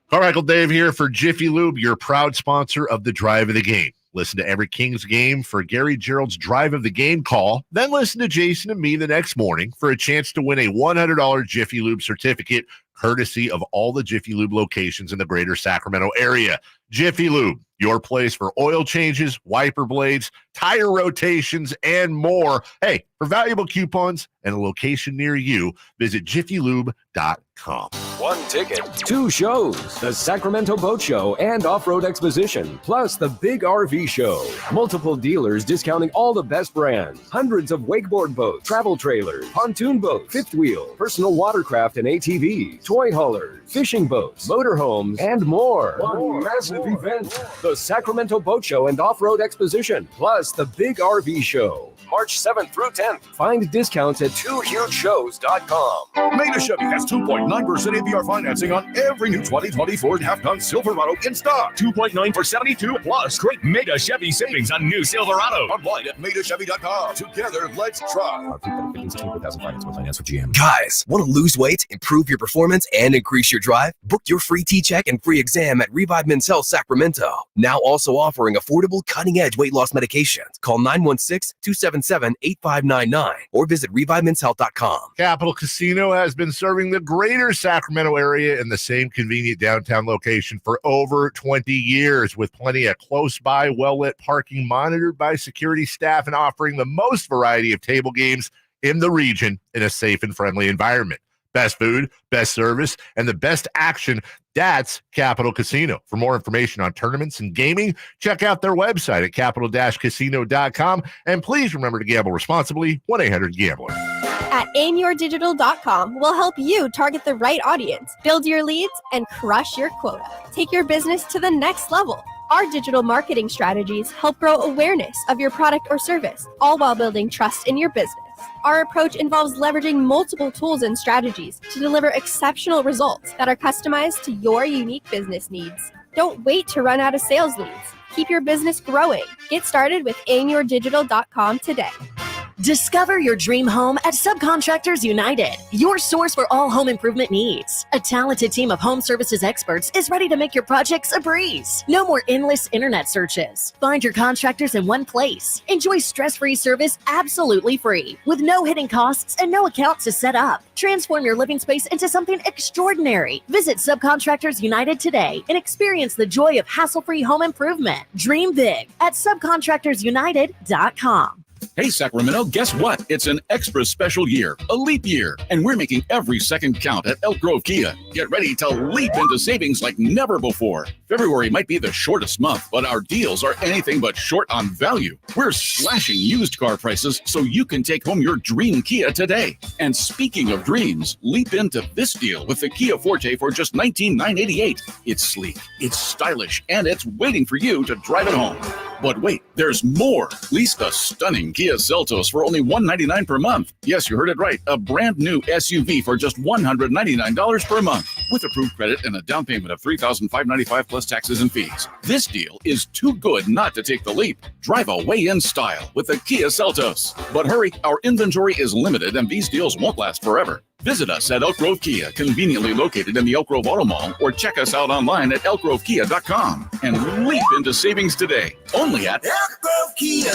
Carmichael Dave here for Jiffy Lube, your proud sponsor of the Drive of the Game. Listen to every Kings game for Gary Gerald's Drive of the Game call. Then listen to Jason and me the next morning for a chance to win a $100 Jiffy Lube certificate, courtesy of all the Jiffy Lube locations in the greater Sacramento area. Jiffy Lube, your place for oil changes, wiper blades, tire rotations, and more. Hey, for valuable coupons and a location near you, visit jiffylube.com. 1 ticket, 2 shows, the Sacramento Boat Show and Off-Road Exposition, plus the Big RV Show. Multiple dealers discounting all the best brands. Hundreds of wakeboard boats, travel trailers, pontoon boats, fifth wheel, personal watercraft and ATVs, toy haulers, fishing boats, motorhomes, and more. One massive event. The Sacramento Boat Show and Off-Road Exposition, plus the Big RV Show. March 7th through 10th. Find discounts at 2hugeshows.com. Maida Chevy has 2.9% APR financing on every new 2020 Ford half-ton Silverado in stock. 2.9 for 72 plus great Maida Chevy savings on new Silverado. Online at MaidaChevy.com. Together, let's try. Guys, want to lose weight, improve your performance, and increase your drive? Book your free T-check and free exam at Revive Men's Health Sacramento. Now also offering affordable, cutting-edge weight loss medications. Call 916-277-8599 or visit ReviveMen'sHealth.com. Capital Casino has been serving the greater Sacramento area in the same convenient downtown location for over 20 years, with plenty of close-by, well-lit parking monitored by security staff and offering the most variety of table games in the region in a safe and friendly environment. Best food, best service, and the best action. That's Capital Casino. For more information on tournaments and gaming, check out their website at capital-casino.com. And please remember to gamble responsibly. 1-800-GAMBLER. At aimyourdigital.com, we'll help you target the right audience, build your leads, and crush your quota. Take your business to the next level. Our digital marketing strategies help grow awareness of your product or service, all while building trust in your business. Our approach involves leveraging multiple tools and strategies to deliver exceptional results that are customized to your unique business needs. Don't wait to run out of sales leads. Keep your business growing. Get started with aimyourdigital.com today. Discover your dream home at Subcontractors United, your source for all home improvement needs. A talented team of home services experts is ready to make your projects a breeze. No more endless internet searches. Find your contractors in one place. Enjoy stress-free service absolutely free, with no hidden costs and no account to set up. Transform your living space into something extraordinary. Visit Subcontractors United today and experience the joy of hassle-free home improvement. Dream big at subcontractorsunited.com. Hey, Sacramento, guess what? It's an extra special year, a leap year, and we're making every second count at Elk Grove Kia. Get ready to leap into savings like never before. February might be the shortest month, but our deals are anything but short on value. We're slashing used car prices so you can take home your dream Kia today. And speaking of dreams, leap into this deal with the Kia Forte for just $19,988. It's sleek, it's stylish, and it's waiting for you to drive it home. But wait, there's more. Lease the stunning Kia Seltos for only $199 per month. Yes, you heard it right. A brand new SUV for just $199 per month with approved credit and a down payment of $3,595 plus taxes and fees. This deal is too good not to take the leap. Drive away in style with the Kia Seltos. But hurry, our inventory is limited and these deals won't last forever. Visit us at Elk Grove Kia, conveniently located in the Elk Grove Auto Mall, or check us out online at elkgrovekia.com and leap into savings today. Only at Elk Grove Kia.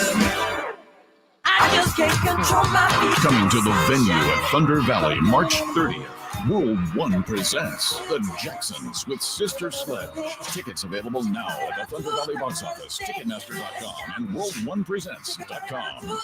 I just can't control my feet. Coming to the venue at Thunder Valley, March 30th. World One presents The Jacksons with Sister Sledge. Tickets available now at the Thunder Valley box office, Ticketmaster.com, and world1presents.com.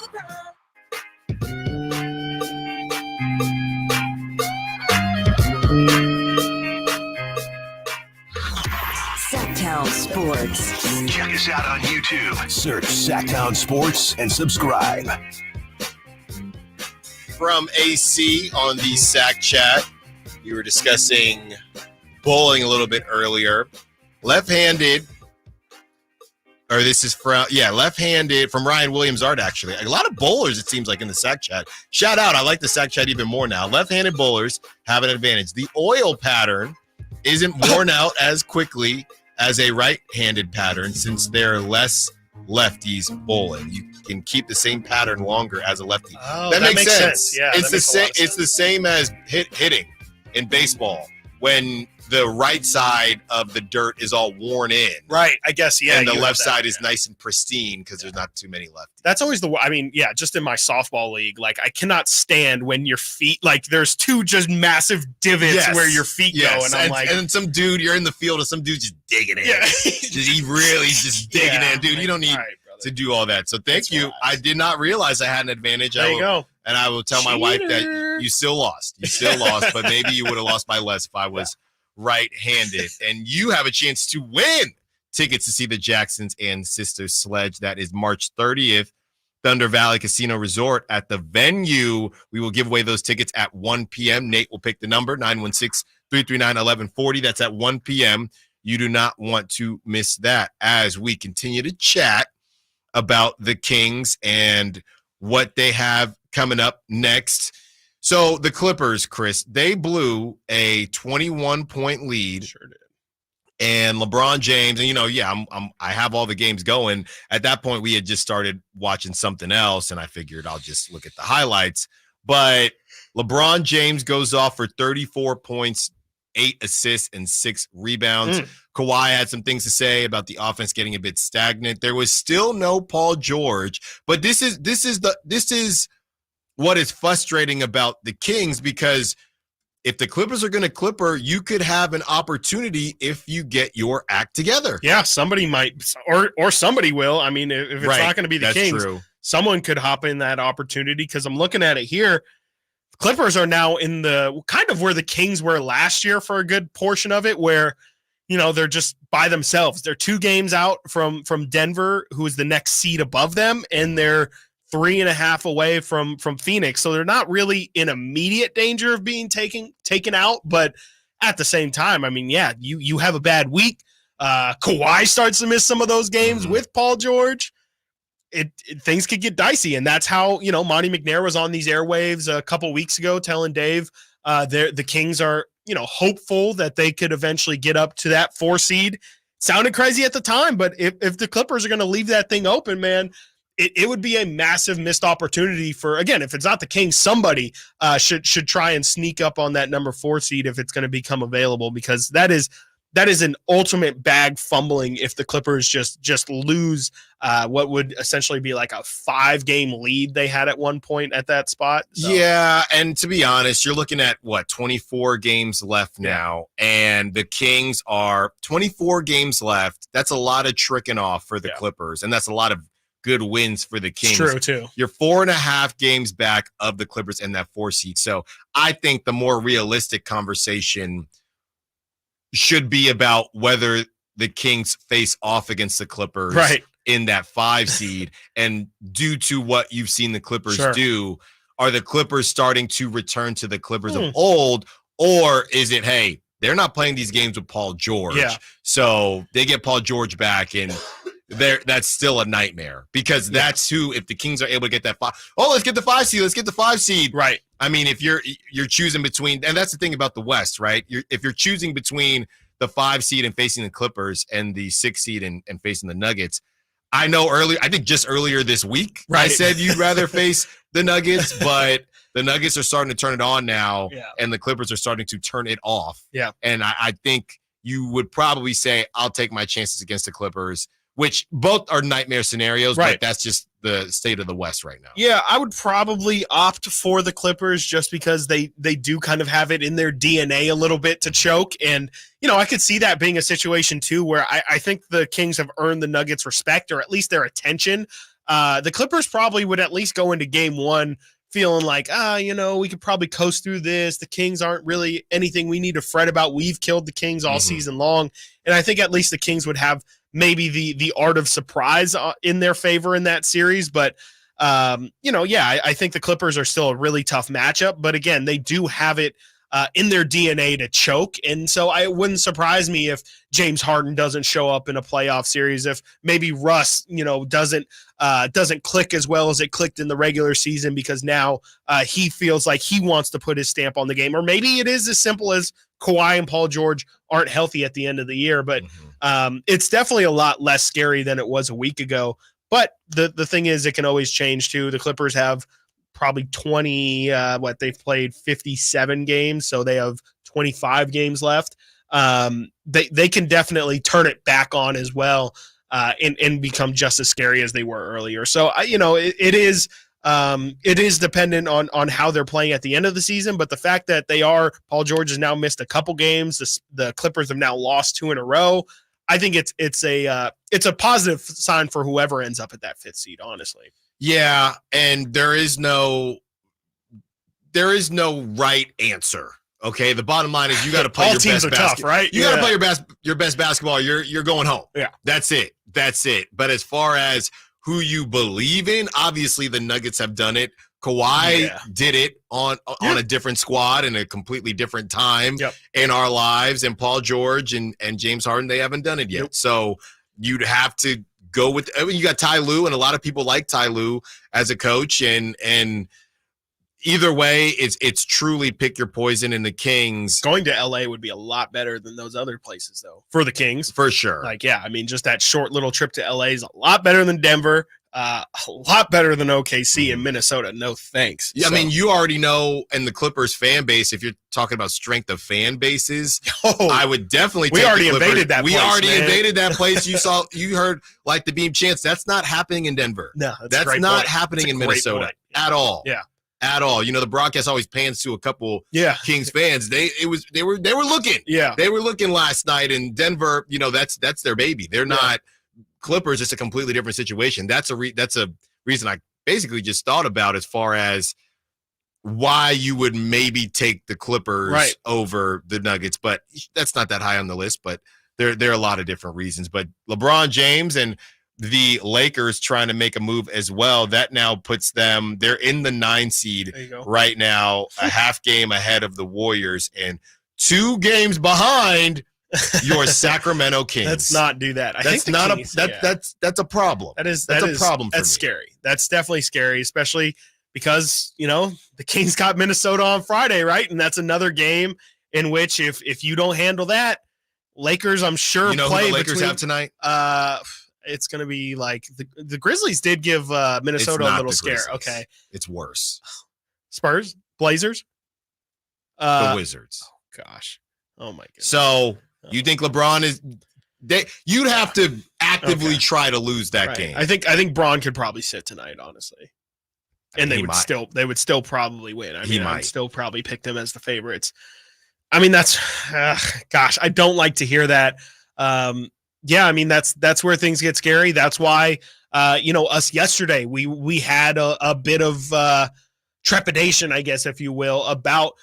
Sactown Sports. Check us out on YouTube. Search Sactown Sports and subscribe. From AC on the Sac Chat, we were discussing bowling a little bit earlier. Left-handed, or this is from, left-handed from Ryan Williams Art, actually. A lot of bowlers, it seems like, in the Sac Chat. Shout out, I like the Sac Chat even more now. Left-handed bowlers have an advantage. The oil pattern isn't worn out as quickly as a right-handed pattern since there are less lefties bowling. You can keep the same pattern longer as a lefty. Oh, that makes sense. Yeah, it's the same. It's the same as hitting in baseball when the right side of the dirt is all worn in. Right, I guess, yeah. And the left side is nice and pristine because there's not too many lefties. That's always just in my softball league, like I cannot stand when your feet, like there's two just massive divots where your feet go. And I'm like, and some dude, you're in the field and some dude's just digging in. Yeah. He really just digging in. Dude, you don't need to do all that. So thank you. I did not realize I had an advantage. There you go. And I will tell my wife that You still lost. But maybe you would have lost by less if I was right-handed. And you have a chance to win tickets to see the Jacksons and Sisters Sledge. That is March 30th, Thunder Valley Casino Resort at the venue. We will give away those tickets at 1 p.m. Nate will pick the number, 916-339-1140. That's at 1 p.m. You do not want to miss that as we continue to chat about the Kings and what they have coming up next. So the Clippers, Chris, they blew a 21-point lead. Sure did. And LeBron James, and I have all the games going. At that point, we had just started watching something else, and I figured I'll just look at the highlights. But LeBron James goes off for 34 points, 8 assists, and 6 rebounds. Kawhi had some things to say about the offense getting a bit stagnant. There was still no Paul George, but this is what is frustrating about the Kings, because if the Clippers are going to clipper, you could have an opportunity if you get your act together. Yeah, somebody might, or somebody will. I mean, if it's not going to be the Kings, someone could hop in that opportunity, because I'm looking at it here. Clippers are now in the kind of where the Kings were last year for a good portion of it, where, they're just by themselves. They're 2 games out from Denver, who is the next seed above them, and they're 3.5 away from Phoenix. So they're not really in immediate danger of being taken out. But at the same time, I mean, you have a bad week. Kawhi starts to miss some of those games with Paul George. Things could get dicey. And that's how, Monty McNair was on these airwaves a couple weeks ago telling Dave the Kings are, hopeful that they could eventually get up to that 4 seed. Sounded crazy at the time, but if the Clippers are going to leave that thing open, man, it would be a massive missed opportunity for, again, if it's not the Kings, somebody should try and sneak up on that number 4 seed if it's going to become available, because that is an ultimate bag fumbling if the Clippers just lose what would essentially be like a 5-game lead they had at one point at that spot. So. Yeah, and to be honest, you're looking at, 24 games left now, and the Kings are 24 games left. That's a lot of tricking off for the Clippers, and that's a lot of good wins for the Kings. True, too. You're 4.5 games back of the Clippers in that 4 seed. So I think the more realistic conversation should be about whether the Kings face off against the Clippers in that 5 seed. And due to what you've seen the Clippers do, are the Clippers starting to return to the Clippers of old, or is it, hey, they're not playing these games with Paul George, so they get Paul George back, and that's still a nightmare, because that's who, if the Kings are able to get that 5, let's get the 5 seed. Right. I mean, if you're choosing between, and that's the thing about the West, right? If you're choosing between the 5 seed and facing the Clippers and the 6 seed and facing the Nuggets, I think just earlier this week, I said you'd rather face the Nuggets, but the Nuggets are starting to turn it on now, and the Clippers are starting to turn it off. Yeah. And I think you would probably say, I'll take my chances against the Clippers, which both are nightmare scenarios, but that's just the state of the West right now. Yeah, I would probably opt for the Clippers just because they do kind of have it in their DNA a little bit to choke. And, I could see that being a situation too, where I think the Kings have earned the Nuggets respect, or at least their attention. The Clippers probably would at least go into game 1 feeling like, we could probably coast through this. The Kings aren't really anything we need to fret about. We've killed the Kings all season long. And I think at least the Kings would have maybe the art of surprise in their favor in that series. But, I think the Clippers are still a really tough matchup. But again, they do have it in their DNA to choke. And so it wouldn't surprise me if James Harden doesn't show up in a playoff series, if maybe Russ, doesn't click as well as it clicked in the regular season, because now he feels like he wants to put his stamp on the game. Or maybe it is as simple as Kawhi and Paul George aren't healthy at the end of the year, but it's definitely a lot less scary than it was a week ago. But the thing is, it can always change too. The Clippers have probably 20, they've played 57 games, so they have 25 games left. They can definitely turn it back on as well, and become just as scary as they were earlier. So it is dependent on how they're playing at the end of the season, but the fact that Paul George has now missed a couple games, the Clippers have now lost 2 in a row. I think it's a positive sign for whoever ends up at that 5th seed, honestly. Yeah, and there is no there is no right answer. Okay, the bottom line is you got to play All your teams best are basketball. tough, right? You got to play your best basketball. You're going home. Yeah, that's it. But as far as who you believe in, obviously the Nuggets have done it. Kawhi did it on a different squad in a completely different time in our lives, and Paul George and James Harden, they haven't done it yet. So you'd have to go with. I mean, you got Ty Lue, and a lot of people like Ty Lue as a coach, and either way, it's truly pick your poison. In the Kings, going to LA would be a lot better than those other places, though, for the Kings, for sure. Like, I mean, just that short little trip to LA is a lot better than Denver, a lot better than OKC and Minnesota. No thanks. Yeah, I mean, you already know, and the Clippers fan base, if you're talking about strength of fan bases, I would definitely take we already the invaded that. We place, already man. invaded that place. You heard like the beam chants. That's not happening in Denver. No, that's not happening in Minnesota at all. Yeah. At all. You know, the broadcast always pans to a couple Kings fans. They were looking. Yeah. They were looking last night in Denver. You know, that's their baby. They're not Clippers. It's a completely different situation. That's a reason I basically just thought about as far as why you would maybe take the Clippers over the Nuggets, but that's not that high on the list. But there are a lot of different reasons. But LeBron James and the Lakers trying to make a move as well. That now puts them, they're in the 9 seed right now, a half game ahead of the Warriors and 2 games behind your Sacramento Kings. Let's not do that. That's a problem. That's a problem for That's me. scary. That's definitely scary, especially because, you know, the Kings got Minnesota on Friday, right? And that's another game in which if you don't handle that, Lakers, I'm sure, you know play who the Lakers have tonight? It's going to be like the Grizzlies did give Minnesota a little scare. Okay. It's worse. Spurs, Blazers, the Wizards. Oh, gosh. Oh my goodness. So you think LeBron is? You'd have to actively try to lose that game. I think Braun could probably sit tonight, honestly, and they would still probably win. I mean, I'd still probably pick them as the favorites. I mean, that's gosh, I don't like to hear that. Yeah, I mean, that's where things get scary. That's why, us yesterday, we had a bit of trepidation, I guess, if you will, about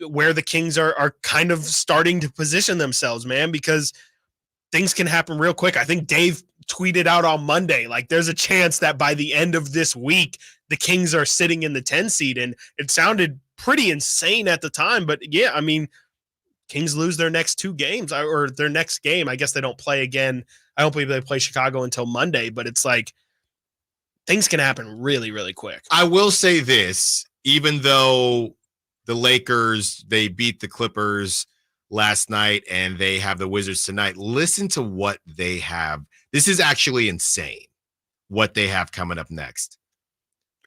where the Kings are kind of starting to position themselves, man, because things can happen real quick. I think Dave tweeted out on Monday, like, there's a chance that by the end of this week, the Kings are sitting in the 10 seed, and it sounded pretty insane at the time. But, yeah, I mean, Kings lose their next 2 games or their next game. I guess they don't play again. I don't believe they play Chicago until Monday, but it's like things can happen really, really quick. I will say this, even though the Lakers, they beat the Clippers last night and they have the Wizards tonight, listen to what they have. This is actually insane what they have coming up next.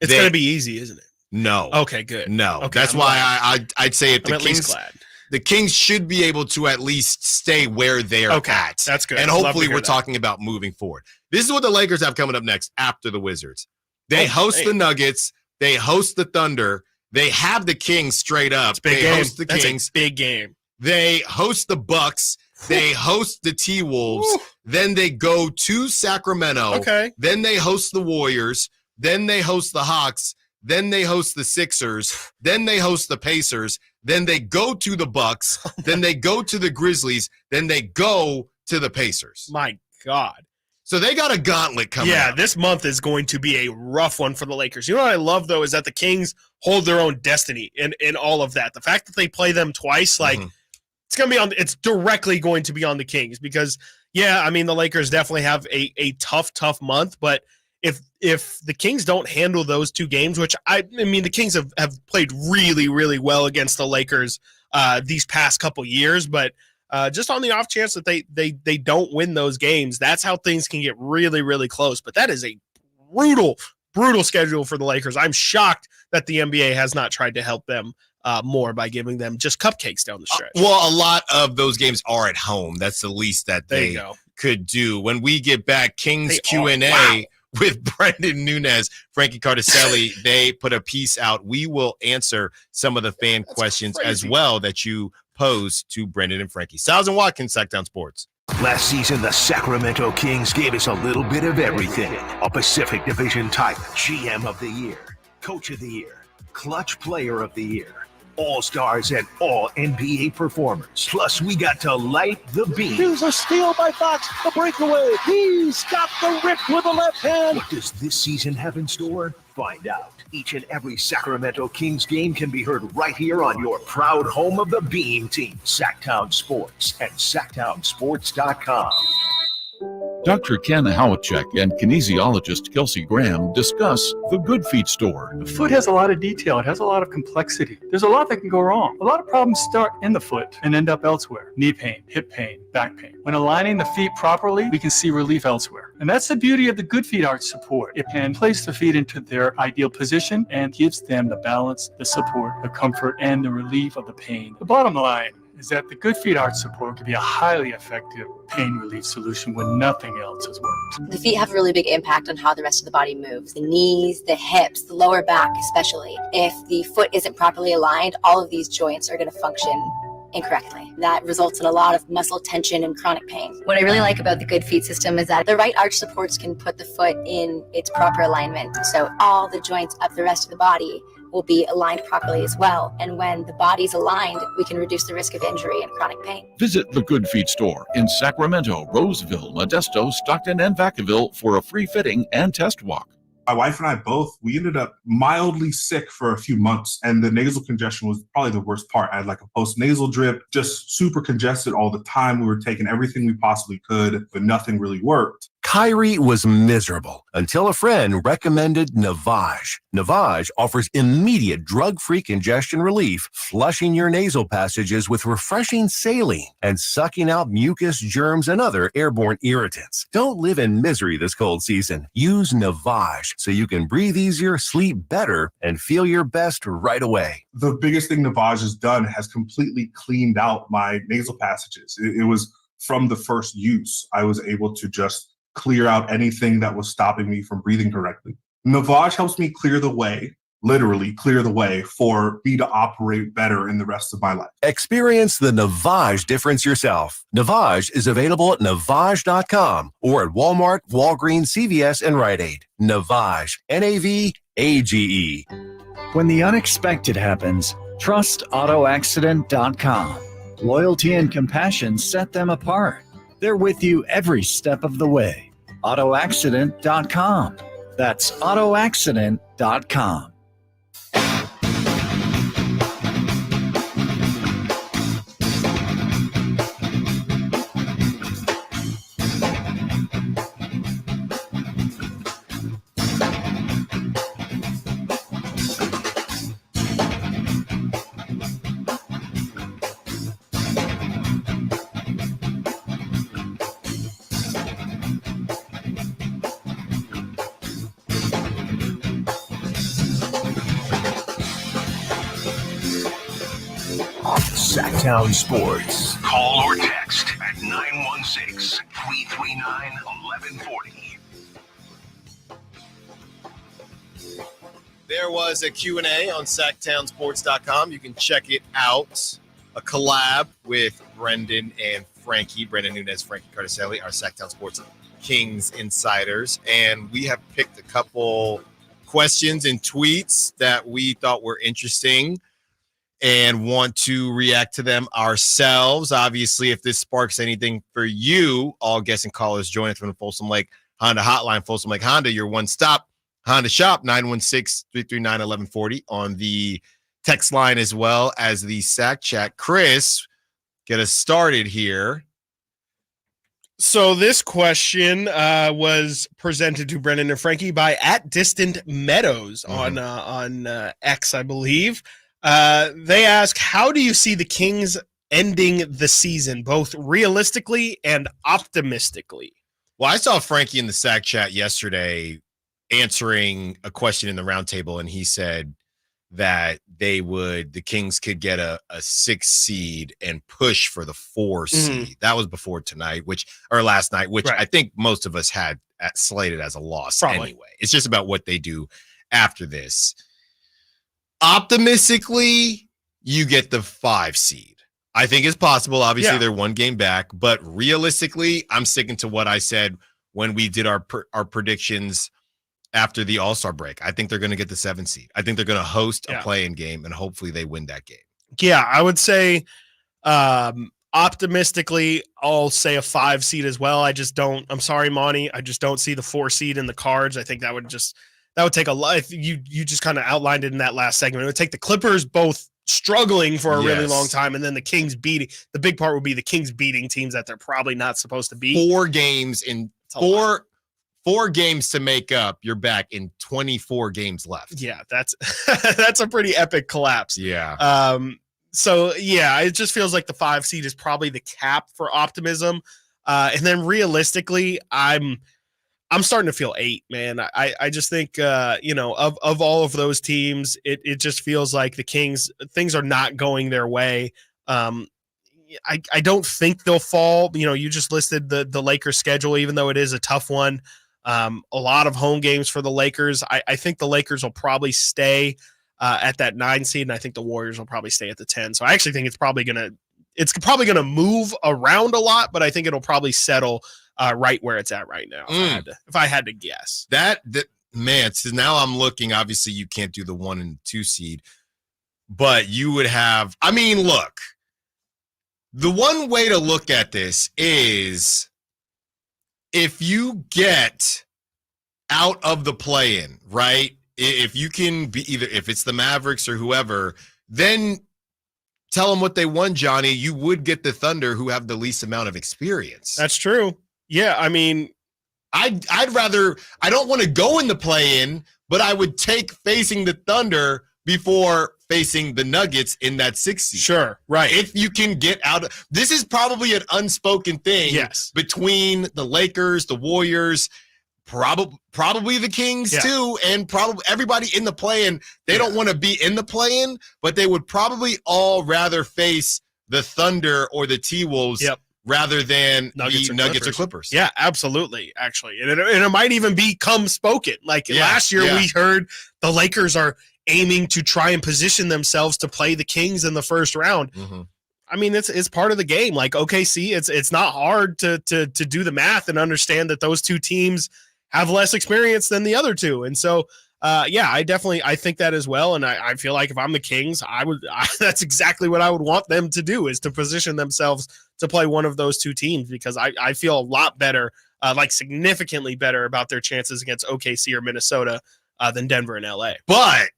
It's going to be easy, isn't it? No. Okay, good. No. Okay, that's why I'd say if the at Kings least glad. The Kings should be able to at least stay where they're at. That's good. And hopefully we're talking about moving forward. This is what the Lakers have coming up next after the Wizards. They host the Nuggets. They host the Thunder. They have the Kings straight up. They host the Kings. A big game. They host the Bucks. They host the T-Wolves. Then they go to Sacramento. Okay. Then they host the Warriors. Then they host the Hawks. Then they host the Sixers. Then they host the Pacers. Then they go to the Bucks. Then they go to the Grizzlies. Then they go to the Pacers. My God. So they got a gauntlet coming up. This month is going to be a rough one for the Lakers. You know what I love, though, is that the Kings hold their own destiny in all of that. The fact that they play them twice, it's going to be it's directly going to be on the Kings because, I mean, the Lakers definitely have a tough month, but if the Kings don't handle those 2 games, which I mean, the Kings have played really, really well against the Lakers these past couple years, but just on the off chance that they don't win those games, that's how things can get really, really close. But that is a brutal schedule for the Lakers. I'm shocked that the NBA has not tried to help them more by giving them just cupcakes down the stretch. Well, a lot of those games are at home. That's the least that they could do. When we get back, Kings Q&A with Brendan Nunez, Frankie Cardicelli, they put a piece out. We will answer some of the fan questions as well that you pose to Brendan and Frankie. Stiles and Watkins, Sactown Sports. Last season, the Sacramento Kings gave us a little bit of everything. A Pacific Division type, GM of the Year, Coach of the Year, Clutch Player of the Year, All-Stars and All-NBA performers. Plus, we got to light the beam. Here's a steal by Fox, the breakaway. He's got the rip with the left hand. What does this season have in store? Find out. Each and every Sacramento Kings game can be heard right here on your proud home of the Beam team, Sactown Sports and SactownSports.com. Dr. Ken Howachek and kinesiologist Kelsey Graham discuss the Good Feet store. The foot has a lot of detail. It has a lot of complexity. There's a lot that can go wrong. A lot of problems start in the foot and end up elsewhere. Knee pain, hip pain, back pain. When aligning the feet properly, we can see relief elsewhere. And that's the beauty of the Good Feet arch support. It can place the feet into their ideal position and gives them the balance, the support, the comfort, and the relief of the pain. The bottom line is that the Good Feet arch support can be a highly effective pain relief solution when nothing else has worked. The feet have a really big impact on how the rest of the body moves. The knees, the hips, the lower back especially. If the foot isn't properly aligned, all of these joints are going to function incorrectly. That results in a lot of muscle tension and chronic pain. What I really like about the Good Feet system is that the right arch supports can put the foot in its proper alignment. So all the joints up the rest of the body will be aligned properly as well. And when the body's aligned, we can reduce the risk of injury and chronic pain. Visit the Good Feet store in Sacramento, Roseville, Modesto, Stockton, and Vacaville for a free fitting and test walk. My wife and I both, we ended up mildly sick for a few months, and the nasal congestion was probably the worst part. I had like a post-nasal drip, just super congested all the time. We were taking everything we possibly could, but nothing really worked. Kyrie was miserable until a friend recommended Navage. Navage offers immediate drug-free congestion relief, flushing your nasal passages with refreshing saline and sucking out mucus, germs, and other airborne irritants. Don't live in misery this cold season. Use Navage so you can breathe easier, sleep better, and feel your best right away. The biggest thing Navage has done has completely cleaned out my nasal passages. It was from the first use. I was able to just clear out anything that was stopping me from breathing correctly. Navage helps me clear the way, literally clear the way for me to operate better in the rest of my life. Experience the Navage difference yourself. Navage is available at Navage.com or at Walmart, Walgreens, CVS, and Rite Aid. Navage, N-A-V-A-G-E. When the unexpected happens, trust AutoAccident.com. Loyalty and compassion set them apart. They're with you every step of the way. AutoAccident.com. That's AutoAccident.com. Sactown Sports. Call or text at 916-339-1140. There was a Q&A on SactownSports.com. You can check it out. A collab with Brendan and Frankie. Brendan Nunez, Frankie Cardicelli, our Sactown Sports Kings insiders. And we have picked a couple questions and tweets that we thought were interesting and want to react to them ourselves. Obviously, if this sparks anything for you, all guests and callers join us from the Folsom Lake Honda Hotline. Folsom Lake Honda, your one-stop Honda shop, 916-339-1140 on the text line as well as the Sac Chat. Chris, get us started here. So this question was presented to Brendan and Frankie by @DistantMeadows on X, I believe. They ask, how do you see the Kings ending the season, both realistically and optimistically? Well, I saw Frankie in the Sac Chat yesterday answering a question in the roundtable, and he said that the Kings could get a 6 seed and push for the 4 seed. That was before tonight, last night, which I think most of us had slated as a loss anyway. It's just about what they do after this. Optimistically, you get the 5 seed. I think it's possible. Obviously, they're 1 game back, but realistically, I'm sticking to what I said when we did our predictions after the All-Star break. I think they're going to get the 7 seed. I think they're going to host a play-in game, and hopefully they win that game. Yeah, I would say optimistically, I'll say a 5 seed as well. I'm sorry, Monty. I just don't see the 4 seed in the cards. I think that would take a lot. You just kind of outlined it in that last segment. It would take the Clippers both struggling for a really long time, and then the Kings beating. The big part would be the Kings beating teams that they're probably not supposed to beat. 4 games in 4 games to make up. You're back in 24 games left. Yeah, that's a pretty epic collapse. Yeah. So yeah, it just feels like the 5 seed is probably the cap for optimism. And then realistically, I'm starting to feel 8, man. I just think of all of those teams, it just feels like the Kings, things are not going their way. I don't think they'll fall. You just listed the Lakers schedule, even though it is a tough one. A lot of home games for the Lakers. I think the Lakers will probably stay at that 9 seed, and I think the Warriors will probably stay at the 10. So I actually think it's probably gonna move around a lot, but I think it'll probably settle right where it's at right now. If I had to guess. That man. So now I'm looking. Obviously, you can't do the 1 and 2 seed, but you would have. I mean, look. The one way to look at this is if you get out of the play-in, right? If you can be if it's the Mavericks or whoever, then tell them what they won, Johnny. You would get the Thunder, who have the least amount of experience. That's true. Yeah, I mean, I'd rather. I don't want to go in the play-in, but I would take facing the Thunder before facing the Nuggets in that 6 seed. Sure, right. If you can get out of this, is probably an unspoken thing. Yes. Between the Lakers, the Warriors, probably the Kings too, and probably everybody in the play-in. They don't want to be in the play-in, but they would probably all rather face the Thunder or the T-Wolves rather than Nuggets or Clippers. Yeah, absolutely, actually. And it might even become spoken. Like last year we heard the Lakers are aiming to try and position themselves to play the Kings in the first round. Mm-hmm. I mean, it's part of the game. Like OKC, it's not hard to do the math and understand that those two teams have less experience than the other two. And so, I think that as well. And I feel like if I'm the Kings, that's exactly what I would want them to do, is to position themselves to play one of those two teams, because I feel a lot better, like significantly better about their chances against OKC or Minnesota than Denver and LA. But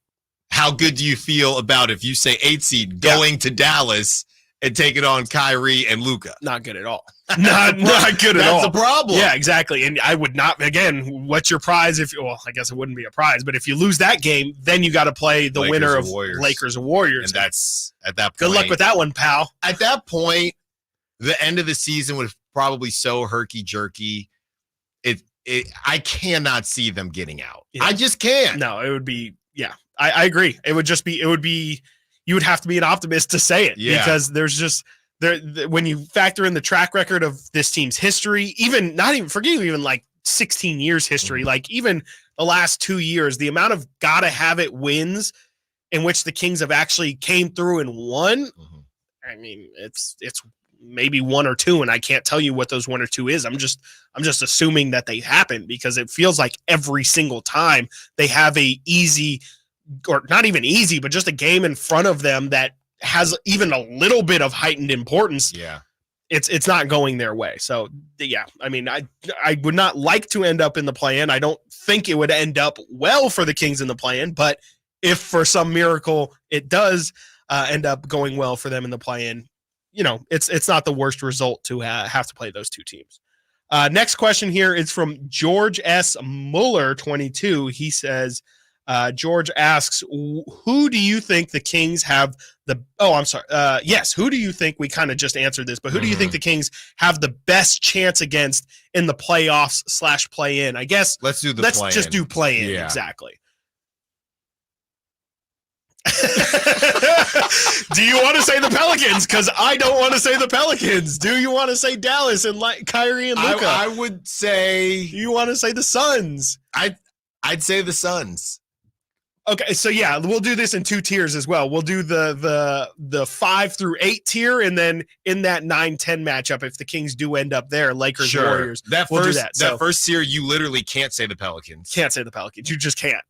how good do you feel about if you say 8 seed going to Dallas and take it on Kyrie and Luka? Not good at all. Not good at all. That's the problem. Yeah, exactly. And I would not, again, what's your prize I guess it wouldn't be a prize, but if you lose that game, then you got to play the winner of Lakers or Warriors. And that's at that point. Good luck with that one, pal. At that point, the end of the season was probably so herky-jerky. I cannot see them getting out. Yeah. I just can't. No, it would be, I agree. It would be, you would have to be an optimist to say it, because there's just when you factor in the track record of this team's history, forget even like 16 years history, like even the last 2 years, the amount of gotta have it wins in which the Kings have actually came through and won. I mean, it's maybe 1 or 2, and I can't tell you what those 1 or 2 is. I'm just assuming that they happen, because it feels like every single time they have a easy, or not even easy, but just a game in front of them that has even a little bit of heightened importance. Yeah. It's not going their way. So I mean, I would not like to end up in the play-in. I don't think it would end up well for the Kings in the play-in, but if for some miracle it does end up going well for them in the play-in, it's not the worst result to have to play those two teams. Next question here is from George S. Muller, 22. He says, George asks, who do you think the Kings have who do you think, we kind of just answered this, but who do you think the Kings have the best chance against in the playoffs / play-in? I guess let's just do play-in. Yeah. Exactly. Do you want to say the Pelicans? Because I don't want to say the Pelicans. Do you want to say Dallas and Kyrie and Luka? I would say. You want to say the Suns? I'd say the Suns. Okay, so yeah, we'll do this in 2 tiers as well. We'll do the 5 through 8 tier, and then in that 9-10 matchup, if the Kings do end up there, Lakers Warriors. That we'll first do that. So, first tier, you literally can't say the Pelicans. Can't say the Pelicans. You just can't.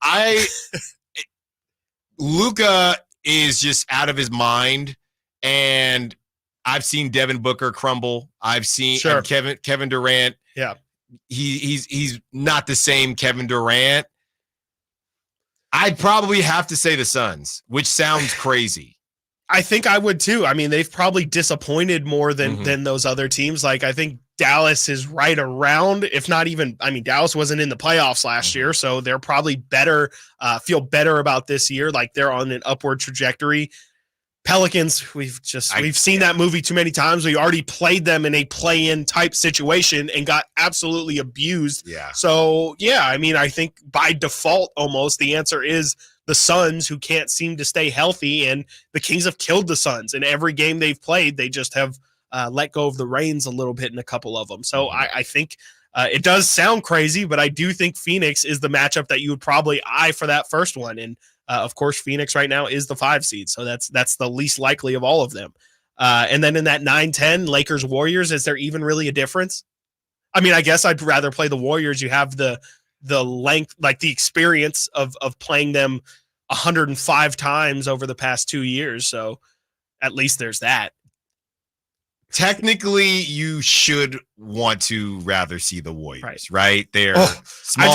Luka is just out of his mind, and I've seen Devin Booker crumble. I've seen Kevin Durant. Yeah, he's not the same Kevin Durant. I'd probably have to say the Suns, which sounds crazy. I think I would too. I mean, they've probably disappointed more than those other teams. Like, I think Dallas is right around, if not even, I mean, Dallas wasn't in the playoffs last year, so they're probably better, feel better about this year. Like, they're on an upward trajectory. Pelicans, we've seen that movie too many times. We already played them in a play-in type situation and got absolutely abused. Yeah. So, yeah, I mean, I think by default almost the answer is the Suns, who can't seem to stay healthy, and the Kings have killed the Suns. In every game they've played, they just have let go of the reins a little bit in a couple of them. So I think it does sound crazy, but I do think Phoenix is the matchup that you would probably eye for that first one. And of course, Phoenix right now is the 5 seed, so that's the least likely of all of them. And then in that 9-10, Lakers Warriors, is there even really a difference? I mean, I guess I'd rather play the Warriors. You have the length, like the experience of playing them 105 times over the past 2 years, so at least there's that. Technically, you should want to rather see the Warriors, right? They're smaller. I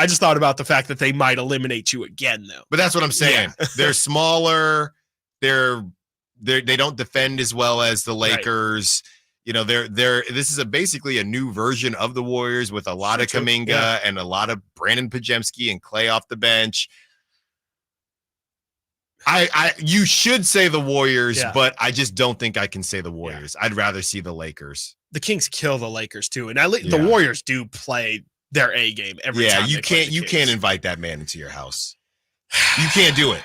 just thought about the fact that they might eliminate you again, though. But that's what I'm saying. Yeah. They're smaller. They don't defend as well as the Lakers. Right. You know, this is basically a new version of the Warriors with a lot of Kuminga and a lot of Brandon Pajemski and Clay off the bench. You should say the Warriors, but I just don't think I can say the Warriors. I'd rather see the Lakers. The Kings kill the Lakers too, and the Warriors do play their A game every time. Yeah, you can't invite that man into your house. You can't do it.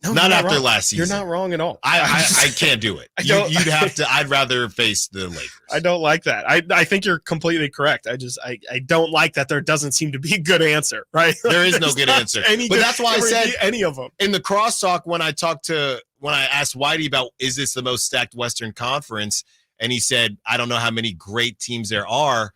No, not after last season. You're not wrong at all. I can't do it. You'd have to. I'd rather face the Lakers. I don't like that. I think you're completely correct. I don't like that there doesn't seem to be a good answer, right? There is no good answer. But that's why I said any of them. In the crosstalk, when I asked Whitey about, is this the most stacked Western Conference? And he said, I don't know how many great teams there are.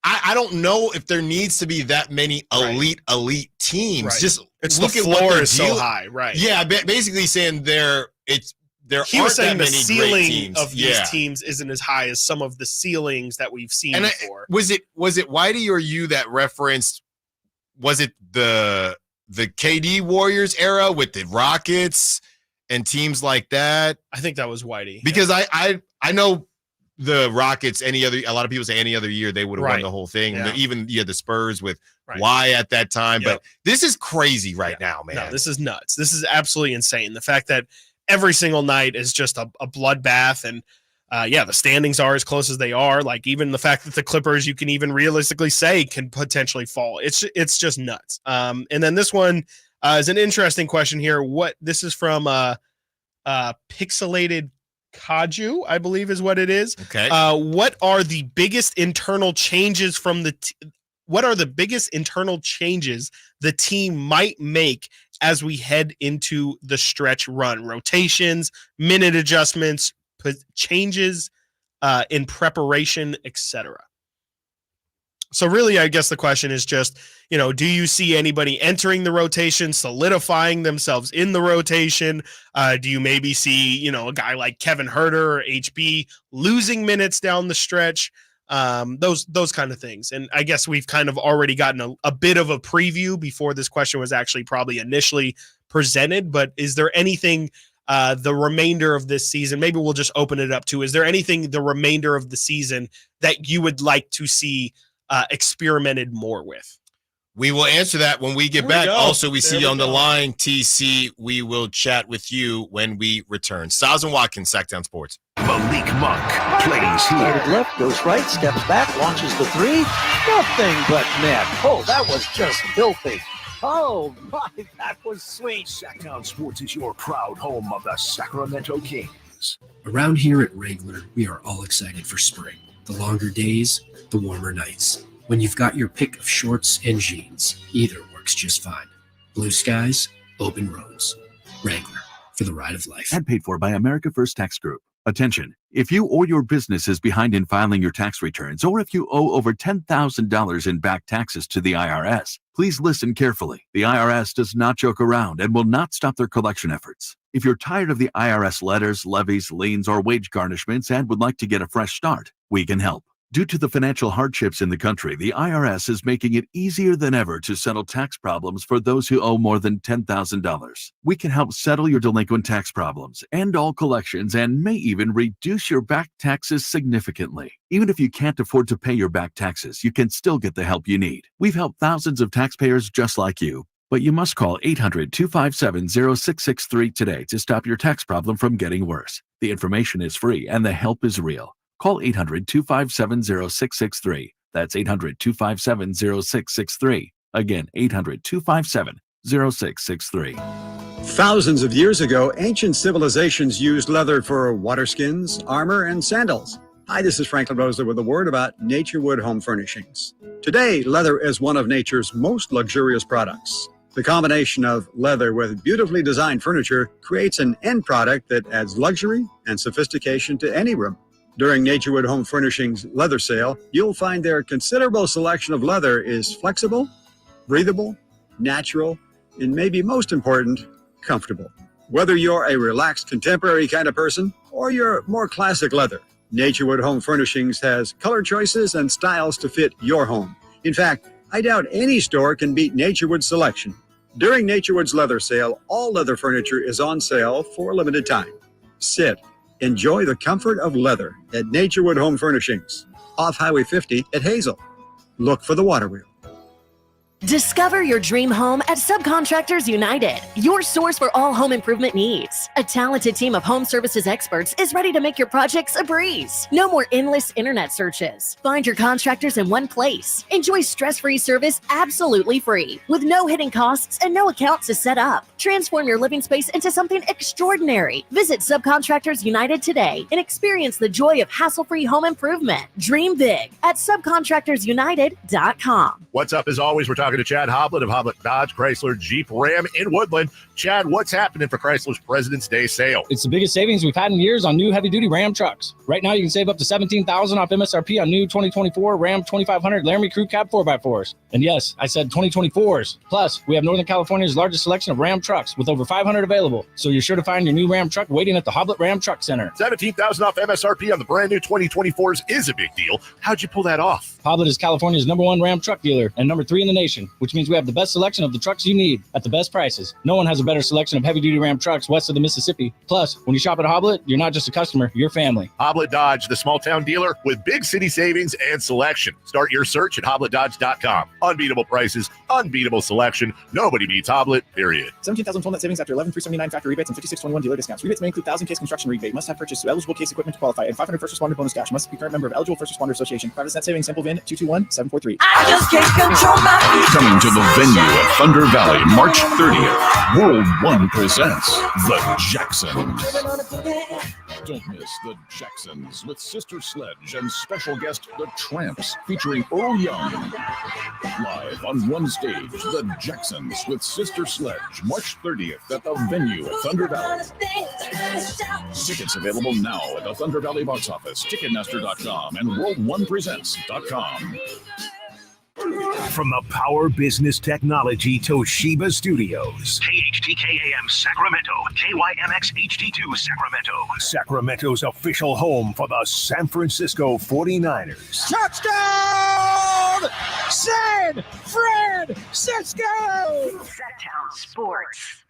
I don't know if there needs to be that many elite teams. Right. Just look at what they're so high, right? Yeah, basically saying there he was saying the ceiling of these teams isn't as high as some of the ceilings that we've seen before. Was it Whitey or you that referenced? Was it the KD Warriors era with the Rockets and teams like that? I think that was Whitey, because I know. The Rockets, a lot of people say any other year they would have won the whole thing. Yeah. Even the Spurs with Kawhi at that time. But this is crazy right now, man. No, this is nuts. This is absolutely insane. The fact that every single night is just a bloodbath. And the standings are as close as they are. Like, even the fact that the Clippers, you can even realistically say, can potentially fall. It's just nuts. And then this one is an interesting question here. This is from Pixelated Kaju, I believe is what it is. Okay. What are the biggest internal changes the team might make as we head into the stretch run? Rotations, minute adjustments, changes in preparation, etc. So really, I guess the question is just, do you see anybody entering the rotation, solidifying themselves in the rotation? Do you maybe see, a guy like Kevin Huerter or HB losing minutes down the stretch? Those kind of things. And I guess we've kind of already gotten a bit of a preview before this question was actually probably initially presented. But is there anything the remainder of this season, maybe we'll just open it up to, is there anything the remainder of the season that you would like to see experimented more with? We will answer that when we get back. Also, we see you on the line, TC. We will chat with you when we return. Stiles and Watkins, Sactown Sports. Malik Monk plays here. Left, goes right, steps back, launches the three. Nothing but net. Oh, that was just filthy. Oh, my, that was sweet. Sactown Sports is your proud home of the Sacramento Kings. Around here at Wrangler, we are all excited for spring. The longer days, the warmer nights. When you've got your pick of shorts and jeans, either works. works just fine. Blue skies, open roads. Wrangler, for the ride of life. And paid for by America First Tax Group. Attention, if you or your business is behind in filing your tax returns, or if you owe over $10,000 in back taxes to the IRS, please listen carefully. The IRS does not joke around and will not stop their collection efforts. If you're tired of the IRS letters, levies, liens, or wage garnishments and would like to get a fresh start, we can help. Due to the financial hardships in the country, the IRS is making it easier than ever to settle tax problems for those who owe more than $10,000. We can help settle your delinquent tax problems, end all collections, and may even reduce your back taxes significantly. Even if you can't afford to pay your back taxes, you can still get the help you need. We've helped thousands of taxpayers just like you. But you must call 800-257-0663 today to stop your tax problem from getting worse. The information is free and the help is real. Call 800-257-0663. That's 800-257-0663. Again, 800-257-0663. Thousands of years ago, ancient civilizations used leather for water skins, armor, and sandals. Hi, this is Franklin Rosa with a word about Naturewood Home Furnishings. Today, leather is one of nature's most luxurious products. The combination of leather with beautifully designed furniture creates an end product that adds luxury and sophistication to any room. During Naturewood Home Furnishings leather sale, you'll find their considerable selection of leather is flexible, breathable, natural, and maybe most important, comfortable. Whether you're a relaxed contemporary kind of person or you're more classic leather, Naturewood Home Furnishings has color choices and styles to fit your home. In fact, I doubt any store can beat Naturewood's selection. During Naturewood's leather sale, all leather furniture is on sale for a limited time. Sit. Enjoy the comfort of leather at Naturewood Home Furnishings, off Highway 50 at Hazel. Look for the water wheel. Discover your dream home at Subcontractors United, your source for all home improvement needs. A talented team of home services experts is ready to make your projects a breeze. No more endless internet searches. Find your contractors in one place. Enjoy stress-free service absolutely free, with no hidden costs and no account to set up. Transform your living space into something extraordinary. Visit Subcontractors United today and experience the joy of hassle-free home improvement. Dream big at subcontractorsunited.com. What's up? As always, we're talking to Chad Hoblet of Hoblet Dodge, Chrysler, Jeep, Ram in Woodland. Chad, what's happening for Chrysler's President's Day sale? It's the biggest savings we've had in years on new heavy-duty Ram trucks. Right now, you can save up to $17,000 off MSRP on new 2024 Ram 2500 Laramie Crew Cab 4x4s. And yes, I said 2024s. Plus, we have Northern California's largest selection of Ram trucks with over 500 available. So you're sure to find your new Ram truck waiting at the Hoblet Ram Truck Center. $17,000 off MSRP on the brand new 2024s is a big deal. How'd you pull that off? Hoblet is California's #1 Ram truck dealer and #3 in the nation, which means we have the best selection of the trucks you need at the best prices. No one has a better selection of heavy-duty Ram trucks west of the Mississippi. Plus, when you shop at Hoblet, you're not just a customer, you're family. Hoblet Dodge, the small-town dealer with big city savings and selection. Start your search at HobletDodge.com. Unbeatable prices, unbeatable selection. Nobody beats Hoblet, period. 17,000 total net savings after 11,379 factory rebates and 5621 dealer discounts. Rebates may include 1,000 case construction rebate. Must have purchased eligible case equipment to qualify and 500 first responder bonus cash. Must be current member of eligible first responder association. Private net savings. Simple VIN 221-743. I just can't control my feet. Coming to the venue at Thunder Valley, March 30th. World One presents The Jacksons. Don't miss The Jacksons with Sister Sledge and special guest The Tramps featuring Earl Young. Live on one stage, The Jacksons with Sister Sledge, March 30th at the venue at Thunder Valley. Tickets available now at the Thunder Valley box office, Ticketmaster.com, and World1Presents.com. From the Power Business Technology Toshiba Studios. KHTK-AM Sacramento, KYMX HD2 Sacramento. Sacramento's official home for the San Francisco 49ers. Touchdown! San Francisco! Sactown Sports.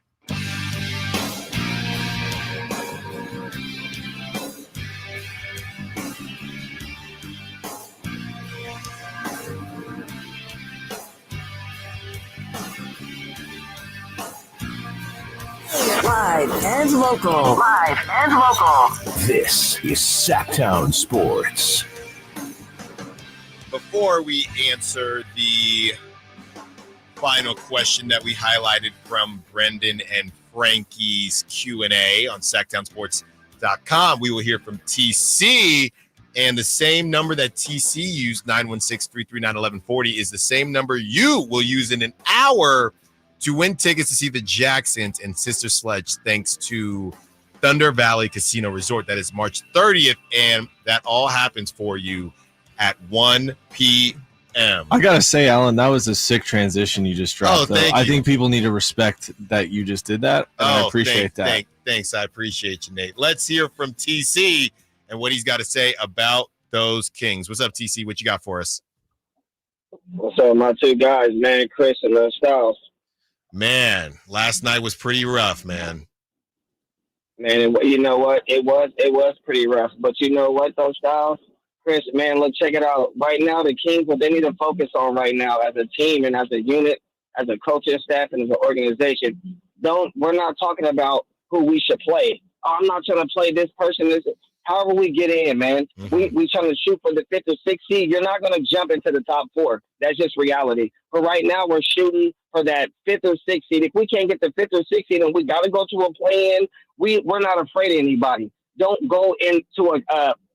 Live and local. Live and local. This is Sactown Sports. Before we answer the final question that we highlighted from Brendan and Frankie's Q&A on SactownSports.com, we will hear from TC. And the same number that TC used, 916-339-1140, is the same number you will use in an hour to win tickets to see the Jacksons and Sister Sledge, thanks to Thunder Valley Casino Resort. That is March 30th, and that all happens for you at 1 p.m. I gotta say, Alan, that was a sick transition you just dropped. Thank I you. think people need to respect that you just did that, and I appreciate that. Thanks. I appreciate you, Nate. Let's hear from TC and what he's got to say about those Kings. What's up, TC? What you got for us? What's up, my two guys, man, Chris and Stiles? Man, last night was pretty rough, man. Man, you know what? It was pretty rough. But you know what, though, Stiles? Chris, man, look, check it out. Right now, the Kings, what they need to focus on right now as a team and as a unit, as a coaching staff and as an organization, we're not talking about who we should play. Oh, I'm not trying to play this person. However we get in, man. We trying to shoot for the 5th or 6th seed. You're not going to jump into the top 4. That's just reality. But right now, we're shooting for that 5th or 6th seed. If we can't get the 5th or 6th seed, and we got to go to a play-in, we're not afraid of anybody. Don't go into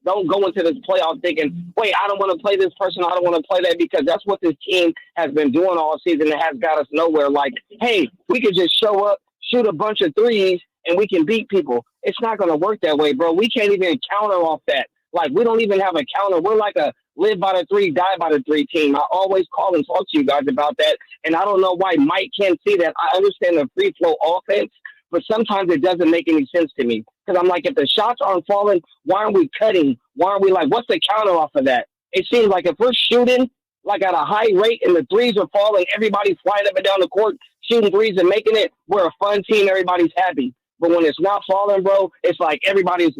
this playoff thinking, wait, I don't want to play this person. I don't want to play that, because that's what this team has been doing all season. It has got us nowhere. Like, hey, we could just show up, shoot a bunch of threes, and we can beat people. It's not going to work that way, bro. We can't even counter off that. Like, we don't even have a counter. We're like a live by the 3, die by the 3 team. I always call and talk to you guys about that, and I don't know why Mike can't see that. I understand the free flow offense, but sometimes it doesn't make any sense to me, because I'm like, if the shots aren't falling, why aren't we cutting? Why aren't we like, what's the counter off of that? It seems like if we're shooting like at a high rate and the threes are falling, everybody's flying up and down the court, shooting threes and making it, we're a fun team, everybody's happy. But when it's not falling, bro, it's like everybody's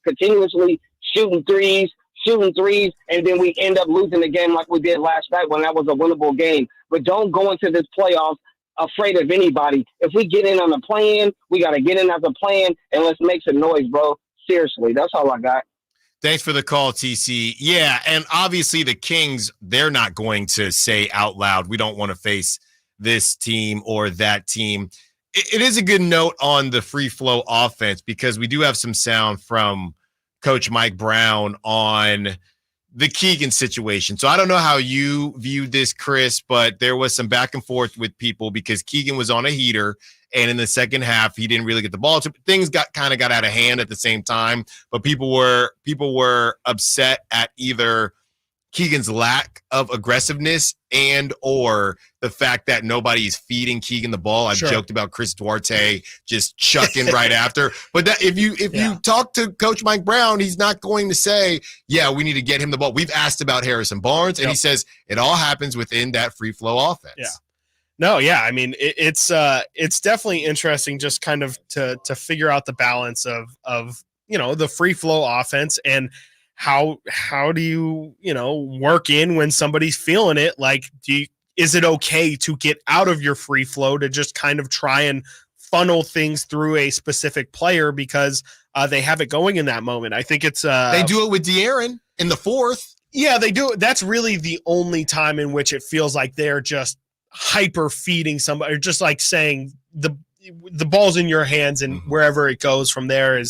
continuously shooting threes, and then we end up losing the game like we did last night when that was a winnable game. But don't go into this playoffs afraid of anybody. If we get in on a plan, we got to get in as a plan, and let's make some noise, bro. Seriously, that's all I got. Thanks for the call, TC. Yeah, and obviously the Kings, they're not going to say out loud, we don't want to face this team or that team. It is a good note on the free flow offense, because we do have some sound from Coach Mike Brown on the Keegan situation. So I don't know how you viewed this, Chris, but there was some back and forth with people because Keegan was on a heater, and in the second half, he didn't really get the ball. So things got out of hand at the same time, but people were upset at either Keegan's lack of aggressiveness and or the fact that nobody's feeding Keegan the ball. I've joked about Chris Duarte just chucking right after. But that, if you talk to Coach Mike Brown, he's not going to say, yeah, we need to get him the ball. We've asked about Harrison Barnes, and he says it all happens within that free flow offense. Yeah. No, yeah. I mean, it's definitely interesting just kind of to figure out the balance of the free flow offense and how do you work in when somebody's feeling it? Like, is it okay to get out of your free flow to just kind of try and funnel things through a specific player because they have it going in that moment? I think it's they do it with De'Aaron in the fourth. Yeah, they do. That's really the only time in which it feels like they're just hyper feeding somebody, or just like saying the ball's in your hands and wherever it goes from there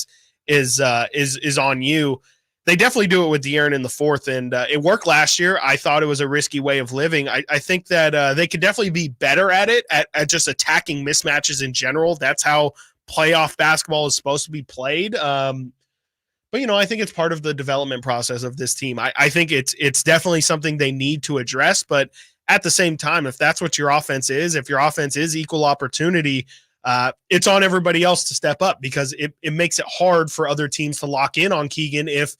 is on you. They definitely do it with De'Aaron in the fourth, and it worked last year. I thought it was a risky way of living. I think that they could definitely be better at it, at just attacking mismatches in general. That's how playoff basketball is supposed to be played. But, I think it's part of the development process of this team. I think it's definitely something they need to address, but at the same time, if that's what your offense is, if your offense is equal opportunity, it's on everybody else to step up, because it makes it hard for other teams to lock in on Keegan. If,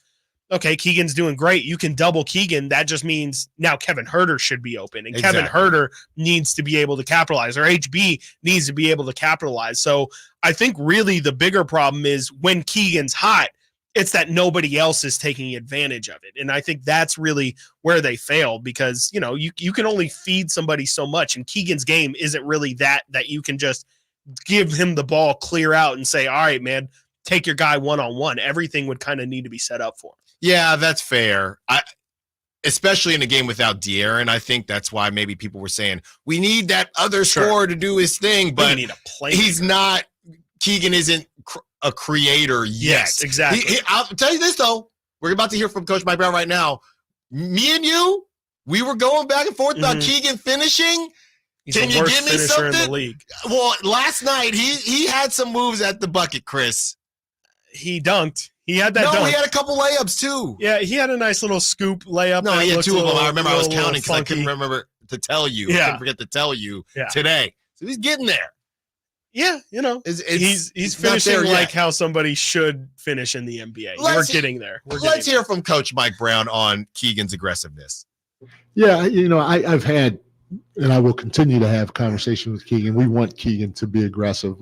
okay, Keegan's doing great, you can double Keegan. That just means now Kevin Huerter should be open, and Kevin Huerter needs to be able to capitalize, or HB needs to be able to capitalize. So I think really the bigger problem is when Keegan's hot, it's that nobody else is taking advantage of it. And I think that's really where they fail, because, you can only feed somebody so much, and Keegan's game isn't really that you can just give him the ball, clear out, and say, all right, man, take your guy one-on-one. Everything would kind of need to be set up for him. Yeah, that's fair. Especially in a game without De'Aaron, I think that's why maybe people were saying we need that other scorer to do his thing, but need a play. He's not. Keegan isn't a creator yet. Yes, exactly. I'll tell you this though: We're about to hear from Coach Mike Brown right now. Me and you, we were going back and forth about Keegan finishing. He's Can the you worst give me finisher something? in the league. Well, last night he had some moves at the bucket, Chris. He dunked. He had that No, dunk. he had a couple layups too. Yeah, he had a nice little scoop layup. No, that he had looked two of them. little- I remember I was little counting because I couldn't funky. remember to tell you. I Yeah. couldn't forget to tell you Yeah. today. So he's getting there. Yeah, he's it's not finishing there like yet. how somebody should finish in the NBA. We're Let's- getting there. Let's hear from Coach Mike Brown on Keegan's aggressiveness. Yeah, I've had, and I will continue to have conversations with Keegan. We want Keegan to be aggressive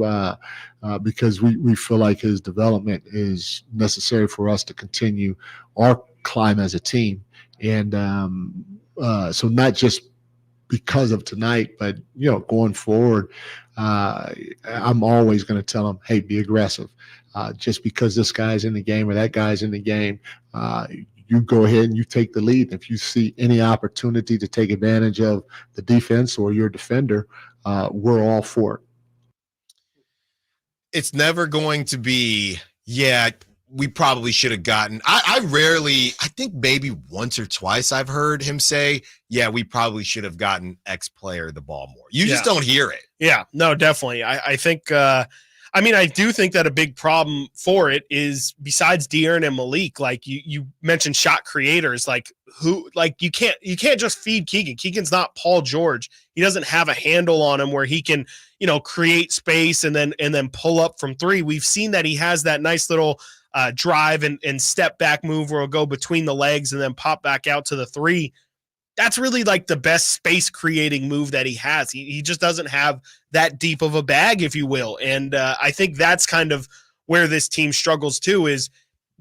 because we feel like his development is necessary for us to continue our climb as a team. And so not just because of tonight, but, going forward, I'm always going to tell him, hey, be aggressive. Just because this guy's in the game or that guy's in the game, you go ahead and you take the lead. If you see any opportunity to take advantage of the defense or your defender, we're all for it. It's never going to be, we probably should have gotten. I think maybe once or twice I've heard him say, we probably should have gotten X player the ball more. You just don't hear it. Yeah, no, definitely. I think I do think that a big problem for it is besides De'Aaron and Malik, like you mentioned shot creators, you can't just feed Keegan. Keegan's not Paul George. He doesn't have a handle on him where he can, create space and then pull up from three. We've seen that he has that nice little drive and step back move where he'll go between the legs and then pop back out to the three. That's really like the best space creating move that he has. He just doesn't have that deep of a bag, if you will. And I think that's kind of where this team struggles too, is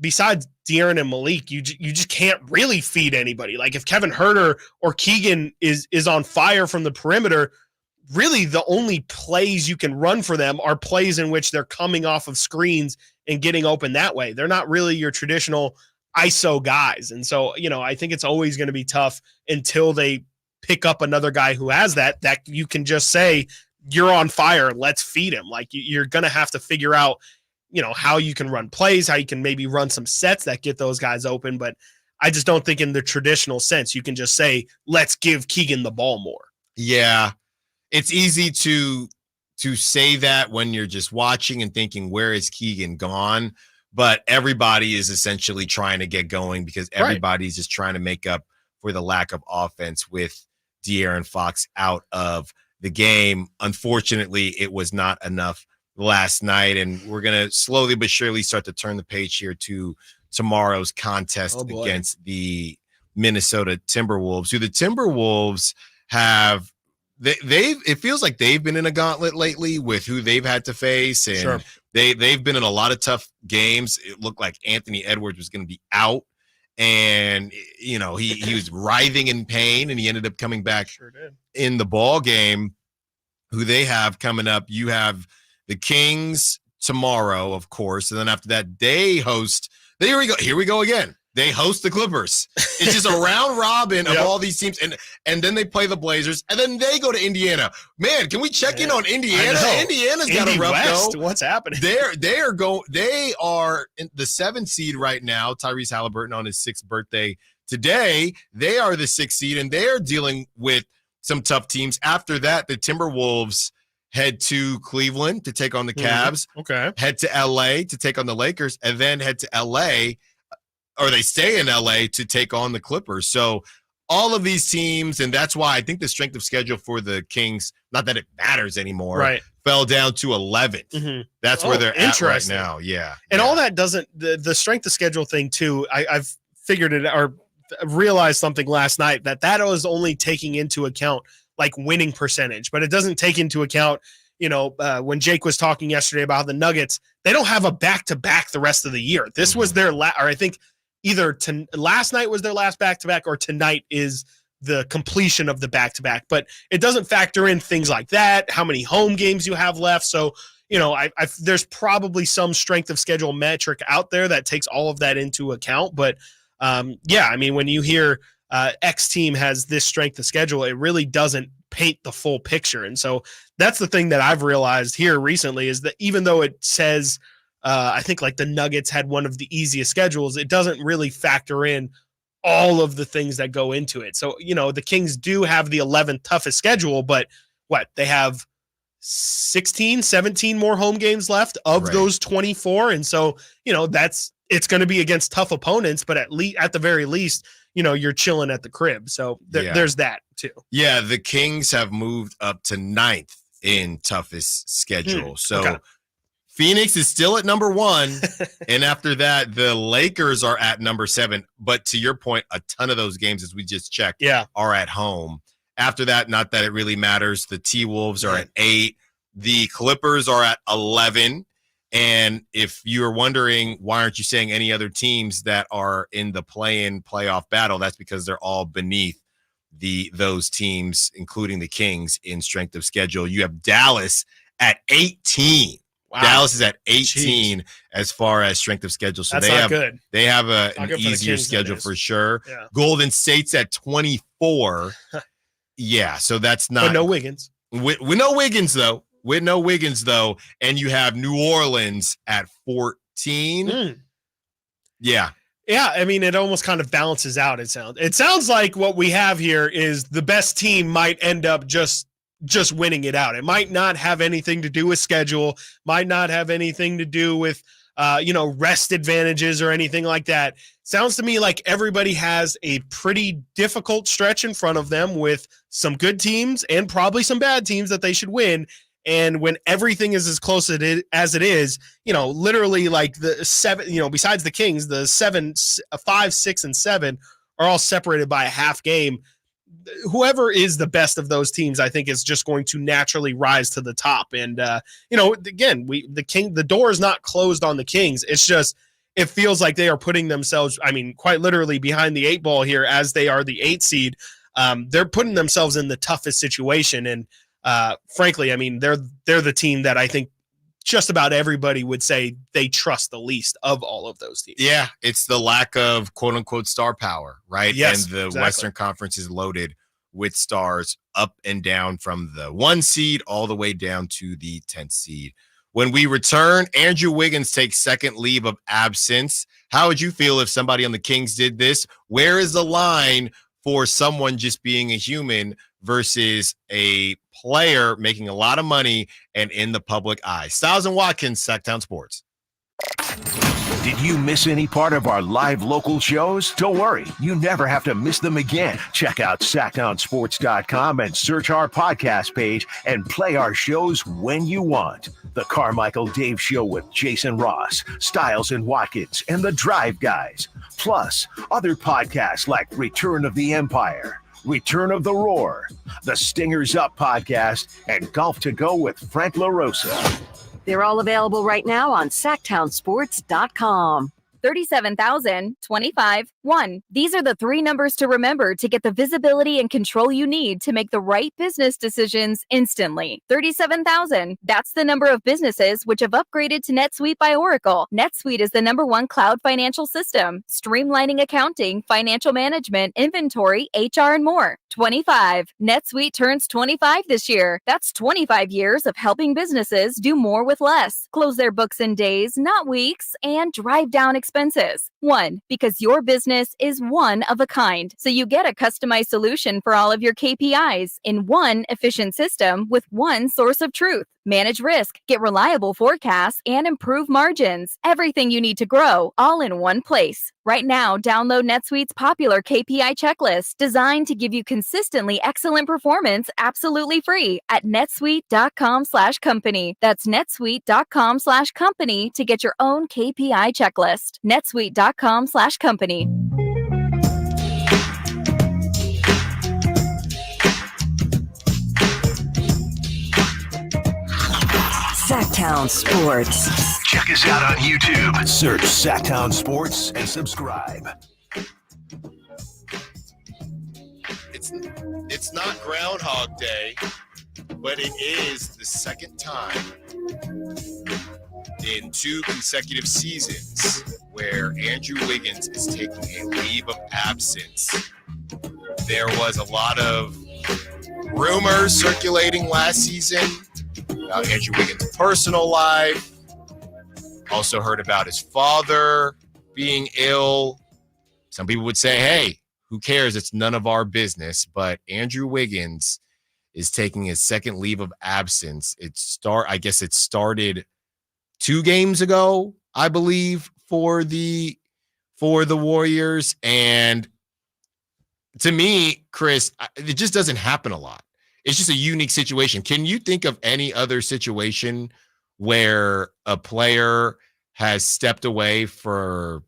besides De'Aaron and Malik, you just can't really feed anybody. Like if Kevin Huerter or Keegan is on fire from the perimeter, really the only plays you can run for them are plays in which they're coming off of screens and getting open that way. They're not really your traditional ISO guys. And so, I think it's always going to be tough until they pick up another guy who has that you can just say, you're on fire, let's feed him. Like you're going to have to figure out, how you can run plays, how you can maybe run some sets that get those guys open. But I just don't think in the traditional sense, you can just say, let's give Keegan the ball more. Yeah. It's easy to say that when you're just watching and thinking, where is Keegan gone? But everybody is essentially trying to get going because everybody's just trying to make up for the lack of offense with De'Aaron Fox out of the game. Unfortunately, it was not enough last night, and we're going to slowly but surely start to turn the page here to tomorrow's contest against the Minnesota Timberwolves, who the Timberwolves have it feels like they've been in a gauntlet lately with who they've had to face, and they've been in a lot of tough games. It looked like Anthony Edwards was going to be out, and he was writhing in pain, and he ended up coming back in the ball game. Who they have coming up? You have the Kings tomorrow, of course, and then after that, they host. Here we go again. They host the Clippers. It's just a round robin of all these teams, and then they play the Blazers, and then they go to Indiana. Man, can we check in on Indiana? Indiana's got a rough go. What's happening? They are in the 7th seed right now. Tyrese Halliburton on his 6th birthday today. They are the 6th seed, and they are dealing with some tough teams. After that, the Timberwolves head to Cleveland to take on the Cavs. Okay. Head to LA to take on the Lakers, and then head to LA. Or they stay in LA to take on the Clippers. So all of these teams, and that's why I think the strength of schedule for the Kings, not that it matters anymore, fell down to 11th. Mm-hmm. That's where they're at right now. Yeah. And all that doesn't, the strength of schedule thing too, I've figured it or realized something last night that was only taking into account like winning percentage, but it doesn't take into account, when Jake was talking yesterday about the Nuggets, they don't have a back-to-back the rest of the year. This was their or I think either last night was their last back-to-back or tonight is the completion of the back-to-back, but it doesn't factor in things like that, how many home games you have left. So, there's probably some strength of schedule metric out there that takes all of that into account. But when you hear X team has this strength of schedule, it really doesn't paint the full picture. And so that's the thing that I've realized here recently is that even though it says I think like the Nuggets had one of the easiest schedules. It doesn't really factor in all of the things that go into it. So, the Kings do have the 11th toughest schedule, but they have 16, 17 more home games left of those 24. And so, it's going to be against tough opponents, but at the very least, you're chilling at the crib. So there's that too. Yeah. The Kings have moved up to 9th in toughest schedule. So Phoenix is still at number 1. And after that, the Lakers are at number 7. But to your point, a ton of those games, as we just checked, are at home. After that, not that it really matters. The T-Wolves are at 8. The Clippers are at 11. And if you're wondering, why aren't you saying any other teams that are in the play-in playoff battle, that's because they're all beneath those teams, including the Kings, in strength of schedule. You have Dallas at 18. Wow. Dallas is at 18 as far as strength of schedule. So good. They have an easier schedule for sure. Yeah. Golden State's at 24. Yeah, so that's not. But no Wiggins. With no Wiggins, though. With no Wiggins, though. And you have New Orleans at 14. Yeah. Yeah, I mean, it almost kind of balances out, it sounds like what we have here is the best team might end up just winning it out. It might not have anything to do with schedule, might not have anything to do with, rest advantages or anything like that. Sounds to me like everybody has a pretty difficult stretch in front of them with some good teams and probably some bad teams that they should win. And when everything is as close as it is, literally like the 7, besides the Kings, the 7, 5, 6, and 7 are all separated by a half game. Whoever is the best of those teams, I think, is just going to naturally rise to the top. And, again, the door is not closed on the Kings. It's just, it feels like they are putting themselves, quite literally behind the 8 ball here as they are the 8 seed. They're putting themselves in the toughest situation. And frankly, they're the team that I think just about everybody would say they trust the least of all of those teams. Yeah, it's the lack of quote unquote star power, right? Yes, and the Western Conference is loaded with stars up and down from the 1 seed all the way down to the 10th seed. When we return, Andrew Wiggins takes second leave of absence. How would you feel if somebody on the Kings did this? Where is the line for someone just being a human versus a player making a lot of money and in the public eye? Stiles and Watkins, Sactown Sports. Did you miss any part of our live local shows? Don't worry, you never have to miss them again. Check out SactownSports.com and search our podcast page and play our shows when you want. The Carmichael Dave Show with Jason Ross, Stiles and Watkins, and the Drive Guys. Plus, other podcasts like Return of the Empire, Return of the Roar, the Stingers Up podcast, and Golf to Go with Frank LaRosa. They're all available right now on SactownSports.com. 37,000, 25, 1. These are the 3 numbers to remember to get the visibility and control you need to make the right business decisions instantly. 37,000. That's the number of businesses which have upgraded to NetSuite by Oracle. NetSuite is the #1 cloud financial system, streamlining accounting, financial management, inventory, HR, and more. 25. NetSuite turns 25 this year. That's 25 years of helping businesses do more with less, close their books in days, not weeks, and drive down expenses. 1. Because your business is one of a kind, so you get a customized solution for all of your KPIs in one efficient system with one source of truth. Manage risk, get reliable forecasts, and improve margins. Everything you need to grow, all in one place. Right now, download NetSuite's popular KPI checklist designed to give you consistently excellent performance absolutely free at netsuite.com/company. That's netsuite.com/company to get your own KPI checklist. netsuite.com/company. Sactown Sports. Check us out on YouTube. Search Sactown Sports and subscribe. It's not Groundhog Day, but it is the second time in 2 consecutive seasons where Andrew Wiggins is taking a leave of absence. There was a lot of rumors circulating last season about Andrew Wiggins' personal life. Also heard about his father being ill. Some people would say, hey, who cares? It's none of our business. But Andrew Wiggins is taking his second leave of absence. I guess it started 2 games ago, I believe, for the Warriors. And to me, Chris, it just doesn't happen a lot. It's just a unique situation. Can you think of any other situation where a player has stepped away for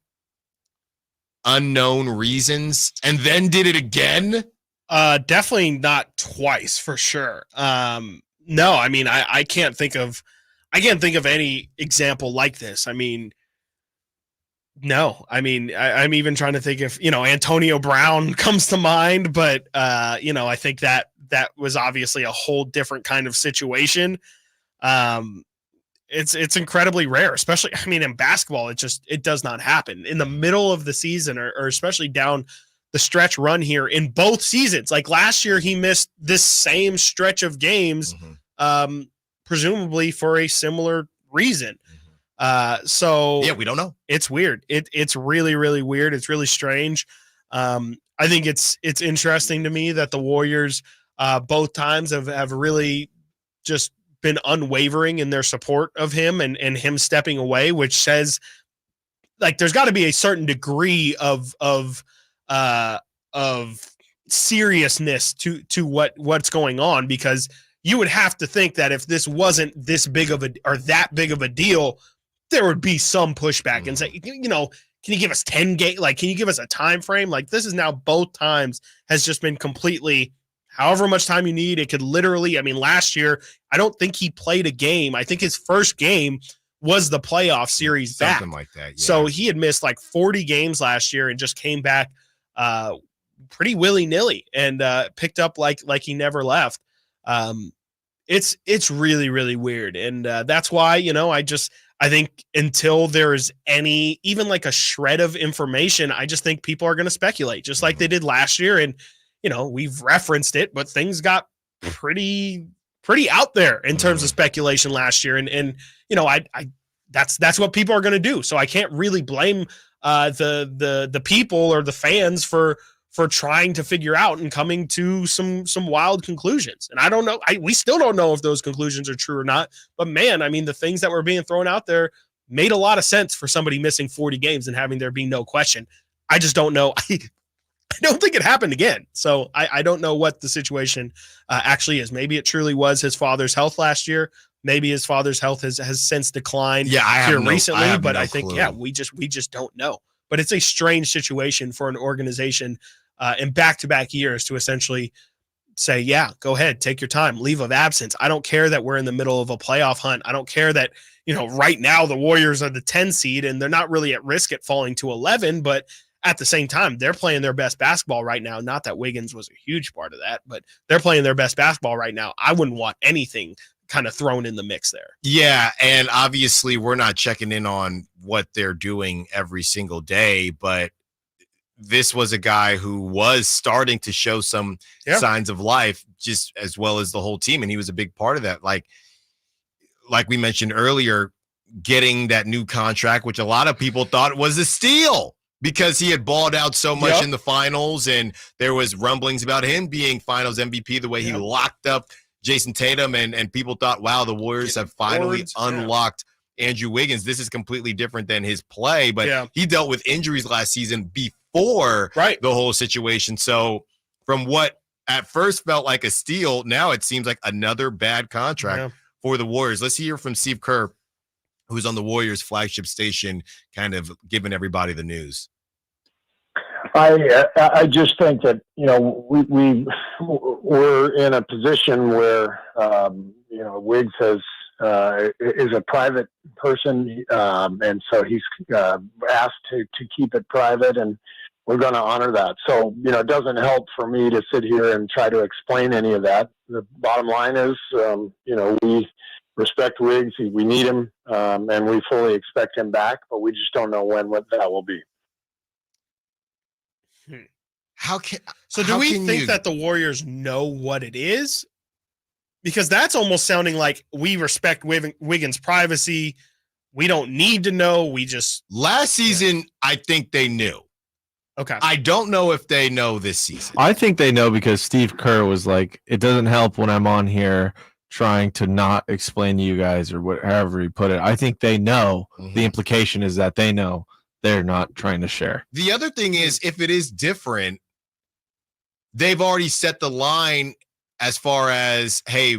unknown reasons and then did it again? Definitely not twice, for sure. No, I mean, I can't think of any example like this. I mean, no, I mean, I'm even trying to think if, Antonio Brown comes to mind, but, I think that was obviously a whole different kind of situation. It's incredibly rare, especially, I mean, in basketball, it does not happen in the middle of the season or especially down the stretch run here in both seasons. Like last year, he missed this same stretch of games, presumably for a similar reason. So yeah, we don't know. It's weird. It's really, really weird. It's really strange. I think it's interesting to me that the Warriors both times have really just been unwavering in their support of him and him stepping away, which says like there's got to be a certain degree of seriousness to what's going on, because you would have to think that if this wasn't this big of that big of a deal, there would be some pushback and say, can you give us 10 game? Like, can you give us a time frame? Like, this is now both times has just been completely however much time you need. It could literally, I mean, last year, I don't think he played a game. I think his first game was the playoff series back. Something like that. Yeah. So he had missed like 40 games last year and just came back pretty willy-nilly and picked up like he never left. It's really, really weird. And that's why, I think until there's even like a shred of information, I just think people are going to speculate just like they did last year. And, we've referenced it, but things got pretty out there in terms of speculation last year. And that's what people are going to do. So I can't really blame the people or the fans for trying to figure out and coming to some wild conclusions. And I don't know. We still don't know if those conclusions are true or not. But man, I mean, the things that were being thrown out there made a lot of sense for somebody missing 40 games and having there be no question. I just don't know. I don't think it happened again. So I don't know what the situation actually is. Maybe it truly was his father's health last year. Maybe his father's health has since declined recently. But I think, we just don't know. But it's a strange situation for an organization in back-to-back years to essentially say, yeah, go ahead, take your time, leave of absence. I don't care that we're in the middle of a playoff hunt. I don't care that, right now the Warriors are the 10 seed and they're not really at risk at falling to 11, but at the same time, they're playing their best basketball right now. Not that Wiggins was a huge part of that, but they're playing their best basketball right now. I wouldn't want anything kind of thrown in the mix there. Yeah, and obviously we're not checking in on what they're doing every single day, but this was a guy who was starting to show some signs of life, just as well as the whole team, and he was a big part of that. Like we mentioned earlier, getting that new contract, which a lot of people thought was a steal because he had balled out so much in the finals, and there was rumblings about him being finals MVP, the way he locked up Jason Tatum, and people thought, wow, the Warriors have finally unlocked Andrew Wiggins. This is completely different than his play, but he dealt with injuries last season before the whole situation. So from what at first felt like a steal, now it seems like another bad contract for the Warriors. Let's hear from Steve Kerr, who's on the Warriors flagship station, kind of giving everybody the news. I just think that, we're in a position where, Wiggs is a private person. And so he's asked to keep it private, and we're going to honor that. So, it doesn't help for me to sit here and try to explain any of that. The bottom line is, we respect Wiggs. We need him, and we fully expect him back, but we just don't know what that will be. Do we think that the Warriors know what it is? Because that's almost sounding like we respect Wiggins' privacy. we don't need to know. We just last season, I think they knew. Okay. I don't know if they know this season. I think they know because Steve Kerr was like, it doesn't help when I'm on here trying to not explain to you guys or however you put it. I think they know. The implication is that they know they're not trying to share. The other thing is, if it is different, they've already set the line as far as, hey,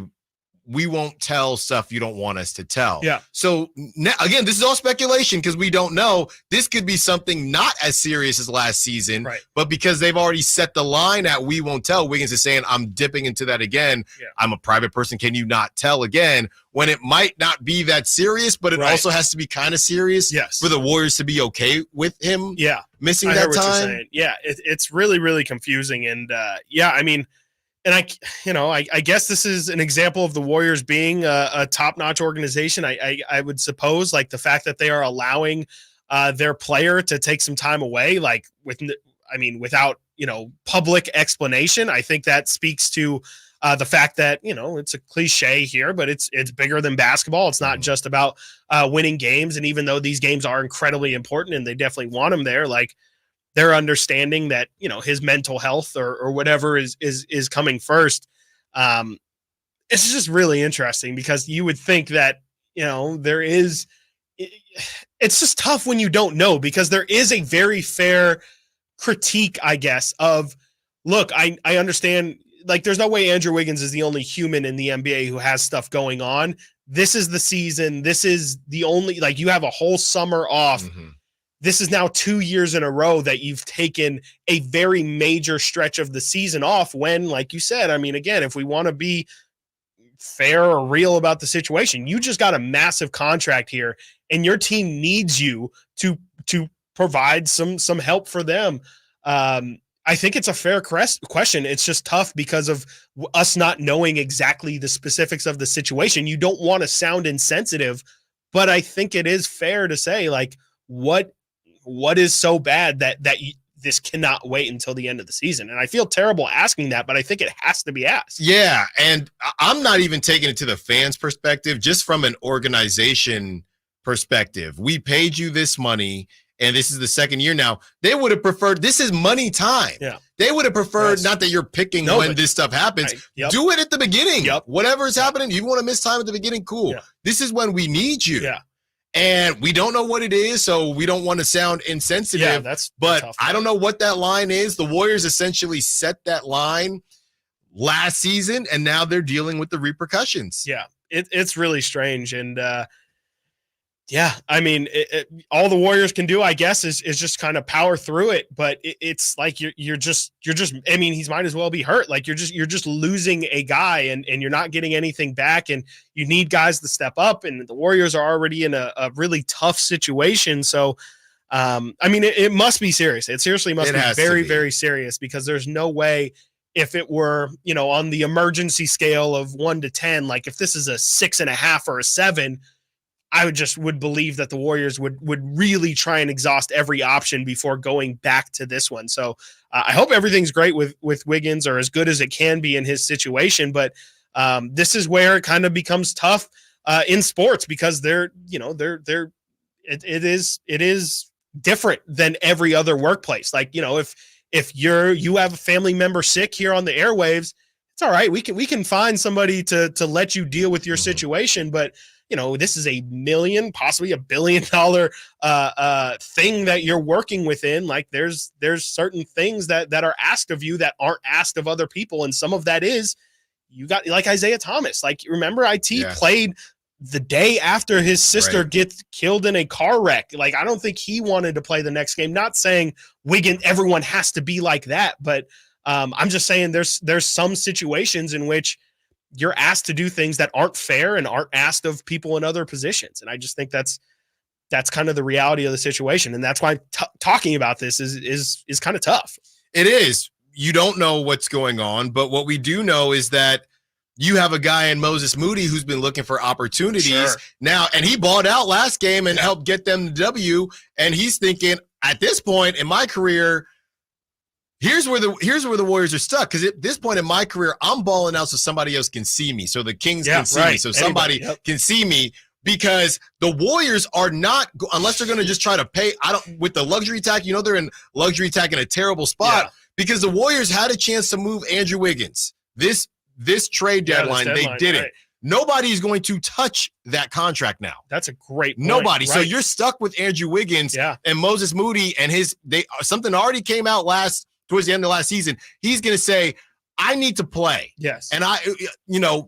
we won't tell stuff you don't want us to tell. Yeah. So now, again, this is all speculation because we don't know. This could be something not as serious as last season, right? But because they've already set the line at we won't tell, Wiggins is saying, I'm dipping into that again. Yeah. I'm a private person. Can you not tell again? When it might not be that serious, but it also has to be kind of serious for the Warriors to be okay with him missing I that hear what you're time. saying. Yeah, it's really, really confusing. And I mean, and I guess this is an example of the Warriors being a top-notch organization. I would suppose, like the fact that they are allowing their player to take some time away, like without public explanation. I think that speaks to the fact that it's a cliche here, but it's bigger than basketball. It's not just about winning games, and even though these games are incredibly important and they definitely want him there, like, they're understanding that, his mental health or whatever is coming first. It's just really interesting because you would think that, it's just tough when you don't know, because there is a very fair critique, I guess, of, look, I understand, like, there's no way Andrew Wiggins is the only human in the NBA who has stuff going on. This is the season. This is the only, like, you have a whole summer off. This is now 2 years in a row that you've taken a very major stretch of the season off when, like you said, I mean, again, if we want to be fair or real about the situation, you just got a massive contract here and your team needs you to provide some help for them. I think it's a fair question. It's just tough because of us not knowing exactly the specifics of the situation. You don't want to sound insensitive, but I think it is fair to say, like, what is so bad that this cannot wait until the end of the season? And I feel terrible asking that, but I think it has to be asked. Yeah, and I'm not even taking it to the fans' perspective, just from an organization perspective. We paid you this money, and this is the second year now. They would have preferred, this is money time. Yeah. They would have preferred, not that you're picking when this stuff happens. Do it at the beginning. Whatever is happening, you want to miss time at the beginning, cool. This is when we need you. Yeah. And we don't know what it is, so we don't want to sound insensitive. But tough, I don't know what that line is. The Warriors essentially set that line last season, and now they're dealing with the repercussions. Yeah, it's really strange. And I mean, all the Warriors can do, I guess, is just kind of power through it. But it's like you're just. I mean, he might as well be hurt. Like you're just losing a guy, and you're not getting anything back, and you need guys to step up. And the Warriors are already in a really tough situation. So, I mean, it must be serious. It seriously must be very, very serious, because there's no way, if it were, on the emergency scale of 1 to 10, like if this is a 6.5 or a 7. I would believe that the Warriors would really try and exhaust every option before going back to this one. So I hope everything's great with Wiggins, or as good as it can be in his situation. But this is where it kind of becomes tough in sports, because it is different than every other workplace. Like, if you have a family member sick here on the airwaves, it's all right. We can find somebody to let you deal with your situation, but this is $1 million, possibly $1 billion thing that you're working within. Like there's certain things that are asked of you that aren't asked of other people. And some of that is, you got, like, Isaiah Thomas. Like, remember, IT played the day after his sister gets killed in a car wreck. Like, I don't think he wanted to play the next game. Not saying everyone has to be like that, but I'm just saying there's some situations in which you're asked to do things that aren't fair and aren't asked of people in other positions. And I just think that's kind of the reality of the situation. And that's why talking about this is kind of tough. It is. You don't know what's going on, but what we do know is that you have a guy in Moses Moody who's been looking for opportunities now, and he balled out last game and helped get them the W. And he's thinking, at this point in my career, here's where the Warriors are stuck, because at this point in my career, I'm balling out so somebody else can see me, so the Kings can see me, so somebody can see me. because the Warriors are not, unless they're going to just try to pay, with the luxury tax, they're in luxury tax in a terrible spot because the Warriors had a chance to move Andrew Wiggins. This trade deadline, they did it. Nobody's going to touch that contract now. That's a great point. Nobody. Right. So you're stuck with Andrew Wiggins and Moses Moody and something already came out towards the end of last season. He's going to say, I need to play. Yes. And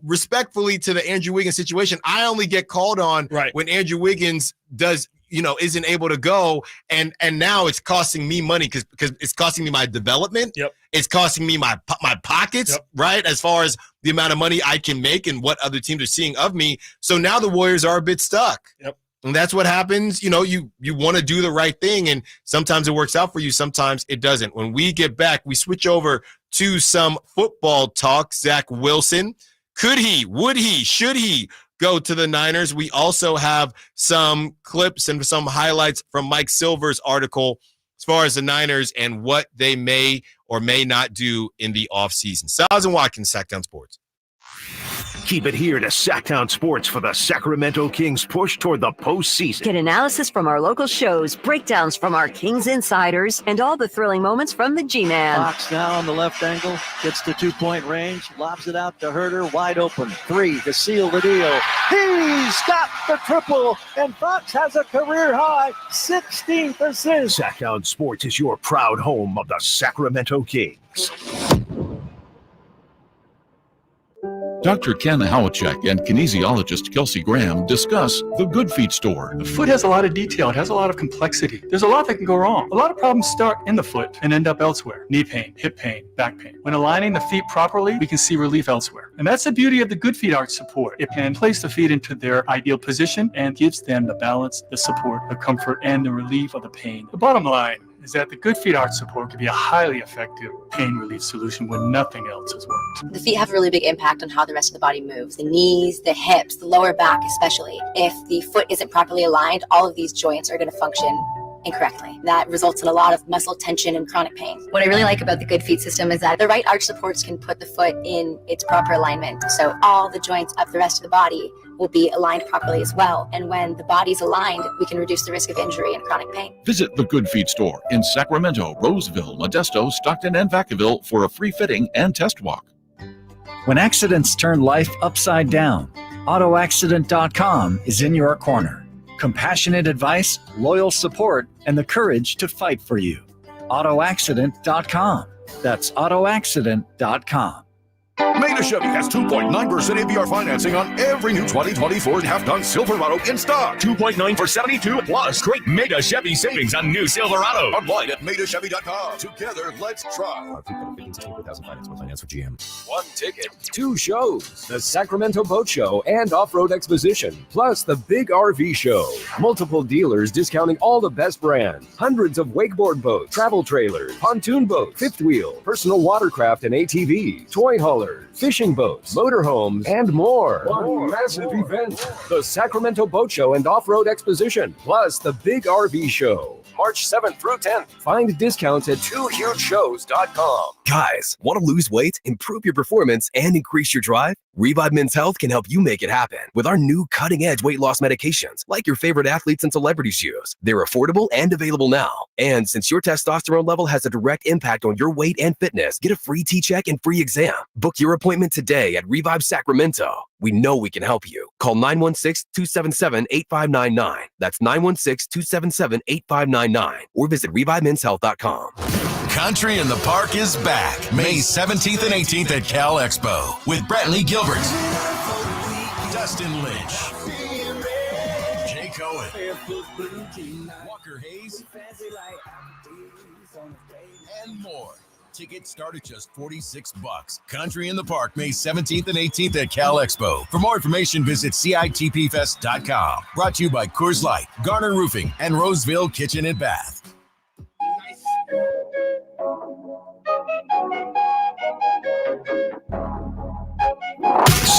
respectfully to the Andrew Wiggins situation, I only get called on when Andrew Wiggins isn't able to go. And now it's costing me money because it's costing me my development. Yep. It's costing me my pockets, right? As far as the amount of money I can make and what other teams are seeing of me. So now the Warriors are a bit stuck. Yep. And that's what happens. You want to do the right thing. And sometimes it works out for you. Sometimes it doesn't. When we get back, we switch over to some football talk. Zach Wilson, would he, should he go to the Niners? We also have some clips and some highlights from Mike Silver's article as far as the Niners and what they may or may not do in the offseason. Stiles and Watkins, Sactown Sports. Keep it here to Sactown Sports for the Sacramento Kings push toward the postseason. Get analysis from our local shows, breakdowns from our Kings insiders, and all the thrilling moments from the G-Man. Fox now on the left angle, gets to 2-point range, lobs it out to Herter, wide open. 3 to seal the deal. He's got the triple, and Fox has a career-high 16th assist. Sactown Sports is your proud home of the Sacramento Kings. Dr. Ken Howachek and kinesiologist Kelsey Graham discuss the Good Feet store. The foot has a lot of detail. It has a lot of complexity. There's a lot that can go wrong. A lot of problems start in the foot and end up elsewhere. Knee pain, hip pain, back pain. When aligning the feet properly, we can see relief elsewhere. And that's the beauty of the Good Feet arch support. It can place the feet into their ideal position and gives them the balance, the support, the comfort, and the relief of the pain. The bottom line is that the Good Feet arch support can be a highly effective pain relief solution when nothing else has worked. The feet have a really big impact on how the rest of the body moves. The knees, the hips, the lower back especially. If the foot isn't properly aligned, all of these joints are going to function incorrectly. That results in a lot of muscle tension and chronic pain. What I really like about the Good Feet system is that the right arch supports can put the foot in its proper alignment. So all the joints up the rest of the body will be aligned properly as well. And when the body's aligned, we can reduce the risk of injury and chronic pain. Visit the Good Feet store in Sacramento, Roseville, Modesto, Stockton, and Vacaville for a free fitting and test walk. When accidents turn life upside down, AutoAccident.com is in your corner. Compassionate advice, loyal support, and the courage to fight for you. AutoAccident.com. That's AutoAccident.com. Meda Chevy has 2.9% APR financing on every new 2024 half-ton Silverado in stock. 2.9 for 72 plus great Meda Chevy savings on new Silverado. Online at MedaChevy.com. Together, let's try. Finance for GM. 1 ticket, 2 shows, the Sacramento Boat Show and Off-Road Exposition, plus the Big RV Show. Multiple dealers discounting all the best brands. Hundreds of wakeboard boats, travel trailers, pontoon boats, fifth wheel, personal watercraft and ATVs, toy haulers, fishing boats, motorhomes, and more. One massive event. The Sacramento Boat Show and Off-Road Exposition, plus the Big RV Show. March 7th through 10th. Find discounts at 2hugeshows.com. Guys, want to lose weight, improve your performance, and increase your drive? Revive Men's Health can help you make it happen with our new cutting-edge weight loss medications like your favorite athletes and celebrities use. They're affordable and available now. And since your testosterone level has a direct impact on your weight and fitness, get a free T-check and free exam. Book your appointment today at Revive Sacramento. We know we can help you. Call 916-277-8599. That's 916-277-8599. Or visit ReviveMen'sHealth.com. Country in the Park is back May 17th and 18th at Cal Expo with Brantley Gilbert, Dustin Lynch, Jay Cohen, Walker Hayes, and more. Tickets start at just $46. Country in the Park May 17th and 18th at Cal Expo. For more information, visit CITPFest.com. Brought to you by Coors Light, Garner Roofing, and Roseville Kitchen and Bath.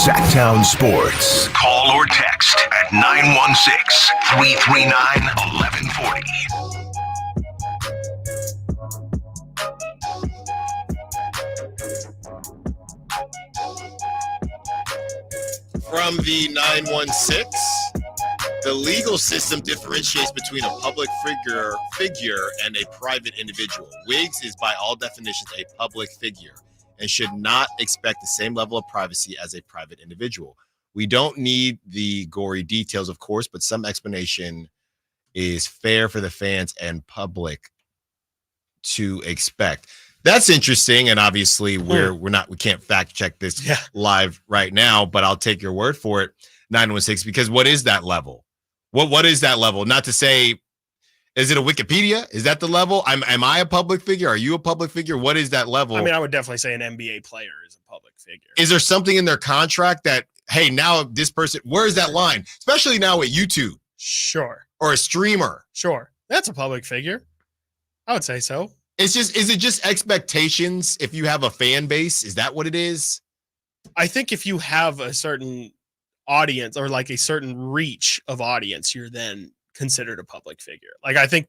Sactown Sports. Call or text at 916-339-1140. From the 916, The legal system differentiates between a public figure and a private individual. Wiggs is by all definitions a public figure and should not expect the same level of privacy as a private individual. We don't need the gory details, of course, but some explanation is fair for the fans and public to expect. That's interesting, and obviously we can't fact check this live right now, but I'll take your word for it, 916, because what is that level? What is that level? Not to say, is it a Wikipedia? Is that the level? Am I a public figure? Are you a public figure? What is that level? I mean, I would definitely say an NBA player is a public figure. Is there something in their contract that, hey, now this person, where is that line? Especially now at YouTube. Sure. Or a streamer. Sure. That's a public figure. I would say so. Is it just expectations if you have a fan base? Is that what it is? I think if you have a certain audience or like a certain reach of audience, you're then considered a public figure. Like I think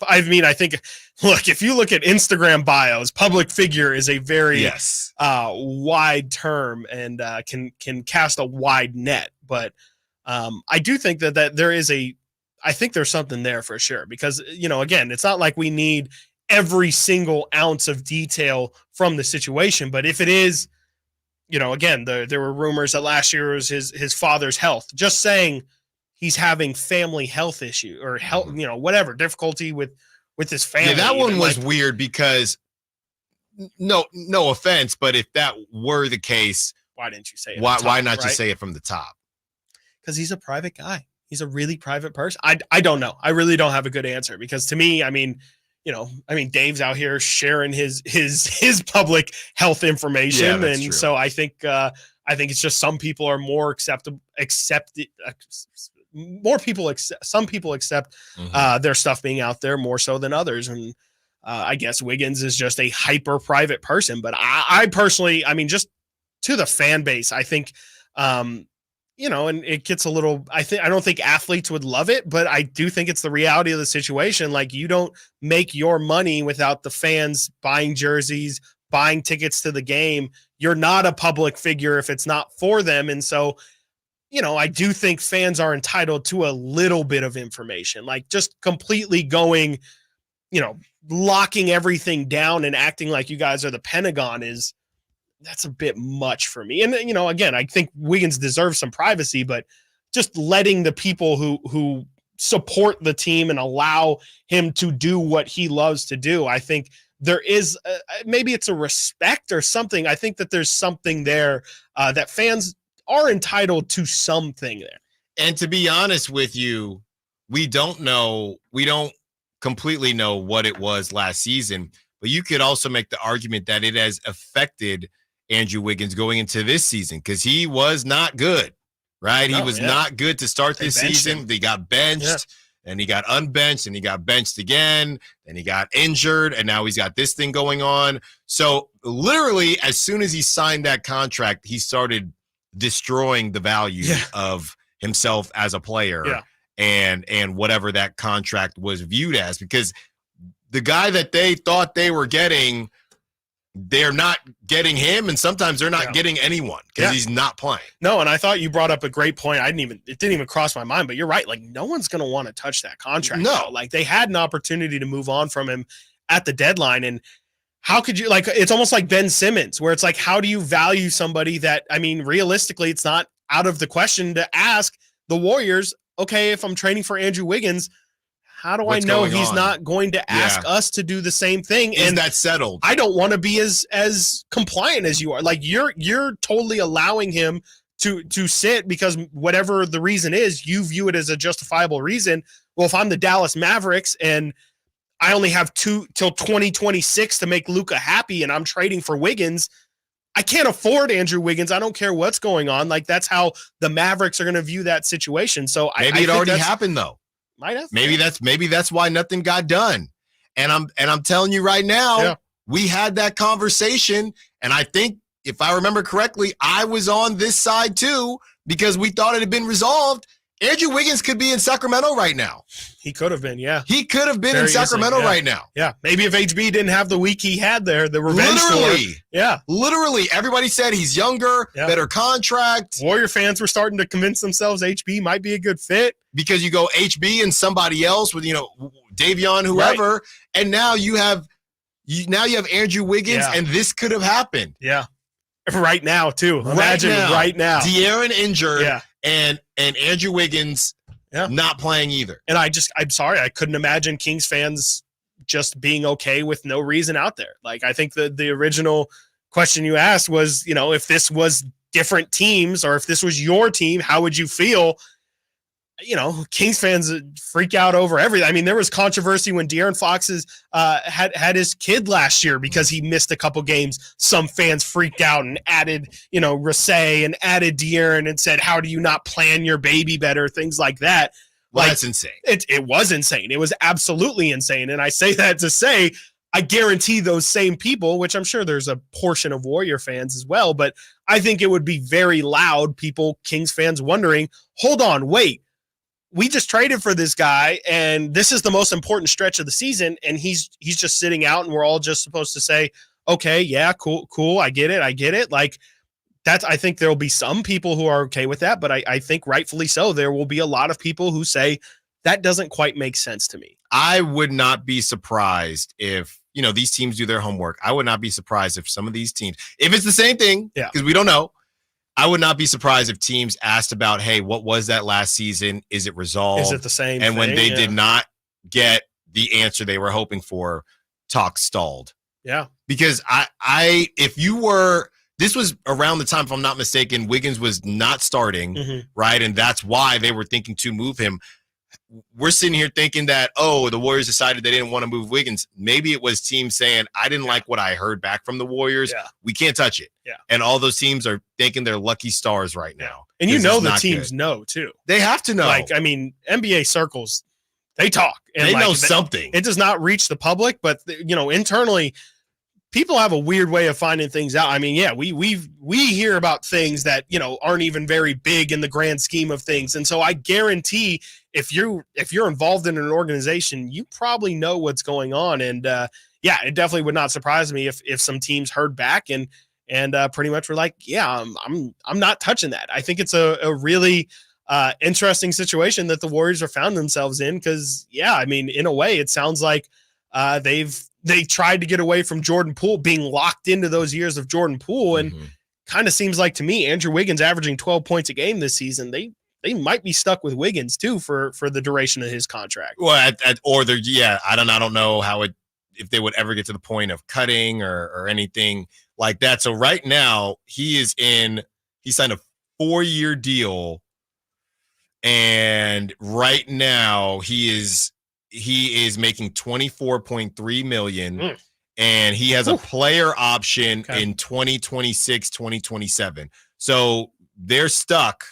look, if you look at Instagram bios, public figure is a very wide term and can cast a wide net. But I do think that there is I think there's something there for sure, because, again, it's not like we need every single ounce of detail from the situation. But if it is, again, there were rumors that last year was his father's health. Just saying he's having family health issue or health, whatever difficulty with his family. Yeah, that one was weird because no offense, but if that were the case, why didn't you say it? Why not just say it from the top? Because he's a private guy. He's a really private person. I don't know. I really don't have a good answer, because to me, Dave's out here sharing his public health information, and true. So I think it's just some people are more some people accept their stuff being out there more so than others, and I guess Wiggins is just a hyper private person. But I personally, just to the fan base, I think. And it gets a little, I don't think athletes would love it, but I do think it's the reality of the situation. Like, you don't make your money without the fans buying jerseys, buying tickets to the game. You're not a public figure if it's not for them. And so, I do think fans are entitled to a little bit of information, like just completely going, locking everything down and acting like you guys are the Pentagon that's a bit much for me. And, again, I think Wiggins deserves some privacy, but just letting the people who support the team and allow him to do what he loves to do, I think there is maybe it's a respect or something. I think that there's something there that fans are entitled to something there. And to be honest with you, we don't completely know what it was last season, but you could also make the argument that it has affected Andrew Wiggins going into this season, because he was not good, right? He was not good to start this season. He got benched, and he got unbenched, and he got benched again, and he got injured, and now he's got this thing going on. So literally, as soon as he signed that contract, he started destroying the value of himself as a player and whatever that contract was viewed as, because the guy that they thought they were getting, they're not getting him, and sometimes they're not getting anyone because he's not playing. No, and I thought you brought up a great point. It didn't even cross my mind, but you're right. Like, no one's going to want to touch that contract. No. Like, they had an opportunity to move on from him at the deadline, and how could you, like, it's almost like Ben Simmons, where it's like, how do you value somebody that, realistically, it's not out of the question to ask the Warriors, okay, if I'm trading for Andrew Wiggins, how do I know he's not going to ask us to do the same thing? Is that settled? I don't want to be as compliant as you are. Like, you're totally allowing him to sit because whatever the reason is, you view it as a justifiable reason. Well, if I'm the Dallas Mavericks and I only have till 2026 to make Luka happy and I'm trading for Wiggins, I can't afford Andrew Wiggins. I don't care what's going on. Like, that's how the Mavericks are going to view that situation. So maybe it already happened though. Might have. Maybe that's why nothing got done. And I'm telling you right now, we had that conversation, and I think if I remember correctly, I was on this side too, because we thought it had been resolved. Andrew Wiggins could be in Sacramento right now. He could have been, yeah. He could have been in Sacramento right now. Yeah, maybe if HB didn't have the week he had there, the revenge tour. Yeah. Literally, everybody said he's younger, better contract. Warrior fans were starting to convince themselves HB might be a good fit. Because you go HB and somebody else with, Davion, whoever, and now you have Andrew Wiggins, and this could have happened. Yeah. Right now, too. Imagine right now. De'Aaron injured, and Andrew Wiggins not playing either. And I'm sorry, I couldn't imagine Kings fans just being okay with no reason out there. Like, I think the original question you asked was, if this was different teams or if this was your team, how would you feel? Kings fans freak out over everything. I mean, there was controversy when De'Aaron Fox had his kid last year because he missed a couple games. Some fans freaked out and added, Rasay and added De'Aaron and said, how do you not plan your baby better? Things like that. Well, that's insane. It was insane. It was absolutely insane. And I say that to say, I guarantee those same people, which I'm sure there's a portion of Warrior fans as well, but I think it would be very loud people, Kings fans, wondering, hold on, wait. We just traded for this guy, and this is the most important stretch of the season, and he's just sitting out, and we're all just supposed to say, okay, yeah, cool, I get it. Like, that's, I think there will be some people who are okay with that, but I think rightfully so, there will be a lot of people who say that doesn't quite make sense to me. I would not be surprised if, these teams do their homework. I would not be surprised if some of these teams, if it's the same thing, because we don't know, I would not be surprised if teams asked about, hey, what was that last season? Is it resolved? Is it the same And thing? when they did not get the answer they were hoping for, talk stalled. Yeah. Because this was around the time, if I'm not mistaken, Wiggins was not starting, right? And that's why they were thinking to move him. We're sitting here thinking that, the Warriors decided they didn't want to move Wiggins. Maybe it was teams saying, I didn't like what I heard back from the Warriors. Yeah. We can't touch it. Yeah. And all those teams are thinking they're lucky stars right now. And the teams know, too. They have to know. Like, I mean, NBA circles, they talk. And they know something. It does not reach the public, but, internally, people have a weird way of finding things out. I mean, we hear about things that, aren't even very big in the grand scheme of things. And so I guarantee if you're involved in an organization, you probably know what's going on. And it definitely would not surprise me if some teams heard back and pretty much were like, I'm not touching that. I think it's a really interesting situation that the Warriors are found themselves in because, I mean, in a way, it sounds like they tried to get away from Jordan Poole, being locked into those years of Jordan Poole, and kind of seems like to me, Andrew Wiggins averaging 12 points a game this season, they might be stuck with Wiggins too for the duration of his contract. Well, I don't know how if they would ever get to the point of cutting or anything like that. So right now he signed a 4-year deal, and right now he is making $24.3 million, and he has a player option in 2026, 2027. So they're stuck.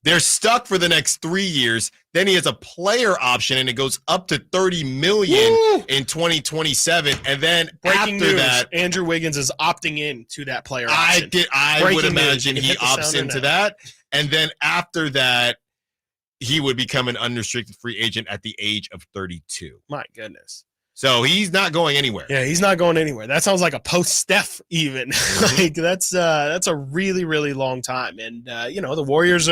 They're stuck for the next 3 years. Then he has a player option, and it goes up to $30 million in 2027 And then Breaking after news, that, Andrew Wiggins is opting in to that player option. I would imagine he opts into that. And then after that, he would become an unrestricted free agent at the age of 32. My goodness. So he's not going anywhere. Yeah, he's not going anywhere. That sounds like a post-Steph even. Like that's a really, really long time. And, the Warriors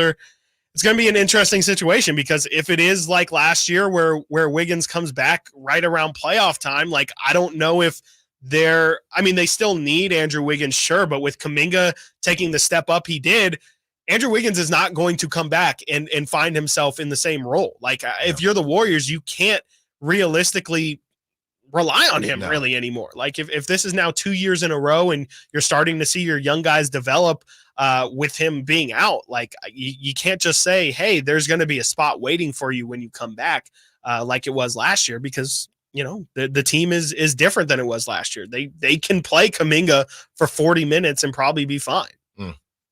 it's going to be an interesting situation because if it is like last year where Wiggins comes back right around playoff time, like I don't know if they still need Andrew Wiggins, sure, but with Kuminga taking the step up he did, Andrew Wiggins is not going to come back and find himself in the same role. Like if you're the Warriors, you can't realistically rely on him really anymore. Like if this is now 2 years in a row and you're starting to see your young guys develop with him being out, like you can't just say, hey, there's going to be a spot waiting for you when you come back like it was last year because, the team is different than it was last year. They can play Kuminga for 40 minutes and probably be fine.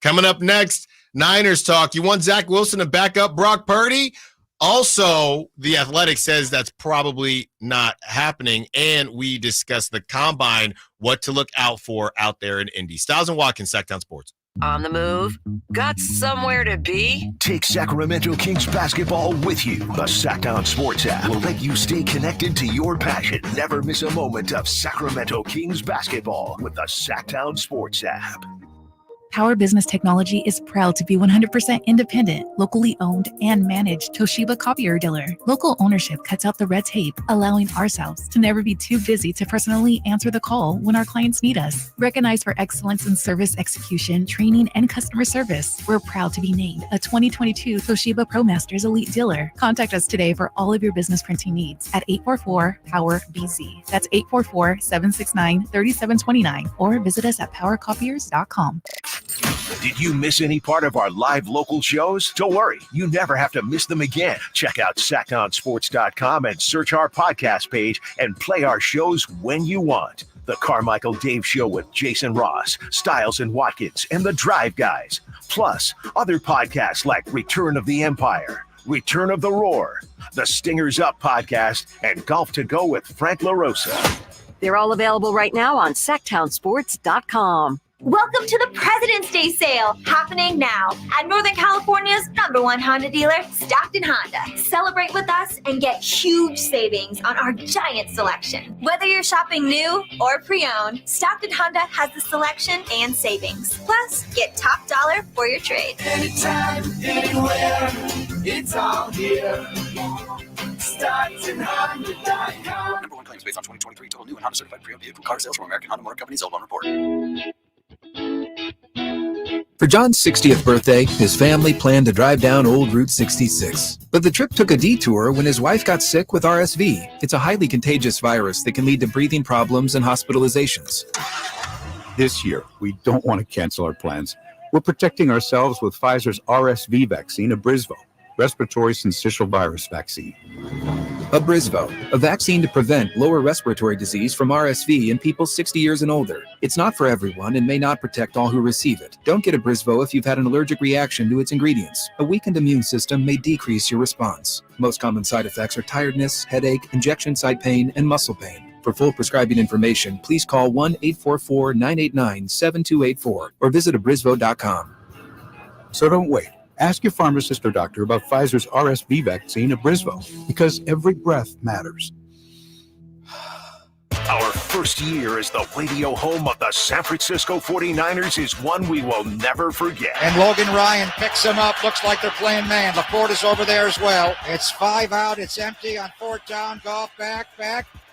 Coming up next, Niners talk. You want Zach Wilson to back up Brock Purdy? Also, The Athletic says that's probably not happening. And we discuss the combine, what to look out for out there in Indy. Stiles and Watkins, Sactown Sports. On the move? Got somewhere to be? Take Sacramento Kings basketball with you. The Sactown Sports app will let you stay connected to your passion. Never miss a moment of Sacramento Kings basketball with the Sactown Sports app. Power Business Technology is proud to be 100% independent, locally owned, and managed Toshiba copier dealer. Local ownership cuts out the red tape, allowing ourselves to never be too busy to personally answer the call when our clients need us. Recognized for excellence in service execution, training, and customer service, we're proud to be named a 2022 Toshiba ProMasters Elite Dealer. Contact us today for all of your business printing needs at 844-POWER-BZ. That's 844-769-3729, or visit us at powercopiers.com. Did you miss any part of our live local shows? Don't worry, you never have to miss them again. Check out SactownSports.com and search our podcast page and play our shows when you want. The Carmichael Dave Show with Jason Ross, Stiles and Watkins, and the Drive Guys. Plus, other podcasts like Return of the Empire, Return of the Roar, the Stingers Up podcast, and Golf to Go with Frank LaRosa. They're all available right now on SactownSports.com. Welcome to the President's Day sale, happening now at Northern California's #1 Honda dealer, Stockton Honda. Celebrate with us and get huge savings on our giant selection. Whether you're shopping new or pre-owned, Stockton Honda has the selection and savings. Plus, get top dollar for your trade. Anytime, anywhere, it's all here. StocktonHonda.com. #1 claims based on 2023 total new and Honda certified pre-owned vehicle car sales from American Honda Motor Company. Sold on report. For John's 60th birthday, his family planned to drive down Old Route 66. But the trip took a detour when his wife got sick with RSV. It's a highly contagious virus that can lead to breathing problems and hospitalizations. This year, we don't want to cancel our plans. We're protecting ourselves with Pfizer's RSV vaccine, Abrysvo, respiratory syncytial virus vaccine. Abrysvo, a vaccine to prevent lower respiratory disease from RSV in people 60 years and older. It's not for everyone and may not protect all who receive it. Don't get Abrysvo if you've had an allergic reaction to its ingredients. A weakened immune system may decrease your response. Most common side effects are tiredness, headache, injection site pain, and muscle pain. For full prescribing information, please call 1-844-989-7284 or visit abrysvo.com. So don't wait. Ask your pharmacist or doctor about Pfizer's RSV vaccine, Abrysvo, because every breath matters. Our first year as the radio home of the San Francisco 49ers is one we will never forget. And Logan Ryan picks him up. Looks like they're playing man. LaPorta's over there as well. It's 5 out. It's empty on 4th down. Goff back.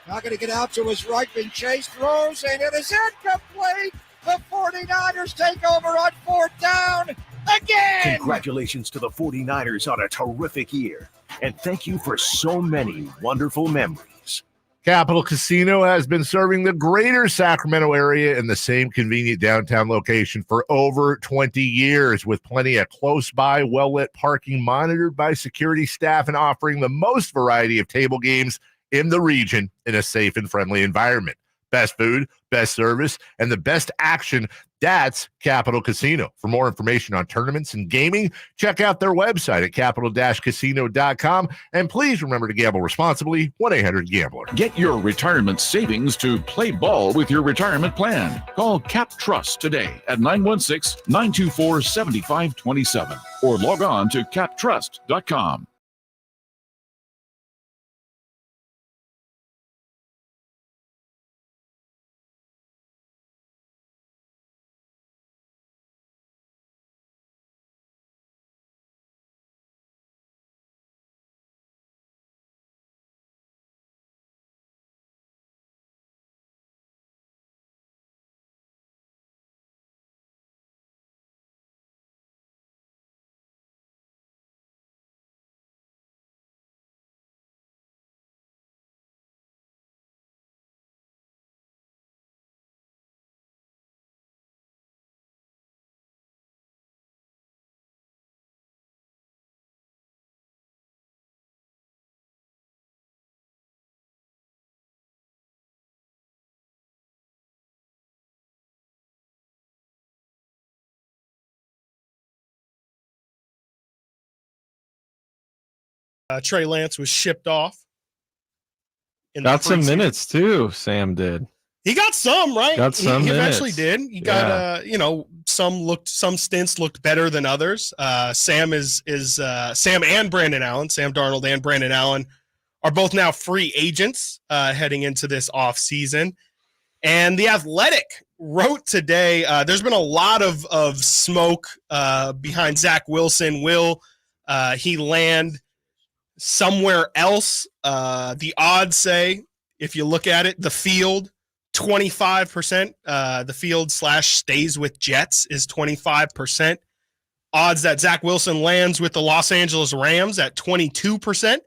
Not going to get out to his right. Been chased. Throws, and it is incomplete. The 49ers take over on 4th down. Again! Congratulations to the 49ers on a terrific year. And thank you for so many wonderful memories. Capital Casino has been serving the greater Sacramento area in the same convenient downtown location for over 20 years, with plenty of close-by, well-lit parking monitored by security staff and offering the most variety of table games in the region in a safe and friendly environment. Best food, best service, and the best action. That's Capital Casino. For more information on tournaments and gaming, check out their website at capital-casino.com. And please remember to gamble responsibly. 1-800-GAMBLER. Get your retirement savings to play ball with your retirement plan. Call Cap Trust today at 916-924-7527 or log on to captrust.com. Trey Lance was shipped off. Got some minutes too, Sam did. He got some, right? Got some he minutes. eventually did. He got some stints looked better than others. Sam and Brandon Allen, Sam Darnold and Brandon Allen are both now free agents heading into this offseason. And The Athletic wrote today, there's been a lot of smoke behind Zach Wilson. Will he land somewhere else? The odds say, if you look at it, the field, 25%. The field / stays with Jets is 25%. Odds that Zach Wilson lands with the Los Angeles Rams at 22%.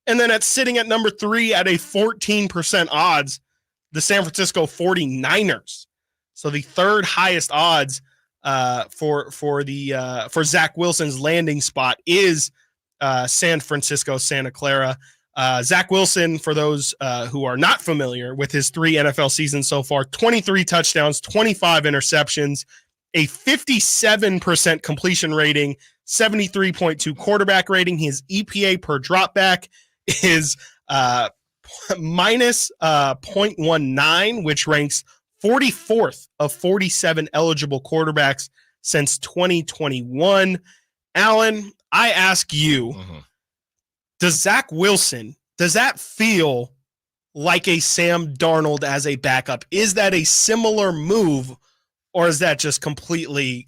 And then sitting at number 3 at a 14% odds, the San Francisco 49ers. So the third highest odds for Zach Wilson's landing spot is San Francisco, Santa Clara. Zach Wilson, for those who are not familiar with his 3 NFL seasons so far, 23 touchdowns, 25 interceptions, a 57% completion rating, 73.2 quarterback rating. His EPA per dropback is minus 0.19, which ranks 44th of 47 eligible quarterbacks since 2021. Alan, I ask you, does Zach Wilson, does that feel like a Sam Darnold as a backup? Is that a similar move, or is that just completely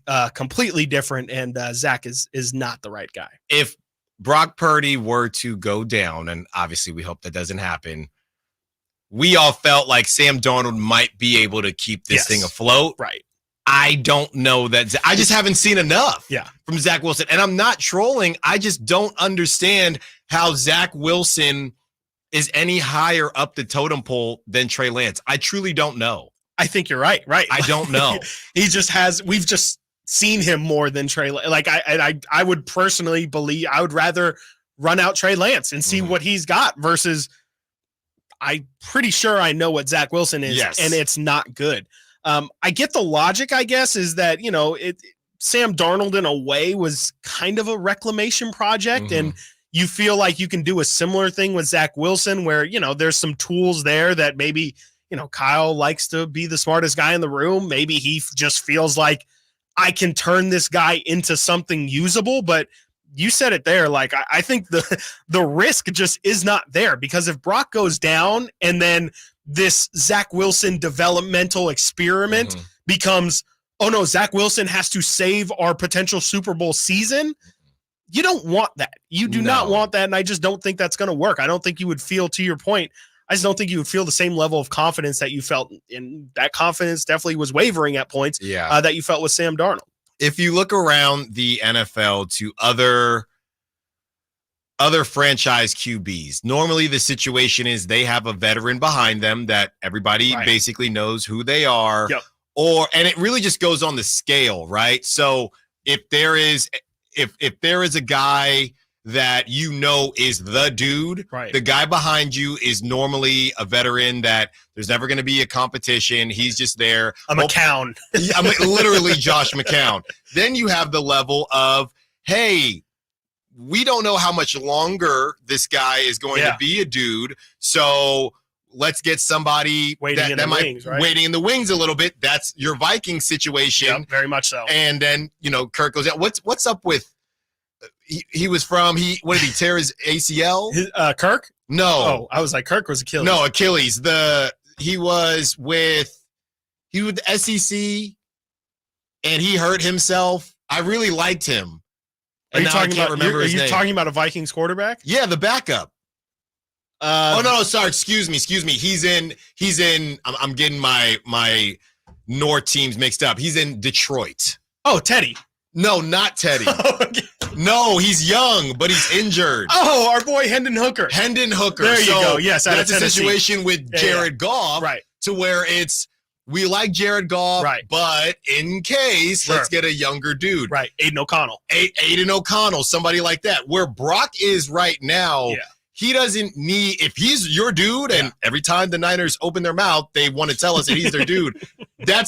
different and Zach is not the right guy? If Brock Purdy were to go down, and obviously we hope that doesn't happen, we all felt like Sam Darnold might be able to keep this thing afloat. Right. I don't know that. I just haven't seen enough from Zach Wilson. And I'm not trolling. I just don't understand how Zach Wilson is any higher up the totem pole than Trey Lance. I truly don't know. I think you're right. I don't know. We've just seen him more than Trey. Like I would personally believe I would rather run out Trey Lance and see what he's got versus I'm pretty sure I know what Zach Wilson is, and it's not good. I get the logic, I guess, is that, Sam Darnold in a way was kind of a reclamation project, and you feel like you can do a similar thing with Zach Wilson where, there's some tools there that maybe, Kyle likes to be the smartest guy in the room. Maybe he just feels like I can turn this guy into something usable, but you said it there. Like, I think the risk just is not there, because if Brock goes down and then this Zach Wilson developmental experiment becomes, oh no, Zach Wilson has to save our potential Super Bowl season. You don't want that. You do not want that. And I just don't think that's going to work. I don't think you would feel, to your point, I just don't think you would feel the same level of confidence that you felt, and that confidence definitely was wavering at points that you felt with Sam Darnold. If you look around the NFL to other franchise QBs, normally the situation is they have a veteran behind them that everybody basically knows who they are, and it really just goes on the scale, right? So if there is a guy that is the dude, the guy behind you is normally a veteran that there's never going to be a competition. He's just there. McCown. Literally Josh McCown. Then you have the level of, hey, we don't know how much longer this guy is going to be a dude, so let's get somebody waiting in the wings a little bit. That's your Viking situation. Yep, very much so. And then, Kirk goes out. What's up with what did he tear his ACL? Kirk? No. Oh, I was like, Kirk was Achilles. No, Achilles. He was with the SEC and he hurt himself. I really liked him. Are you talking about a Vikings quarterback? Yeah, the backup. Sorry. Excuse me. He's in. I'm getting my North teams mixed up. He's in Detroit. Oh, Teddy. No, not Teddy. No, he's young, but he's injured. Oh, our boy Hendon Hooker. There you go. Yes, that's a situation with Jared Goff, to where we like Jared Goff, but in case, let's get a younger dude. Right, Aiden O'Connell. Aiden O'Connell, somebody like that. Where Brock is right now, he doesn't need, if he's your dude, and every time the Niners open their mouth, they want to tell us that he's their dude. That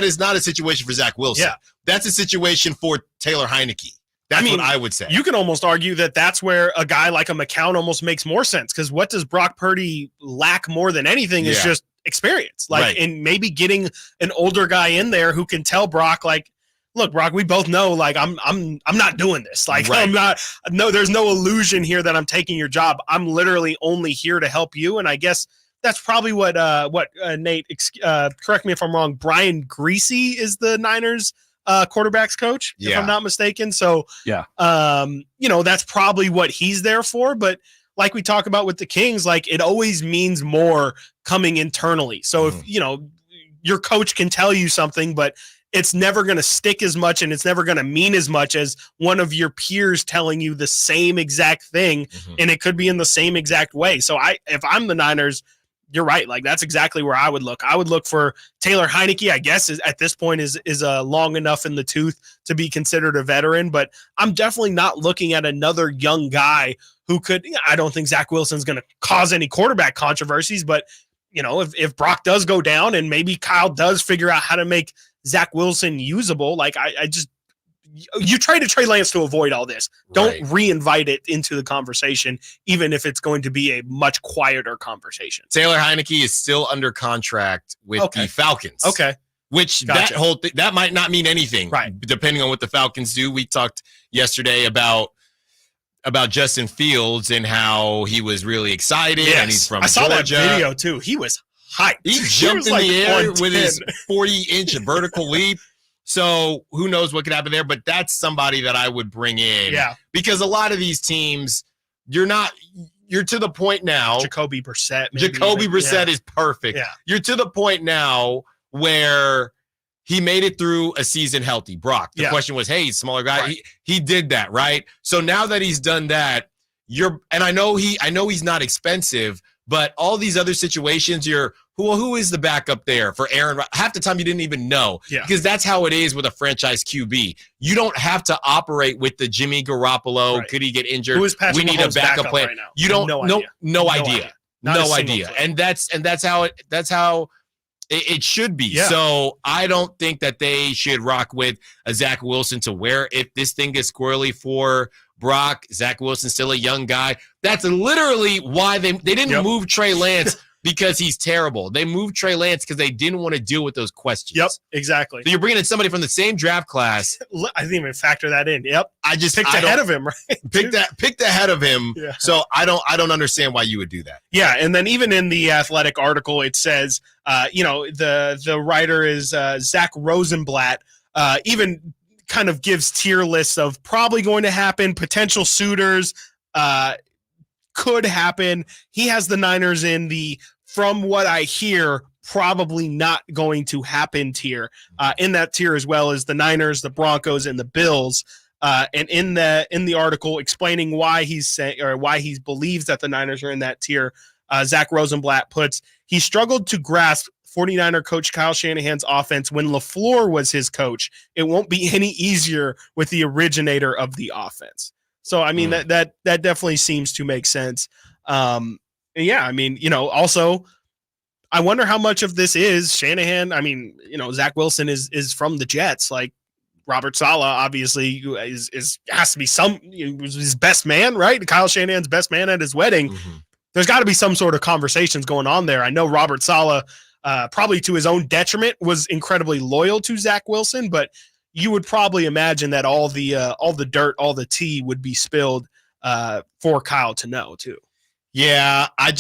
is not a situation for Zach Wilson. Yeah. That's a situation for Taylor Heineke. That's what I would say. You can almost argue that that's where a guy like a McCown almost makes more sense, because what does Brock Purdy lack more than anything is just experience. Like, and maybe getting an older guy in there who can tell Brock, like, look, Brock, we both know, like, I'm not doing this. Like, there's no illusion here that I'm taking your job. I'm literally only here to help you. And I guess that's probably what Nate, correct me if I'm wrong, Brian Greasy is the Niners quarterbacks coach, if I'm not mistaken. So, that's probably what he's there for. But like we talk about with the Kings, like, it always means more coming internally. So if, your coach can tell you something, but it's never going to stick as much and it's never going to mean as much as one of your peers telling you the same exact thing. And it could be in the same exact way. So if I'm the Niners, you're right. Like, that's exactly where I would look. I would look for Taylor Heineke, I guess, at this point is long enough in the tooth to be considered a veteran, but I'm definitely not looking at another young guy who could, I don't think Zach Wilson's going to cause any quarterback controversies, but if Brock does go down and maybe Kyle does figure out how to make Zach Wilson usable, like, you traded Trey Lance to avoid all this. Don't reinvite it into the conversation, even if it's going to be a much quieter conversation. Taylor Heineke is still under contract with the Falcons. Okay. Which that whole thing, that might not mean anything, depending on what the Falcons do. We talked yesterday about Justin Fields and how he was really excited, and he's from Georgia. That video too. He was hyped. He jumped in the air with his 40-inch vertical leap. So who knows what could happen there? But that's somebody that I would bring in. Yeah. Because a lot of these teams, you're to the point now. Jacoby Brissett. Brissett is perfect. Yeah. You're to the point now where he made it through a season healthy. Brock. The question was, hey, smaller guy. Right. He did that, right? So now that he's done that, and I know he's not expensive, but all these other situations, who is the backup there for Aaron? Half the time you didn't even know, because that's how it is with a franchise QB. You don't have to operate with the Jimmy Garoppolo. Could he get injured? Who is Patrick We need Mahomes' a backup plan. right now? You don't no idea. No idea. And that's how it should be. Yeah. So I don't think that they should rock with a Zach Wilson to where if this thing gets squirrely for Brock, Zach Wilson's still a young guy. That's literally why they didn't move Trey Lance because he's terrible. They moved Trey Lance because they didn't want to deal with those questions. Yep, exactly. So you're bringing in somebody from the same draft class. I didn't even factor that in. Yep. I just picked ahead of him, right? Picked ahead of him. Yeah. So I don't understand why you would do that. Yeah, and then even in the Athletic article, it says, the writer is Zach Rosenblatt, even kind of gives tier lists of probably going to happen, potential suitors, could happen. He has the Niners in the, from what I hear, probably not going to happen tier. In that tier as well as the Niners, the Broncos, and the Bills. And in the article explaining why he's saying, or why he believes that the Niners are in that tier, Zach Rosenblatt puts, he struggled to grasp 49er coach Kyle Shanahan's offense when LaFleur was his coach. It won't be any easier with the originator of the offense. So, I mean, that definitely seems to make sense. Yeah, I mean, also, I wonder how much of this is Shanahan. I mean, Zach Wilson is from the Jets. Like, Robert Saleh obviously has to be was his best man, right? Kyle Shanahan's best man at his wedding. Mm-hmm. There's got to be some sort of conversations going on there. I know Robert Saleh, probably to his own detriment, was incredibly loyal to Zach Wilson, but you would probably imagine that all the dirt, all the tea would be spilled for Kyle to know too. Yeah, I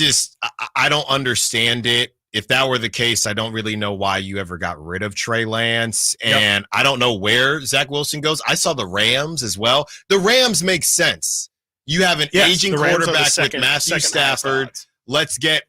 don't understand it. If that were the case, I don't really know why you ever got rid of Trey Lance. And I don't know where Zach Wilson goes. I saw the Rams as well. The Rams make sense. You have an aging quarterback with Matthew Stafford. Let's get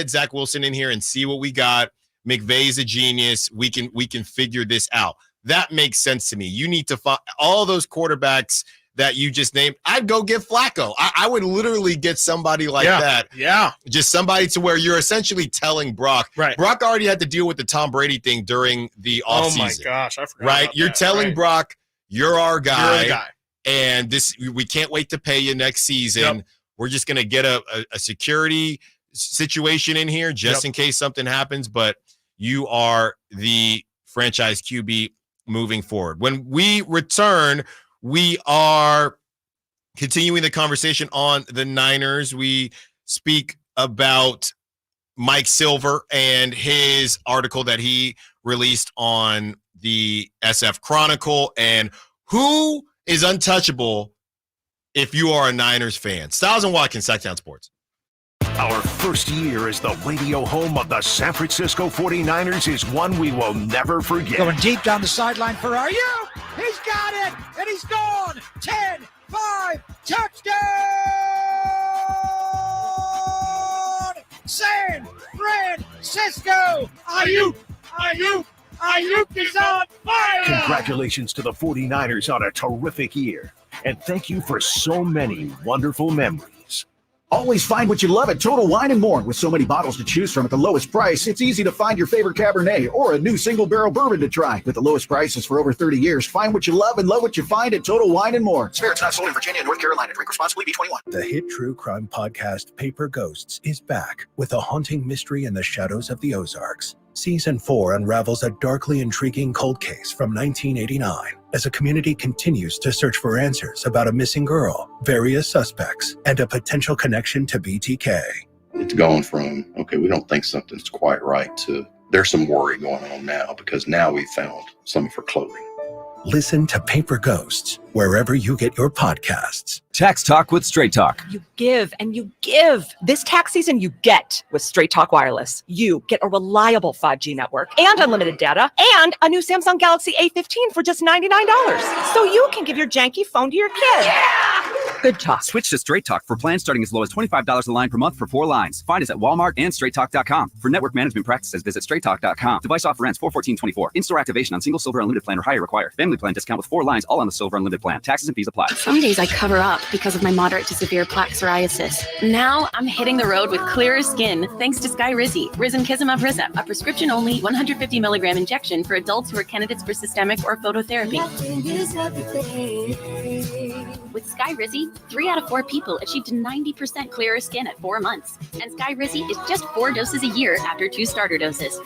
Zach Wilson in here and see what we got. McVay's a genius. We can figure this out. That makes sense to me. You need to find all those quarterbacks that you just named. I'd go get Flacco. I would literally get somebody like that. Yeah. Just somebody to where you're essentially telling Brock. Right. Brock already had to deal with the Tom Brady thing during the offseason. Oh, my gosh. I forgot. Right? You're telling Brock, you're our guy. You're the guy. And we can't wait to pay you next season. Yep. We're just going to get a security situation in here just in case something happens. But you are the franchise QB moving forward. When we return, we are continuing the conversation on the Niners. We speak about Mike Silver and his article that he released on the SF Chronicle, and who is untouchable if you are a Niners fan. Stiles and Watkins, Sactown Sports. Our first year as the radio home of the San Francisco 49ers is one we will never forget. Going deep down the sideline for Ayu. He's got it, and he's gone. 10, 5, touchdown! San Francisco! Ayu is on fire! Congratulations to the 49ers on a terrific year. And thank you for so many wonderful memories. Always find what you love at Total Wine & More. With so many bottles to choose from at the lowest price, it's easy to find your favorite Cabernet or a new single-barrel bourbon to try. With the lowest prices for over 30 years, find what you love and love what you find at Total Wine & More. Spirits not sold in Virginia and North Carolina. Drink responsibly. B21. The hit true crime podcast Paper Ghosts is back with a haunting mystery in the shadows of the Ozarks. Season 4 unravels a darkly intriguing cold case from 1989 as a community continues to search for answers about a missing girl, various suspects, and a potential connection to BTK. It's gone from, okay, we don't think something's quite right, to there's some worry going on now because now we've found some of her clothing. Listen to Paper Ghosts wherever you get your podcasts. Tax Talk with Straight Talk. You give and you give. This tax season, you get with Straight Talk Wireless. You get a reliable 5G network and unlimited data and a new Samsung Galaxy A15 for just $99. So you can give your janky phone to your kid. Yeah! Good talk. Switch to Straight Talk for plans starting as low as $25 a line per month for 4 lines. Find us at Walmart and straighttalk.com. For network management practices, visit straighttalk.com. Device offer ends 4/14/24. In-store activation on single silver unlimited plan or higher required. Family plan discount with 4 lines all on the silver unlimited plan. Taxes and fees apply. Some days I cover up because of my moderate to severe plaque psoriasis. Now I'm hitting the road with clearer skin thanks to Skyrizi, Risankizumab, a prescription-only 150 milligram injection for adults who are candidates for systemic or phototherapy. With Skyrizi, 3 out of 4 people achieved 90% clearer skin at 4 months. And Skyrizi is just 4 doses a year after 2 starter doses.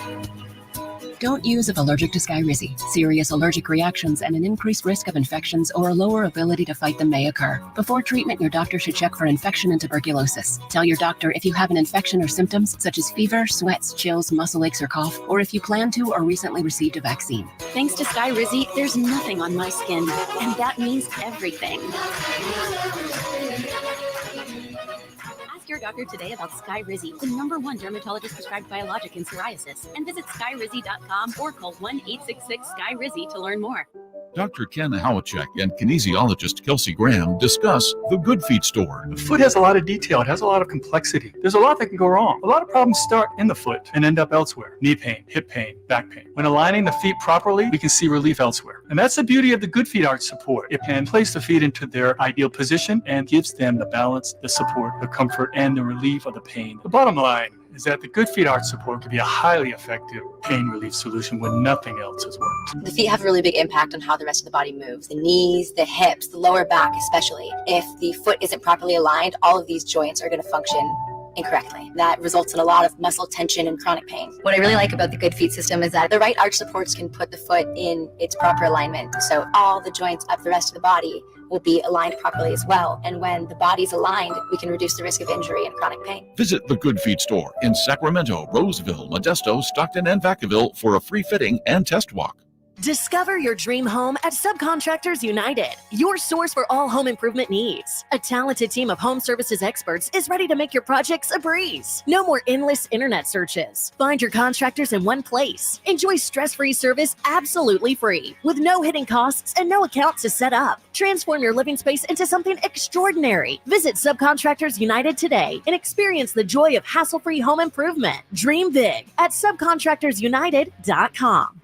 Don't use if allergic to Skyrizi. Serious allergic reactions and an increased risk of infections or a lower ability to fight them may occur. Before treatment, your doctor should check for infection and tuberculosis. Tell your doctor if you have an infection or symptoms such as fever, sweats, chills, muscle aches, or cough, or if you plan to or recently received a vaccine. Thanks to Skyrizi, there's nothing on my skin, and that means everything. Ask your doctor today about Skyrizi, the #1 dermatologist prescribed biologic in psoriasis, and visit skyrizi.com or call 1-866-SKY-RIZZI to learn more. Dr. Ken Howachek and kinesiologist Kelsey Graham discuss the Good Feet store. The foot has a lot of detail. It has a lot of complexity. There's a lot that can go wrong. A lot of problems start in the foot and end up elsewhere. Knee pain, hip pain, back pain. When aligning the feet properly, we can see relief elsewhere. And that's the beauty of the Good Feet arch support. It can place the feet into their ideal position and gives them the balance, the support, the comfort, and the relief of the pain. The bottom line is that the Good Feet arch support can be a highly effective pain relief solution when nothing else has worked. The feet have a really big impact on how the rest of the body moves. The knees, the hips, the lower back especially. If the foot isn't properly aligned, all of these joints are going to function incorrectly. That results in a lot of muscle tension and chronic pain. What I really like about the Good Feet system is that the right arch supports can put the foot in its proper alignment. So all the joints up the rest of the body will be aligned properly as well. And when the body's aligned, we can reduce the risk of injury and chronic pain. Visit the Good Feet store in Sacramento, Roseville, Modesto, Stockton, and Vacaville for a free fitting and test walk. Discover your dream home at Subcontractors United, your source for all home improvement needs. A talented team of home services experts is ready to make your projects a breeze. No more endless internet searches. Find your contractors in one place. Enjoy stress-free service absolutely free, with no hidden costs and no account to set up. Transform your living space into something extraordinary. Visit Subcontractors United today and experience the joy of hassle-free home improvement. Dream big at subcontractorsunited.com.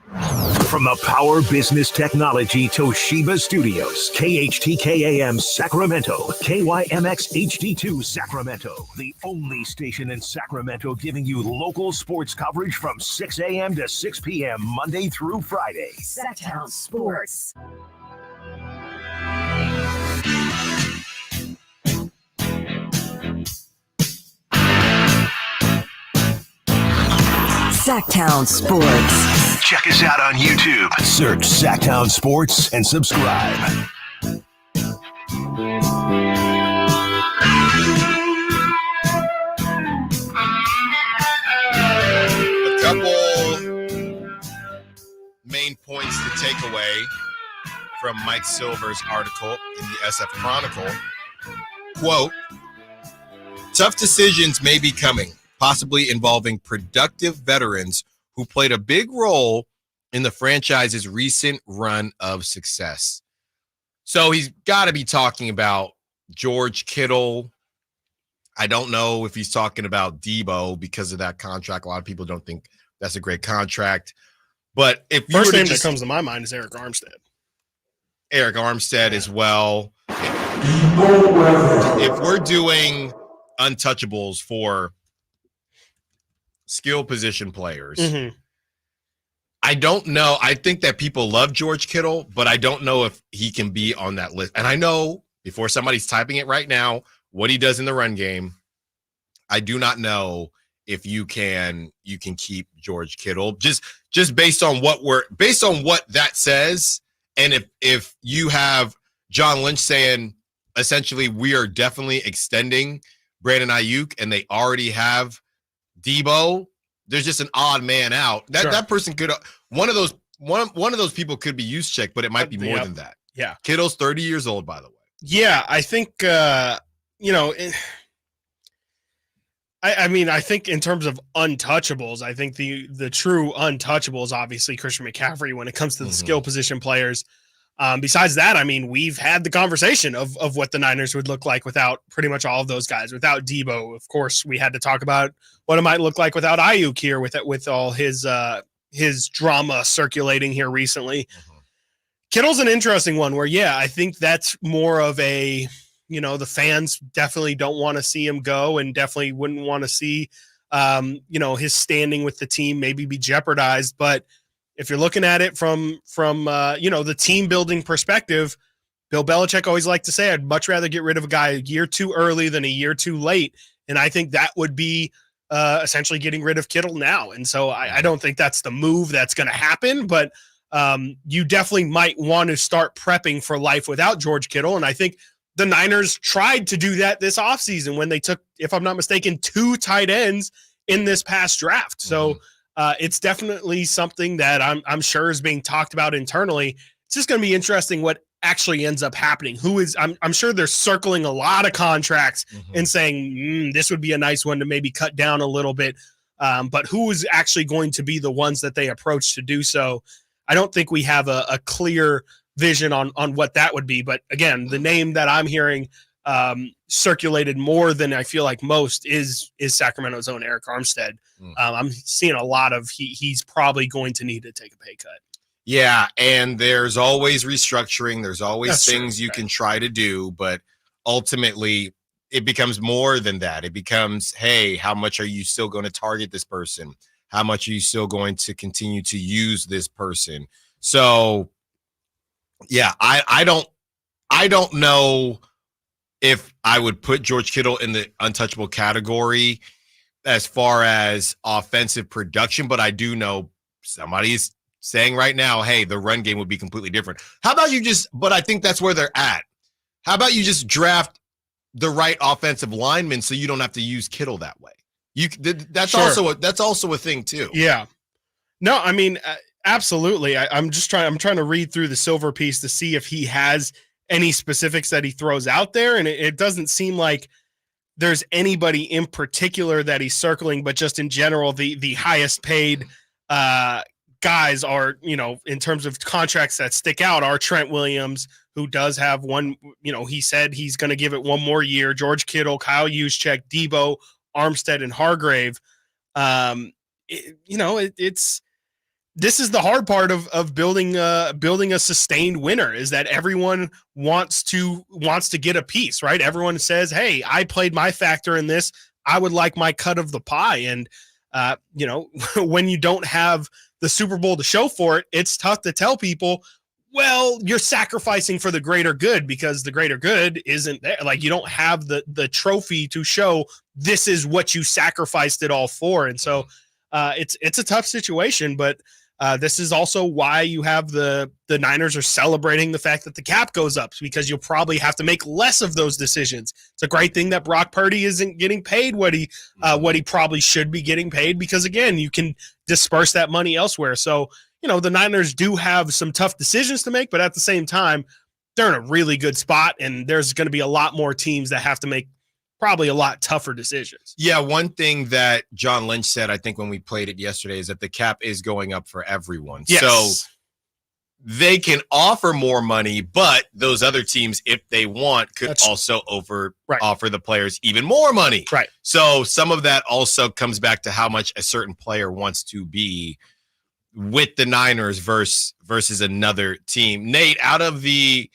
From the Power Business Technology Toshiba Studios, KHTK-AM Sacramento, KYMX HD2 Sacramento, the only station in Sacramento giving you local sports coverage from 6 a.m. to 6 p.m. Monday through Friday. Sactown Sports. Sactown Sports. Check us out on YouTube. Search Sactown Sports and subscribe. takeaway from Mike Silver's article in the SF Chronicle. Quote, tough decisions may be coming, possibly involving productive veterans who played a big role in the franchise's recent run of success. So he's got to be talking about George Kittle. I don't know if he's talking about Debo because of that contract. A lot of people don't think that's a great contract. But if you first were name to that comes to my mind is Eric Armstead. Eric Armstead as well. If we're doing untouchables for skill position players, I don't know. I think that people love George Kittle, but I don't know if he can be on that list. And I know before somebody's typing it right now, what he does in the run game, I do not know if you can keep George Kittle just based on what that says. And if you have John Lynch saying essentially we are definitely extending Brandon Ayuk and they already have Debo, there's just an odd man out. That person could one of those people could be use check, but it might be more than that. Yeah. Kittle's 30 years old, by the way. Yeah, I think I think in terms of untouchables, I think the true untouchables, obviously Christian McCaffrey when it comes to the skill position players. Besides that, I mean, we've had the conversation of what the Niners would look like without pretty much all of those guys. Without Debo, of course, we had to talk about what it might look like without Ayuk here with all his drama circulating here recently. Kittle's an interesting one where, yeah, I think that's more of a, the fans definitely don't want to see him go and definitely wouldn't want to see, his standing with the team maybe be jeopardized. But if you're looking at it from the team building perspective, Bill Belichick always liked to say, I'd much rather get rid of a guy a year too early than a year too late. And I think that would be essentially getting rid of Kittle now. And so I don't think that's the move that's going to happen, but you definitely might want to start prepping for life without George Kittle. And I think the Niners tried to do that this offseason when they took, if I'm not mistaken, 2 tight ends in this past draft. So it's definitely something that I'm sure is being talked about internally. It's just going to be interesting what actually ends up happening. I'm sure they're circling a lot of contracts and saying this would be a nice one to maybe cut down a little bit. But who is actually going to be the ones that they approach to do so? I don't think we have a clear vision on what that would be. But again, the name that I'm hearing circulated more than I feel like most is Sacramento's own Eric Armstead. I'm seeing a lot of he's probably going to need to take a pay cut. Yeah, and there's always restructuring. There's always things you can try to do, but ultimately it becomes more than that. It becomes, hey, how much are you still going to target this person? How much are you still going to continue to use this person? So, yeah, I don't know if I would put George Kittle in the untouchable category as far as offensive production, but I do know somebody's saying right now, hey, the run game would be completely different. How about but I think that's where they're at. How about you just draft the right offensive lineman so you don't have to use Kittle that way? That's also a thing too. Yeah. No, I mean, absolutely. I'm trying to read through the Silver piece to see if he has any specifics that he throws out there. And it doesn't seem like there's anybody in particular that he's circling, but just in general, the highest paid guys are, in terms of contracts that stick out, are Trent Williams, who does have one, he said he's going to give it one more year, George Kittle, Kyle Juszczyk, Debo, Armstead, and Hargrave. This is the hard part of building a sustained winner, is that everyone wants to get a piece, right? Everyone says, hey, I played my factor in this. I would like my cut of the pie. And, when you don't have the Super Bowl to show for it, it's tough to tell people, well, you're sacrificing for the greater good, because the greater good isn't there. Like, you don't have the trophy to show this is what you sacrificed it all for. And so it's a tough situation, but this is also why you have the Niners are celebrating the fact that the cap goes up, because you'll probably have to make less of those decisions. It's a great thing that Brock Purdy isn't getting paid what he probably should be getting paid, because again, you can disperse that money elsewhere. So the Niners do have some tough decisions to make, but at the same time, they're in a really good spot, and there's going to be a lot more teams that have to make probably a lot tougher decisions. Yeah, one thing that John Lynch said, I think when we played it yesterday, is that the cap is going up for everyone. Yes. So they can offer more money, but those other teams, if they want, could also offer the players even more money. Right. So some of that also comes back to how much a certain player wants to be with the Niners versus another team. Nate, out of the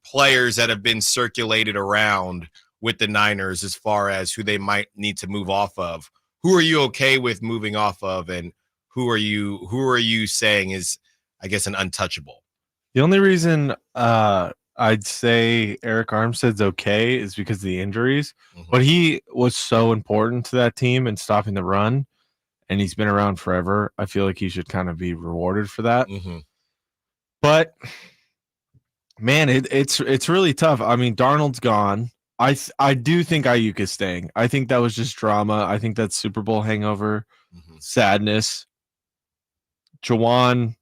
players that have been circulated around with the Niners as far as who they might need to move off of, who are you okay with moving off of, and who are you saying is, I guess, an untouchable? The only reason I'd say Eric Armstead's okay is because of the injuries, but he was so important to that team and stopping the run, and he's been around forever. I feel like he should kind of be rewarded for that. But man, it's really tough. I mean, Darnold's gone. I do think Ayuk is staying. I think that was just drama. I think that's Super Bowl hangover, sadness. Jawan,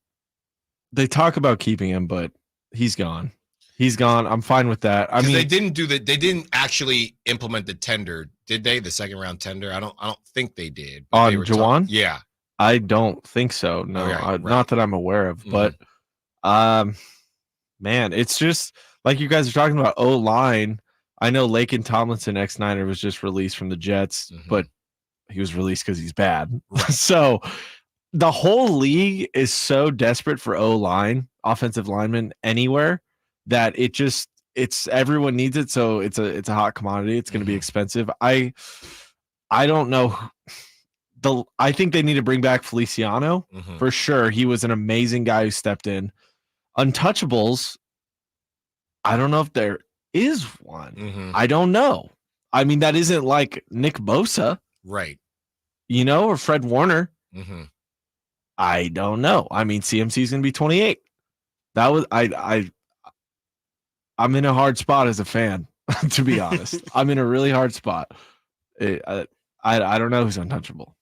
they talk about keeping him, but he's gone. He's gone. I'm fine with that. I mean, they didn't actually implement the tender, did they? The second round tender? I don't think they did. On Jawan? Yeah. I don't think so. No, right. Not that I'm aware of. But man, it's just like you guys are talking about O-line. I know Laken Tomlinson, ex-Niner, was just released from the Jets, but he was released because he's bad. So the whole league is so desperate for O-line, offensive linemen anywhere, that it's everyone needs it. So it's a hot commodity. It's going to be expensive. I don't know. I think they need to bring back Feliciano for sure. He was an amazing guy who stepped in. Untouchables, I don't know if there is one. I don't know. I mean, that isn't like Nick Bosa, right? Or Fred Warner. I don't know. I mean, CMC is going to be 28. That was I'm in a hard spot as a fan, to be honest. I'm in a really hard spot. I don't know who's untouchable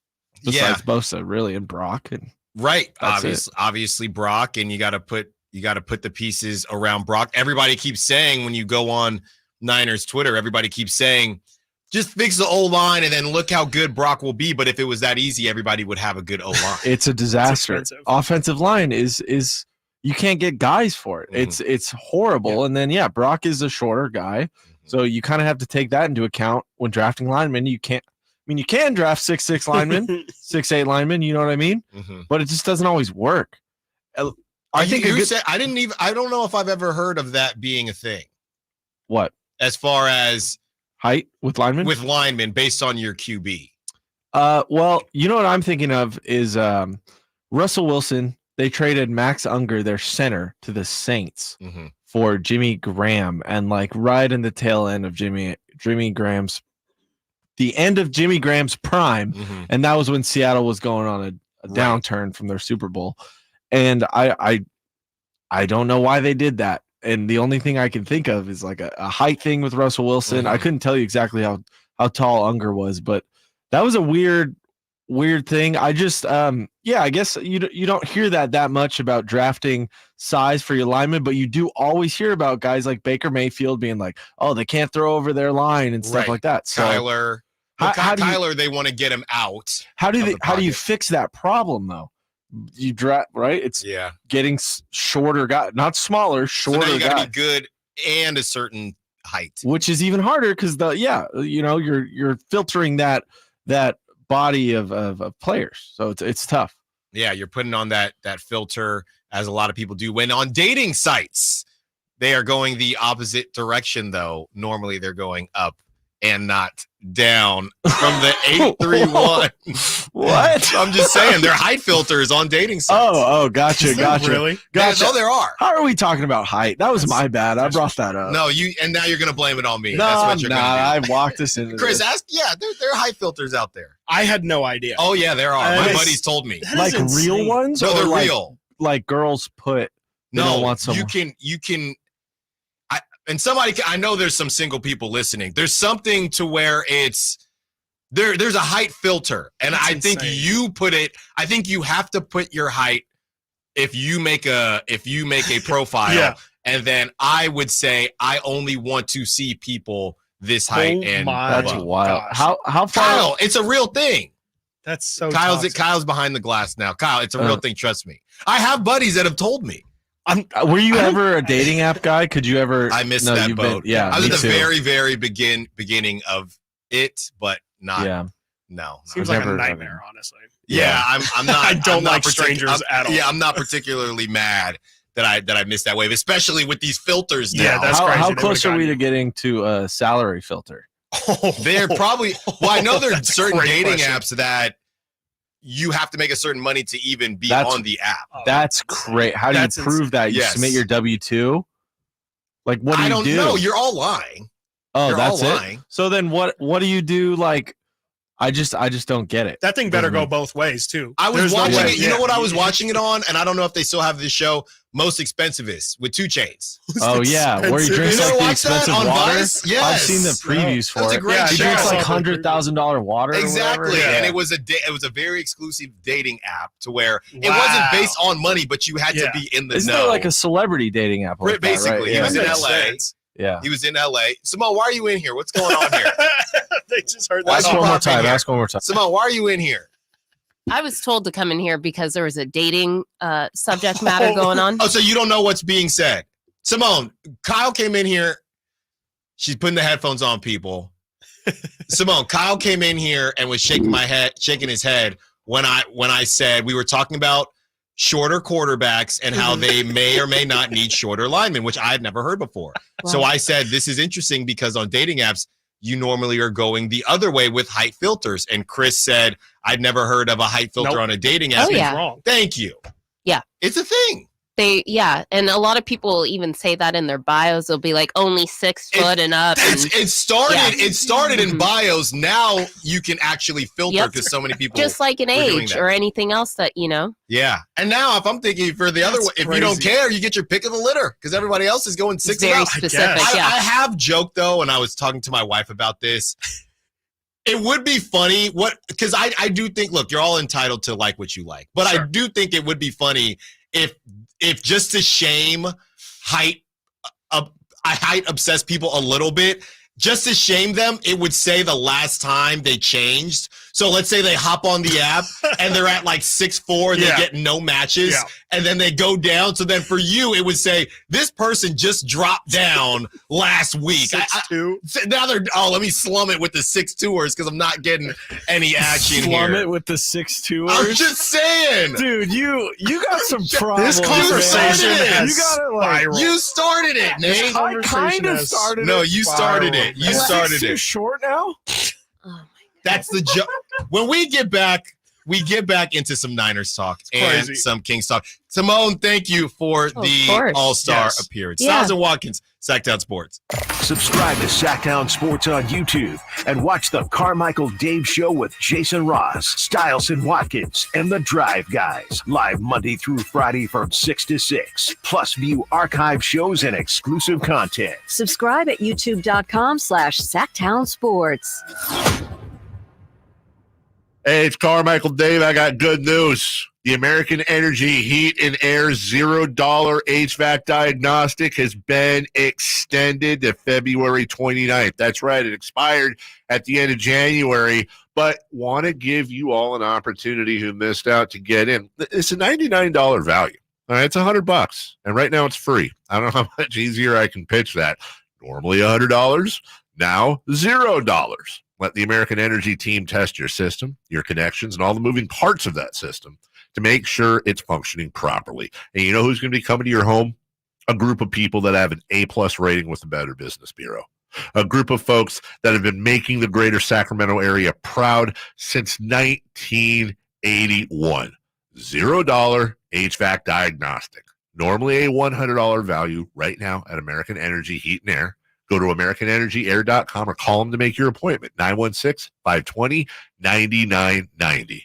besides Bosa, really, and Brock. And right, obviously Brock, and you got to put the pieces around Brock. Everybody keeps saying, when you go on Niners Twitter, everybody keeps saying, just fix the O-line and then look how good Brock will be. But if it was that easy, everybody would have a good O-line. It's a disaster. Offensive line is you can't get guys for it. It's horrible. Yeah. And then Brock is a shorter guy, so you kind of have to take that into account when drafting linemen. You can draft 6'6" linemen, 6'8" linemen. You know what I mean? But it just doesn't always work. I think I don't know if I've ever heard of that being a thing. What? As far as height with linemen? With linemen based on your QB. Well, you know what I'm thinking of is Russell Wilson. They traded Max Unger, their center, to the Saints for Jimmy Graham, and right in the tail end of Jimmy Graham's prime, and that was when Seattle was going on a downturn from their Super Bowl. And I don't know why they did that. And the only thing I can think of is like a height thing with Russell Wilson. I couldn't tell you exactly how tall Unger was, but that was a weird thing. I just I guess you don't hear that much about drafting size for your linemen, but you do always hear about guys like Baker Mayfield being like, oh, they can't throw over their line and stuff like that. So Kyler, Kyler, they want to get him out. How do you fix that problem though? You draft, right? It's getting shorter guy, not smaller, shorter. So now you got to be good and a certain height, which is even harder because you're filtering that body of players, so it's tough. Yeah, you're putting on that filter, as a lot of people do when on dating sites. They are going the opposite direction, though. Normally, they're going up and not down from the 831. What? I'm just saying, their height filters on dating sites. Oh, gotcha. Really? Gotcha. No, there are. How are we talking about height? That was my bad. I brought that up. No, now you're gonna blame it on me. No, that's what you're gonna do. I walked us into Chris, this. there are height filters out there. I had no idea. Oh yeah, there are. My buddies told me. Like real ones? No, they're real. Like girls put. No, want someone. you can. And I know there's some single people listening. There's something to where There's a height filter, and That's I think insane. you put it. I think you have to put your height if you make a profile, Yeah. and then I would say I only want to see people this height and That's above. wild. gosh. How far? Kyle, it's a real thing. That's so Kyle's toxic. behind the glass now. Kyle, it's a real thing. Trust me. I have buddies that have told me. Were you ever a dating app guy? Could you ever? I missed No, that you've boat. been- yeah, I was me at the too. very, very beginning of it, but not. Yeah. No. Seems I've like a never- nightmare, honestly. Yeah, I'm not. I don't I'm not like strangers at all. Yeah, I'm not particularly mad that I missed that wave, especially with these filters now. Yeah, that's How, crazy. how They close would've are we gotten to getting to a salary filter? They're probably. Well, I know there's That's a certain great dating question. apps that you have to make a certain money to even be That's- on the app. That's great. How do you That's prove that? You Yes. submit your W-2? Like, what do I you don't do? know. You're all lying. Oh, You're that's all it. lying. So then, what do you do? Like, I just don't get it. That thing better Doesn't go make- both ways too. I was There's no watching way. it. You know Yeah. what I was watching it on, and I don't know if they still have this show. Most Expensivest with 2 Chainz. Oh yeah, where he expensive. drinks You never like the watched that expensive on water. Vice? Yes. I've seen the previews That's for a it. great He show. drinks like I saw the $100,000 water. or Exactly, whatever. Yeah. and it was a very exclusive dating app to where it Wow. wasn't based on money, but you had to Yeah. be in the Isn't know. there like a celebrity dating app? Like Basically, that, right? he Yeah. was in Makes LA. sense. Yeah. He was in LA. Simone, why are you in here? What's going on here? They just heard Why that. Ask you one more pop in time. here? Ask one more time. Simone, why are you in here? I was told to come in here because there was a dating subject matter going on. Oh, so you don't know what's being said. Simone, Kyle came in here. She's putting the headphones on, people. Simone, Kyle came in here and was shaking his head when I said we were talking about shorter quarterbacks and how they may or may not need shorter linemen, which I had never heard before. So I said, this is interesting because on dating apps, you normally are going the other way with height filters. And Chris said, I'd never heard of a height filter Nope. on a dating app. Oh, yeah. Wrong. Thank you. Yeah. It's a thing. And a lot of people even say that in their bios. They'll be like only 6 foot and up. And It started. Yeah. It started in Mhm. bios. Now you can actually filter Yep. because so many people just like an were doing age that. or anything else that, Yeah. And now if I'm thinking for the other That's way, if you don't crazy. care, you get your pick of the litter because everybody else is going 6 and very up. specific. guess. Yeah. I have joked though, and I was talking to my wife about this. It would be funny because I do think, look, you're all entitled to like what you like, but I Sure. do think it would be funny if just to shame height obsessed people a little bit, just to shame them, it would say the last time they changed. So let's say they hop on the app and they're at like 6'4", and Yeah. they get no matches, Yeah. and then they go down. So then for you, it would say this person just dropped down last week. 6'2". Now let me slum it with the 6'2"ers because I'm not getting any action Slum here. it with the 6'2"ers. I'm just saying. Dude, you got some problems. This conversation man. has You gotta, like- spiraled. You started it, This Nate. conversation I kind of has started No, it. you started it. You Is started 6'2" it. short now? That's the joke. When we get back into some Niners talk and crazy. some Kings talk. Simone, thank you for the course. All-Star Yes. appearance. Yeah. Stiles Watkins, Sactown Sports. Subscribe to Sactown Sports on YouTube and watch the Carmichael Dave Show with Jason Ross, Stiles Watkins, and the Drive Guys. Live Monday through Friday from 6 to 6. Plus view archive shows and exclusive content. Subscribe at youtube.com/Sactown Sports. Hey, it's Carmichael Dave. I got good news. The American Energy Heat and Air $0 HVAC diagnostic has been extended to February 29th. That's right. It expired at the end of January, but want to give you all an opportunity who missed out to get in. It's a $99 value. All right, it's $100, and right now it's free. I don't know how much easier I can pitch that. Normally $100, now $0. Let the American Energy team test your system, your connections, and all the moving parts of that system to make sure it's functioning properly. And you know who's going to be coming to your home? A group of people that have an A+ rating with the Better Business Bureau. A group of folks that have been making the greater Sacramento area proud since 1981. $0 HVAC diagnostic. Normally a $100 value right now at American Energy Heat and Air. Go to AmericanEnergyAir.com or call them to make your appointment, 916-520-9990.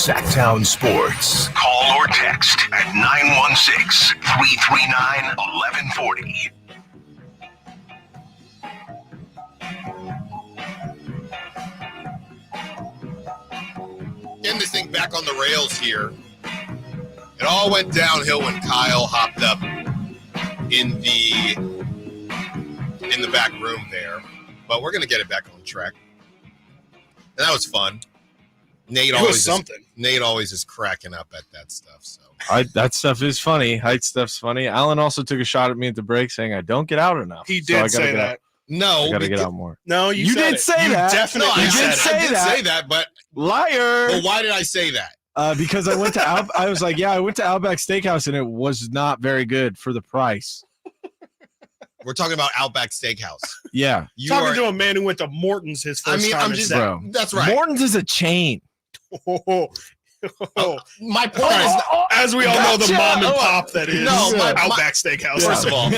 Sactown Sports. Call or text at 916-339-1140. Getting this thing back on the rails here. It all went downhill when Kyle hopped up in the back room there, but we're gonna get it back on track. And that was fun. Nate always is cracking up at that stuff. So that stuff is funny. Height stuff's funny. Alan also took a shot at me at the break saying I don't get out enough. He did say that. No, I gotta get out more. No, you did say that. Definitely, I did say that. But liar. Well, why did I say that? Because I went to I was like, I went to Outback Steakhouse and it was not very good for the price. We're talking about Outback Steakhouse. Yeah, talking to a man who went to Morton's his first time. Bro. That's right. Morton's is a chain. My point is, as we all know, the mom and pop that is Outback Steakhouse. First of all,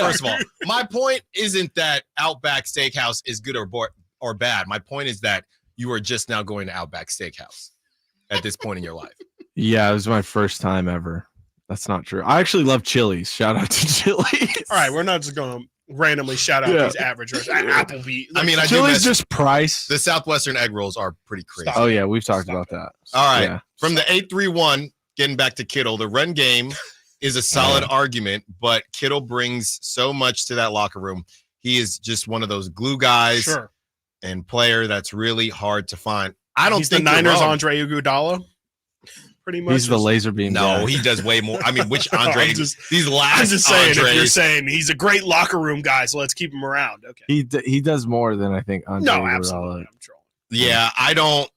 my point isn't that Outback Steakhouse is good or bad. My point is that you are just now going to Outback Steakhouse at this point in your life. Yeah, it was my first time ever. That's not true. I actually love Chili's. Shout out to Chili's. All right, we're not just going to randomly shout out these average restaurants. Applebee's. I mean, Chili's just price. The Southwestern egg rolls are pretty crazy. Oh yeah, we've talked about that. All right, yeah. From the 8-3-1, getting back to Kittle, the run game is a solid argument, but Kittle brings so much to that locker room. He is just one of those glue guys and player that's really hard to find. I don't think the Niners Andre Iguodala. Pretty much. He's the laser beam. No, guy. he does way more. I mean, which Andre? I'm just saying, Andres. if you're saying he's a great locker room guy, so let's keep him around. Okay. He does more than I think Andre. No, absolutely. I'm trolling. Yeah, I don't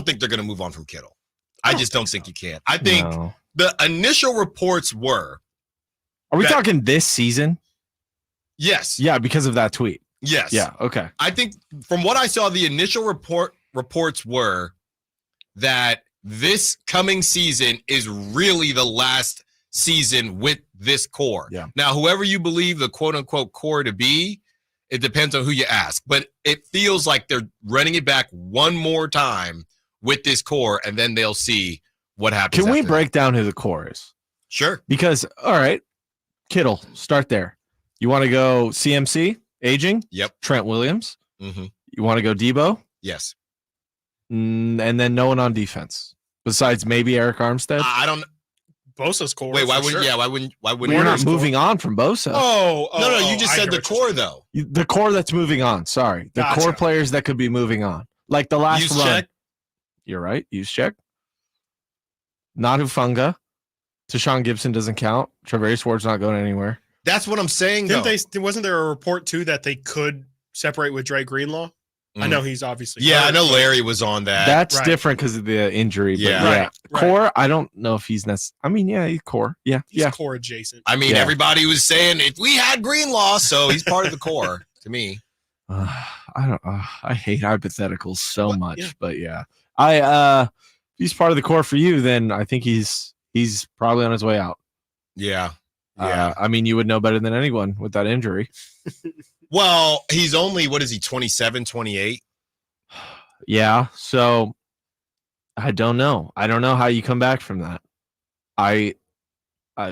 think they're gonna move on from Kittle. I just don't think you can. I think the initial reports were. Are we talking this season? Yes. Yeah, because of that tweet. Yes. Yeah. Okay. I think from what I saw, the initial reports were that this coming season is really the last season with this core. Yeah. Now, whoever you believe the quote unquote core to be, it depends on who you ask, but it feels like they're running it back one more time with this core, and then they'll see what happens. Can we break down who the core is? Sure. Because, all right, Kittle, start there. You want to go CMC, aging? Yep. Trent Williams? Mm-hmm. You want to go Debo? Yes. And then no one on defense besides maybe Eric Armstead. I don't. Bosa's core. Wait, why wouldn't? Yeah, why wouldn't? We're not moving on from Bosa. No. You just said the core though. The core that's moving on. Sorry, the core players that could be moving on, like the last run. Check. You're right. Use check. Not Hufanga. Tashawn Gibson doesn't count. Travarius Ward's not going anywhere. That's what I'm saying. Wasn't there a report too that they could separate with Dre Greenlaw? I know he's obviously I know Larry was on that. That's different because of the injury. But yeah. Core, I don't know if he's necessary. I mean, he's core. Yeah, he's core adjacent. I mean, everybody was saying if we had Greenlaw, so he's part of the core to me. I hate hypotheticals so much, but if he's part of the core for you, then I think he's probably on his way out. Yeah. I mean, you would know better than anyone with that injury. Well, he's only, 27, 28? Yeah, so I don't know. I don't know how you come back from that.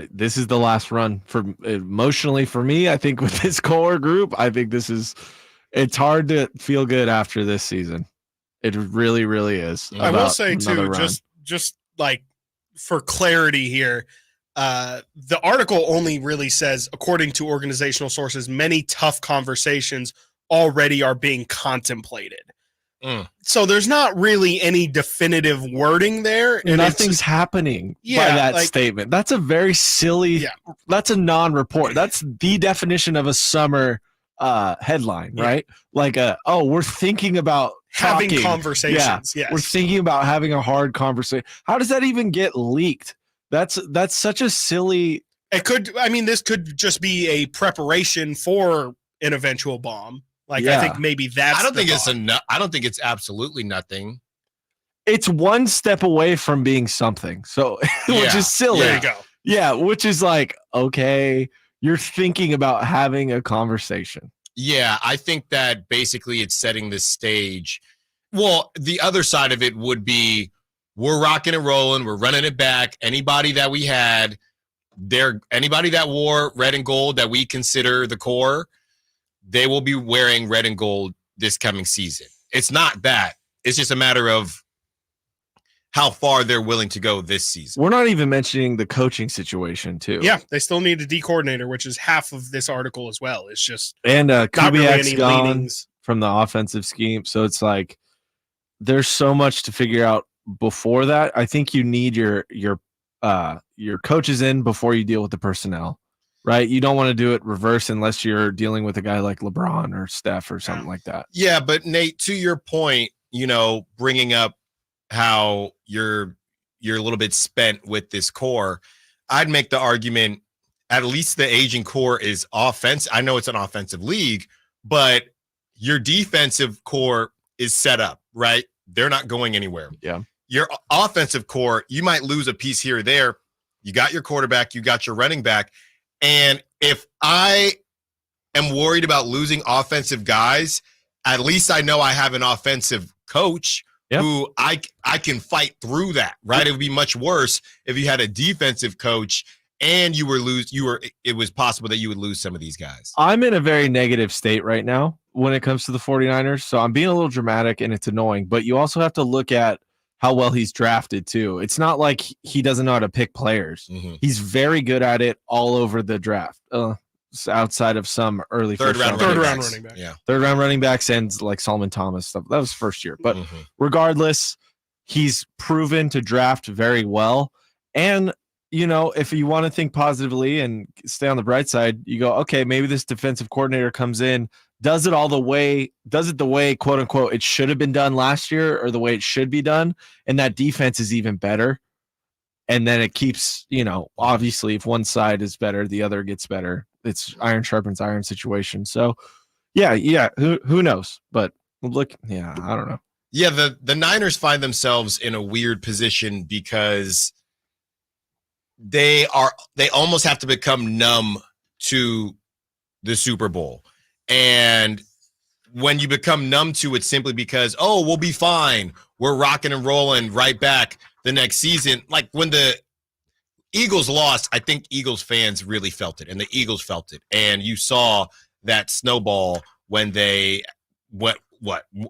This is the last run for emotionally for me. I think with this core group, I think it's hard to feel good after this season. It really, really is. I will say too, just like for clarity here, the article only really says, according to organizational sources, many tough conversations already are being contemplated. So there's not really any definitive wording there. And nothing's happening by that statement. That's a very silly, that's a non-report. That's the definition of a summer headline, right? Like we're thinking about having conversations. We're thinking about having a hard conversation. How does that even get leaked? That's such a silly. It could. I mean, this could just be a preparation for an eventual bomb. I think maybe that's. I don't think it's absolutely nothing. It's one step away from being something. So, which is silly. There you go. Yeah, which is like, okay, you're thinking about having a conversation. Yeah, I think that basically it's setting the stage. Well, the other side of it would be we're rocking and rolling. We're running it back. Anybody that we had, anybody that wore red and gold that we consider the core, they will be wearing red and gold this coming season. It's not that. It's just a matter of how far they're willing to go this season. We're not even mentioning the coaching situation, too. Yeah, they still need a D coordinator, which is half of this article as well. It's just and not really any gone leanings from the offensive scheme. So it's like there's so much to figure out before that. I think you need your coaches in before you deal with the personnel, right? You don't want to do it reverse unless you're dealing with a guy like LeBron or Steph or something like that. Yeah, but Nate, to your point, bringing up how you're a little bit spent with this core, I'd make the argument at least the aging core is offense. I know it's an offensive league, but your defensive core is set up, right? They're not going anywhere. Yeah. Your offensive core, you might lose a piece here or there. You got your quarterback, you got your running back. And if I am worried about losing offensive guys, at least I know I have an offensive coach who I can fight through that, right? It would be much worse if you had a defensive coach and it was possible that you would lose some of these guys. I'm in a very negative state right now when it comes to the 49ers. So I'm being a little dramatic and it's annoying, but you also have to look at how well he's drafted too. It's not like he doesn't know how to pick players. Mm-hmm. He's very good at it all over the draft. Outside of some early third round running back. Yeah. Third round running backs and like Solomon Thomas stuff. That was first year. But regardless, he's proven to draft very well. And, if you want to think positively and stay on the bright side, you go, okay, maybe this defensive coordinator comes in, does it the way, quote unquote, it should have been done last year or the way it should be done. And that defense is even better. And then it keeps, obviously if one side is better, the other gets better. It's iron sharpens iron situation. So yeah. Who knows? But look, I don't know. Yeah. The Niners find themselves in a weird position because they almost have to become numb to the Super Bowl. And when you become numb to it simply because, we'll be fine. We're rocking and rolling right back the next season. Like when the Eagles lost, I think Eagles fans really felt it, and the Eagles felt it. And you saw that snowball when they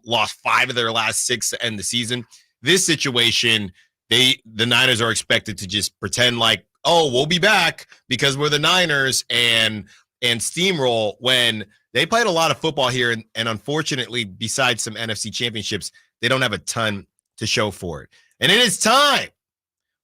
lost 5 of their last 6 to end the season. This situation, the Niners are expected to just pretend like, we'll be back because we're the Niners and steamroll when they played a lot of football here. And unfortunately, besides some NFC championships, they don't have a ton to show for it. And it is time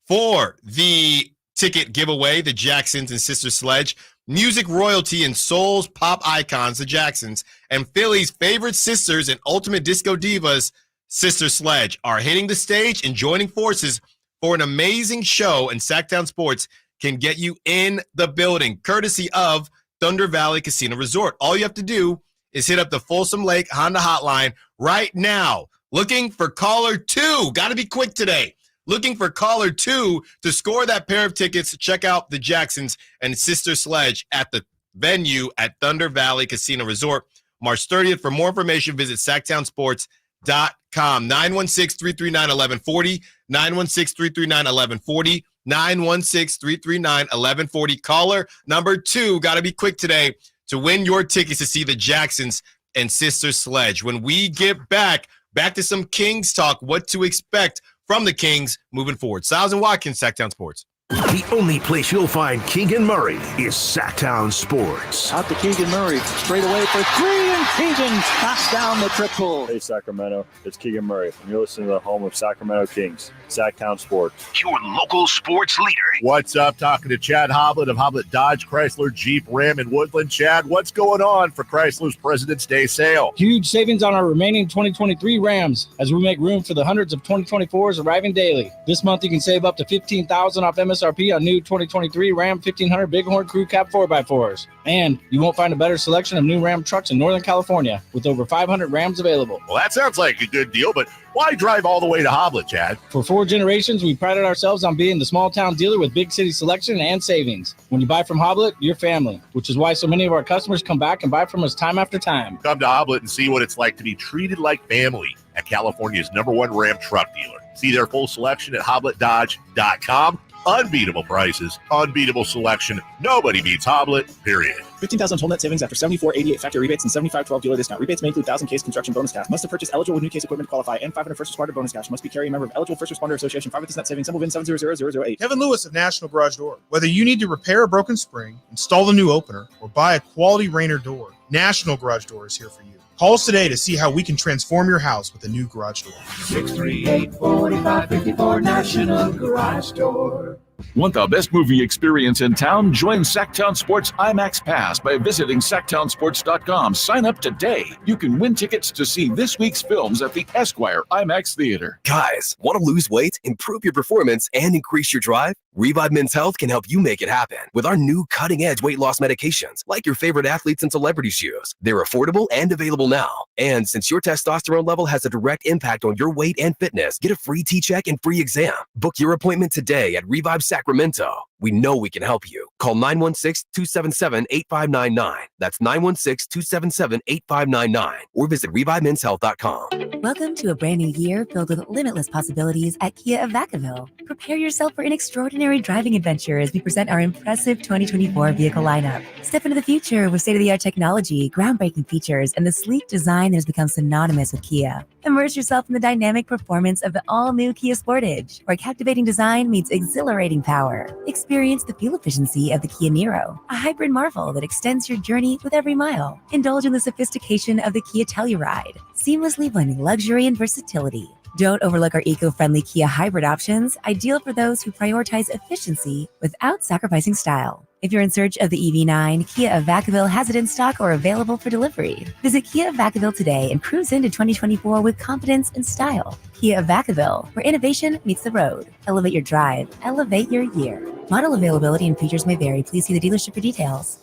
for the ticket giveaway, the Jacksons and Sister Sledge. Music royalty and soul's pop icons, the Jacksons, and Philly's favorite sisters and ultimate disco divas, Sister Sledge, are hitting the stage and joining forces for an amazing show, and Sactown Sports can get you in the building, courtesy of Thunder Valley Casino Resort. All you have to do is hit up the Folsom Lake Honda hotline right now. Looking for caller 2. Got to be quick today. Looking for caller 2 to score that pair of tickets. Check out the Jacksons and Sister Sledge at the venue at Thunder Valley Casino Resort, March 30th. For more information, visit SactownSports.com. 916-339-1140. 916-339-1140. 916-339-1140. Caller number 2. Got to be quick today to win your tickets to see the Jacksons and Sister Sledge. When we get back to some Kings talk, what to expect from the Kings moving forward. Stiles and Watkins, Sactown Sports. The only place you'll find Keegan Murray is Sactown Sports. Out to Keegan Murray, straight away for 3, and Keegan knocks down the triple. Hey, Sacramento, it's Keegan Murray, and you're listening to the home of Sacramento Kings, Sactown Sports. Your local sports leader. What's up? Talking to Chad Hoblet of Hoblet Dodge, Chrysler, Jeep, Ram, and Woodland. Chad, what's going on for Chrysler's President's Day sale? Huge savings on our remaining 2023 Rams as we make room for the hundreds of 2024s arriving daily. This month, you can save up to $15,000 off MSRP MSRP on new 2023 Ram 1500 Bighorn Crew Cab 4x4s. And you won't find a better selection of new Ram trucks in Northern California, with over 500 Rams available. Well, that sounds like a good deal, but why drive all the way to Hoblet, Chad? For 4 generations, we prided ourselves on being the small town dealer with big city selection and savings. When you buy from Hoblet, you're family, which is why so many of our customers come back and buy from us time after time. Come to Hoblet and see what it's like to be treated like family at California's #1 Ram truck dealer. See their full selection at HobletDodge.com. Unbeatable prices, unbeatable selection. Nobody beats Hoblet, period. 15,000 total net savings after 74.88 factory rebates and 75.12 dealer discount. Rebates may include 1,000 case construction bonus cash. Must have purchased eligible new case equipment to qualify, and 500 first responder bonus cash. Must be carrying a member of eligible first responder association. 5 net savings. Symbol VIN 7000008. Kevin Lewis of National Garage Door. Whether you need to repair a broken spring, install a new opener, or buy a quality Rainer door, National Garage Door is here for you. Call us today to see how we can transform your house with a new garage door. 638-4554 National Garage Door. Want the best movie experience in town? Join Sactown Sports IMAX Pass by visiting SactownSports.com. Sign up today. You can win tickets to see this week's films at the Esquire IMAX Theater. Guys, want to lose weight, improve your performance, and increase your drive? Revive Men's Health can help you make it happen with our new cutting-edge weight loss medications, like your favorite athletes and celebrities use. They're affordable and available now. And since your testosterone level has a direct impact on your weight and fitness, get a free T-check and free exam. Book your appointment today at Revive Sacramento. We know we can help you. Call 916-277-8599. That's 916-277-8599. Or visit ReviveMen'sHealth.com. Welcome to a brand new year filled with limitless possibilities at Kia of Vacaville. Prepare yourself for an extraordinary driving adventure as we present our impressive 2024 vehicle lineup. Step into the future with state-of-the-art technology, groundbreaking features, and the sleek design that has become synonymous with Kia. Immerse yourself in the dynamic performance of the all-new Kia Sportage, where captivating design meets exhilarating power. Experience the fuel efficiency of the Kia Niro, a hybrid marvel that extends your journey with every mile. Indulge in the sophistication of the Kia Telluride, seamlessly blending luxury and versatility. Don't overlook our eco-friendly Kia hybrid options, ideal for those who prioritize efficiency without sacrificing style. If you're in search of the EV9, Kia of Vacaville has it in stock or available for delivery. Visit Kia of Vacaville today and cruise into 2024 with confidence and style. Kia of Vacaville, where innovation meets the road. Elevate your drive, elevate your year. Model availability and features may vary. Please see the dealership for details.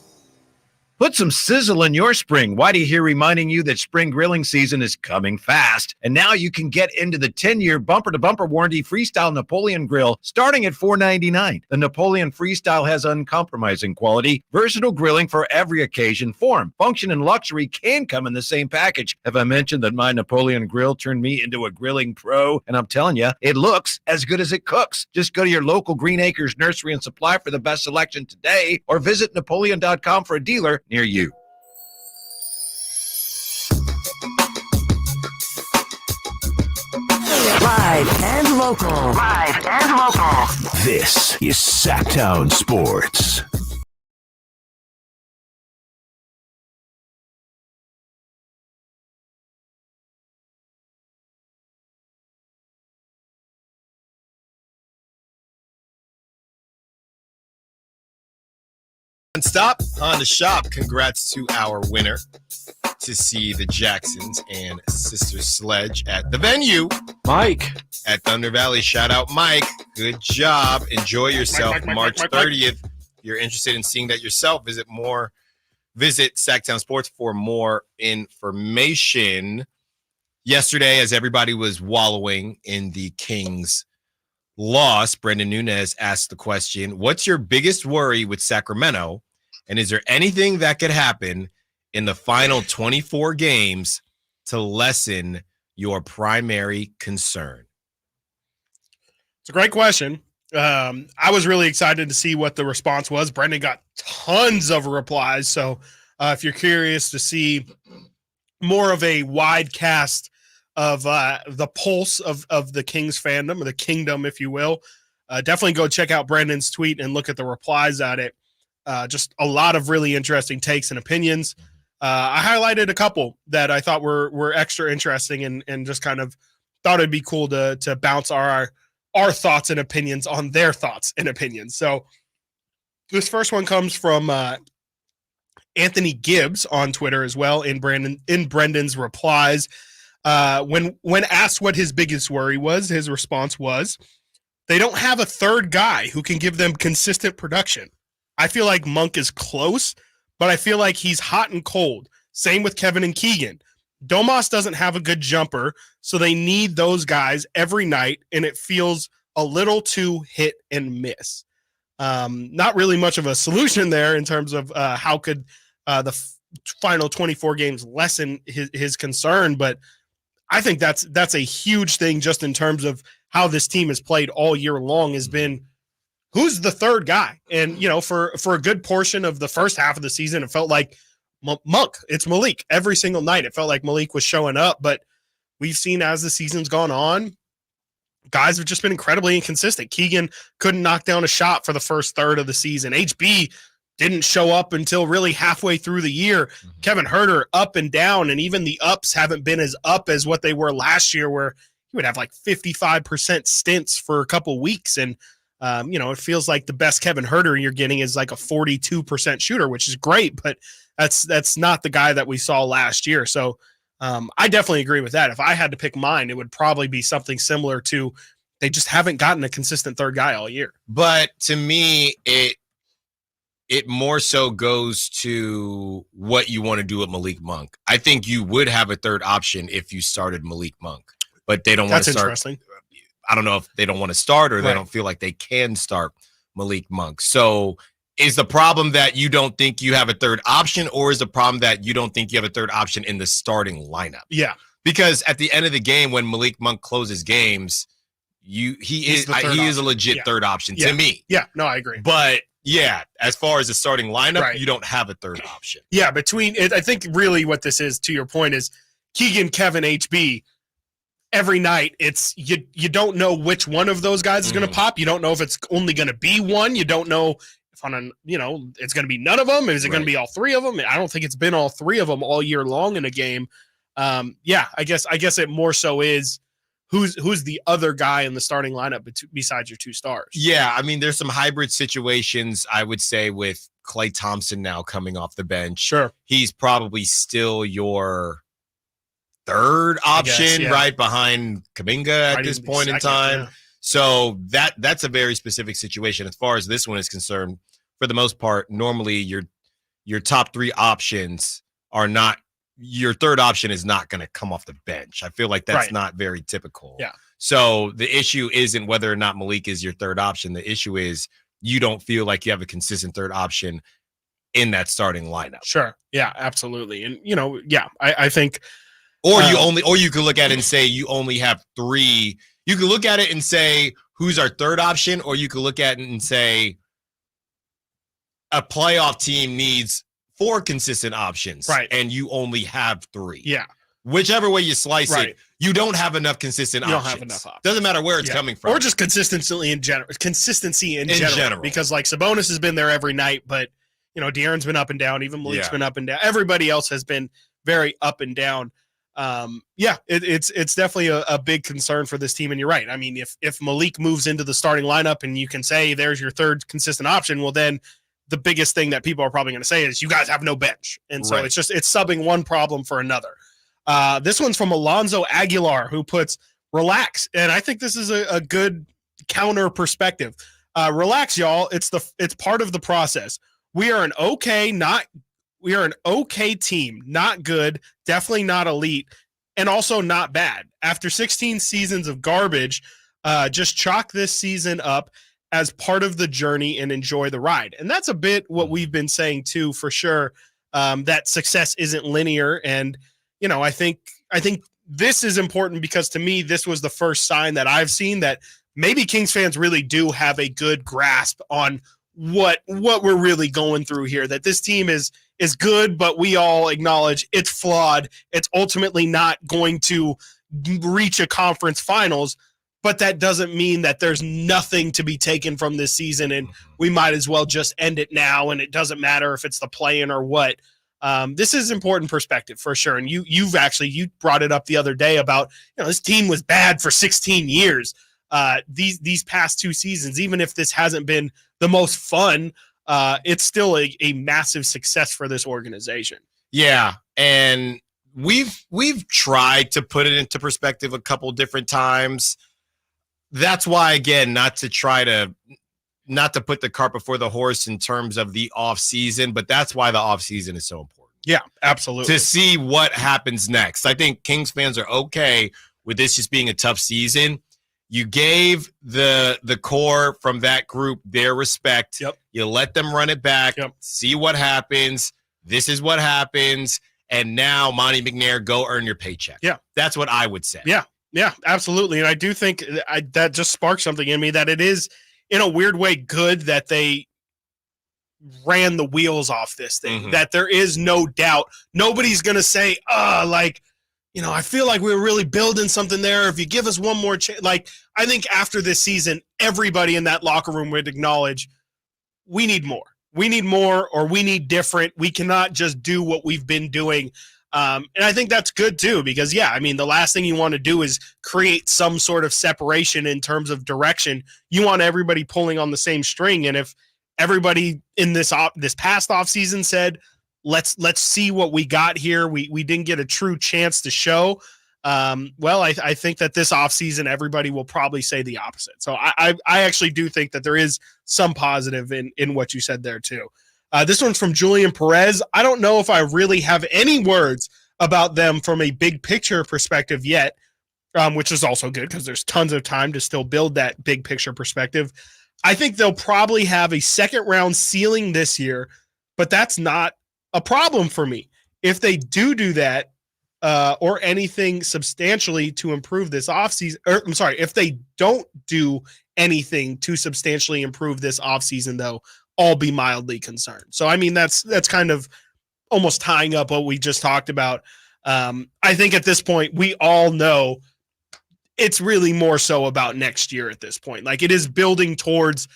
Put some sizzle in your spring. Whitey here reminding you that spring grilling season is coming fast. And now you can get into the 10-year bumper-to-bumper warranty Freestyle Napoleon Grill starting at $4.99. The Napoleon Freestyle has uncompromising quality, versatile grilling for every occasion, form, function, and luxury can come in the same package. Have I mentioned that my Napoleon Grill turned me into a grilling pro? And I'm telling you, it looks as good as it cooks. Just go to your local Green Acres Nursery and Supply for the best selection today, or visit Napoleon.com for a dealer near you. Live and local. Live and local. This is Sactown Sports. Stop on the shop. Congrats to our winner to see the Jacksons and Sister Sledge at the venue. Mike at Thunder Valley. Shout out, Mike. Good job. Enjoy yourself. March 30th. If you're interested in seeing that yourself, visit Sactown Sports for more information. Yesterday, as everybody was wallowing in the Kings loss, Brendan Nunez asked the question, what's your biggest worry with Sacramento? And is there anything that could happen in the final 24 games to lessen your primary concern? It's a great question. I was really excited to see what the response was. Brendan got tons of replies. So if you're curious to see more of a wide cast of the pulse of the Kings fandom, or the kingdom, if you will, definitely go check out Brendan's tweet and look at the replies at it. Just a lot of really interesting takes and opinions. I highlighted a couple that I thought were extra interesting and just kind of thought it'd be cool to bounce our thoughts and opinions on their thoughts and opinions. So this first one comes from Anthony Gibbs on Twitter as well in Brendan's replies. When asked what his biggest worry was, his response was, they don't have a third guy who can give them consistent production. I feel like Monk is close, but I feel like he's hot and cold. Same with Kevin and Keegan. Domas doesn't have a good jumper, so they need those guys every night, and it feels a little too hit and miss. Not really much of a solution there in terms of how could the final 24 games lessen his concern, but I think that's a huge thing just in terms of how this team has played all year long has been who's the third guy. And, for a good portion of the first half of the season, it felt like Monk, it's Malik every single night. It felt like Malik was showing up, but we've seen as the season's gone on, guys have just been incredibly inconsistent. Keegan couldn't knock down a shot for the first third of the season. HB didn't show up until really halfway through the year. Kevin Huerter up and down, and even the ups haven't been as up as what they were last year, where he would have like 55% stints for a couple weeks. And, it feels like the best Kevin Huerter you're getting is like a 42% shooter, which is great, but that's not the guy that we saw last year. So I definitely agree with that. If I had to pick mine, it would probably be something similar to they just haven't gotten a consistent third guy all year. But to me, it more so goes to what you want to do with Malik Monk. I think you would have a third option if you started Malik Monk, but they don't want to start. That's interesting. I don't know if they don't want to start or they don't feel like they can start Malik Monk. So is the problem that you don't think you have a third option, or is the problem that you don't think you have a third option in the starting lineup? Yeah. Because at the end of the game, when Malik Monk closes games, he is a legit third option to me. Yeah, no, I agree. But yeah, as far as the starting lineup, you don't have a third option. Yeah, I think really what this is, to your point, is Keegan, Kevin, HB. Every night, it's you don't know which one of those guys is going to pop. You don't know if it's only going to be one. You don't know if it's going to be none of them. Is it going to be all three of them? I don't think it's been all three of them all year long in a game. I guess it more so is who's the other guy in the starting lineup besides your two stars. Yeah, I mean, there's some hybrid situations, I would say, with Klay Thompson now coming off the bench. Sure. He's probably still your third option, right behind Kuminga at this point in time. Yeah. So that's a very specific situation. As far as this one is concerned, for the most part, normally your top three options are not, your third option is not going to come off the bench. I feel like that's not very typical. Yeah. So the issue isn't whether or not Malik is your third option. The issue is you don't feel like you have a consistent third option in that starting lineup. Sure. Yeah, absolutely. And, I think. Or you could look at it and say you only have three. You could look at it and say who's our third option, or you could look at it and say a playoff team needs 4 consistent options, and you only have 3. Yeah. Whichever way you slice it, you don't have enough consistent options. You don't have enough options. Doesn't matter where it's coming from. Or just consistency in general. Because like Sabonis has been there every night, but De'Aaron's been up and down. Even Malik's been up and down. Everybody else has been very up and down. It's definitely a big concern for this team. And you're right. I mean, if Malik moves into the starting lineup and you can say there's your third consistent option, well, then the biggest thing that people are probably going to say is you guys have no bench. And so it's subbing one problem for another. This one's from Alonzo Aguilar, who puts relax. And I think this is a good counter perspective. Relax, y'all. It's part of the process. We are an okay team, not good, definitely not elite, and also not bad. After 16 seasons of garbage, just chalk this season up as part of the journey and enjoy the ride. And that's a bit what we've been saying too, for sure, that success isn't linear. And, I think this is important because to me, this was the first sign that I've seen that maybe Kings fans really do have a good grasp on what we're really going through here, that this team is good, but we all acknowledge it's flawed. It's ultimately not going to reach a conference finals, but that doesn't mean that there's nothing to be taken from this season and we might as well just end it now. And it doesn't matter if it's the play-in or what. This is important perspective for sure. And you brought it up the other day about, this team was bad for 16 years. These past 2 seasons, even if this hasn't been the most fun, it's still a massive success for this organization. Yeah, and we've tried to put it into perspective a couple different times. that's why, again, not to put the cart before the horse in terms of the offseason, but that's why the offseason is so important. Yeah, absolutely. To see what happens next. I think Kings fans are okay with this just being a tough season. You gave the core from that group their respect. Yep. You let them run it back, see what happens. This is what happens. And now, Monty McNair, go earn your paycheck. Yeah. That's what I would say. Yeah, absolutely. And I do think that just sparked something in me, that it is, in a weird way, good that they ran the wheels off this thing, that there is no doubt. Nobody's going to say, I feel like we were really building something there. If you give us one more chance, I think after this season, everybody in that locker room would acknowledge we need more. We need more, or we need different. We cannot just do what we've been doing. And I think that's good too, because the last thing you want to do is create some sort of separation in terms of direction. You want everybody pulling on the same string. And if everybody in this past offseason said, let's see what we got here, we didn't get a true chance to show. I think that this offseason, everybody will probably say the opposite. So I actually do think that there is some positive in what you said there too. This one's from Julian Perez. I don't know if I really have any words about them from a big picture perspective yet, which is also good because there's tons of time to still build that big picture perspective. I think they'll probably have a second round ceiling this year, but that's not a problem for me. If they do that, or anything substantially to improve this offseason, if they don't do anything to substantially improve this offseason, though, I'll be mildly concerned. So, that's kind of almost tying up what we just talked about. I think at this point, we all know it's really more so about next year at this point. It is building towards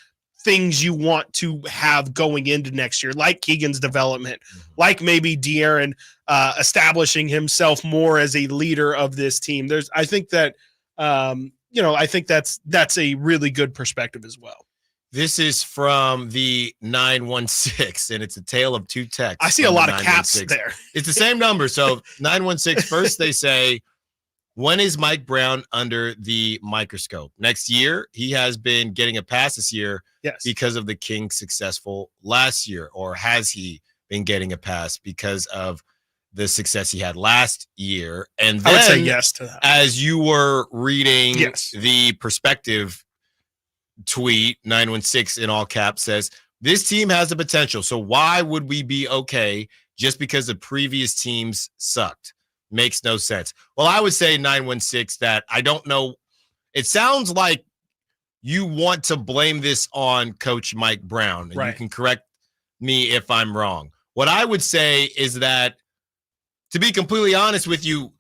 things you want to have going into next year, like Keegan's development, like maybe De'Aaron establishing himself more as a leader of this team. I think that that's a really good perspective as well. This is from the 916, and it's a tale of two texts. I see a lot of caps there. It's the same number. So 916, first they say, when is Mike Brown under the microscope? Next year? He has been getting a pass this year because of the Kings' successful last year. Or has he been getting a pass because of the success he had last year? And then, I would say yes to that. As you were reading the perspective tweet, 916 in all caps says, this team has the potential. So why would we be okay just because the previous teams sucked? Makes no sense. Well, I would say 916 that I don't know. It sounds like you want to blame this on Coach Mike Brown, and you can correct me if I'm wrong. What I would say is that, to be completely honest with you,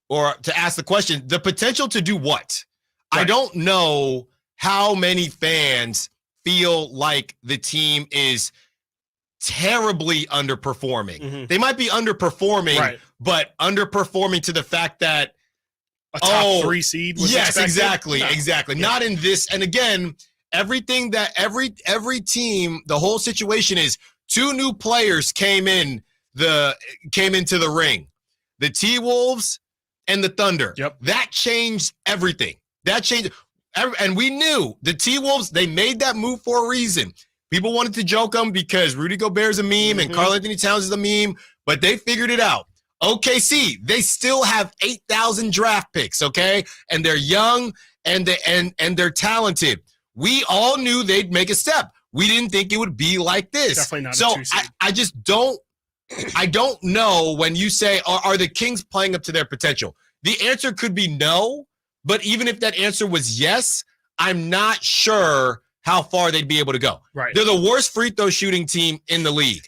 or to ask the question, the potential to do what? I don't know how many fans feel like the team is terribly underperforming. They might be underperforming, but underperforming to the fact that a top 3 seed was expected? Exactly. Not in this. And again, everything that every team, the whole situation is 2 new players came into the ring. The T-Wolves and the Thunder. That changed everything. That changed. And we knew the T-Wolves, they made that move for a reason. People wanted to joke them because Rudy Gobert's a meme and Karl Anthony Towns is a meme, but they figured it out. OKC, they still have 8,000 draft picks, okay? And they're young and they're talented. We all knew they'd make a step. We didn't think it would be like this. Definitely not. So I just don't know when you say, are the Kings playing up to their potential? The answer could be no, but even if that answer was yes, I'm not sure how far they'd be able to go. They're the worst free throw shooting team in the league.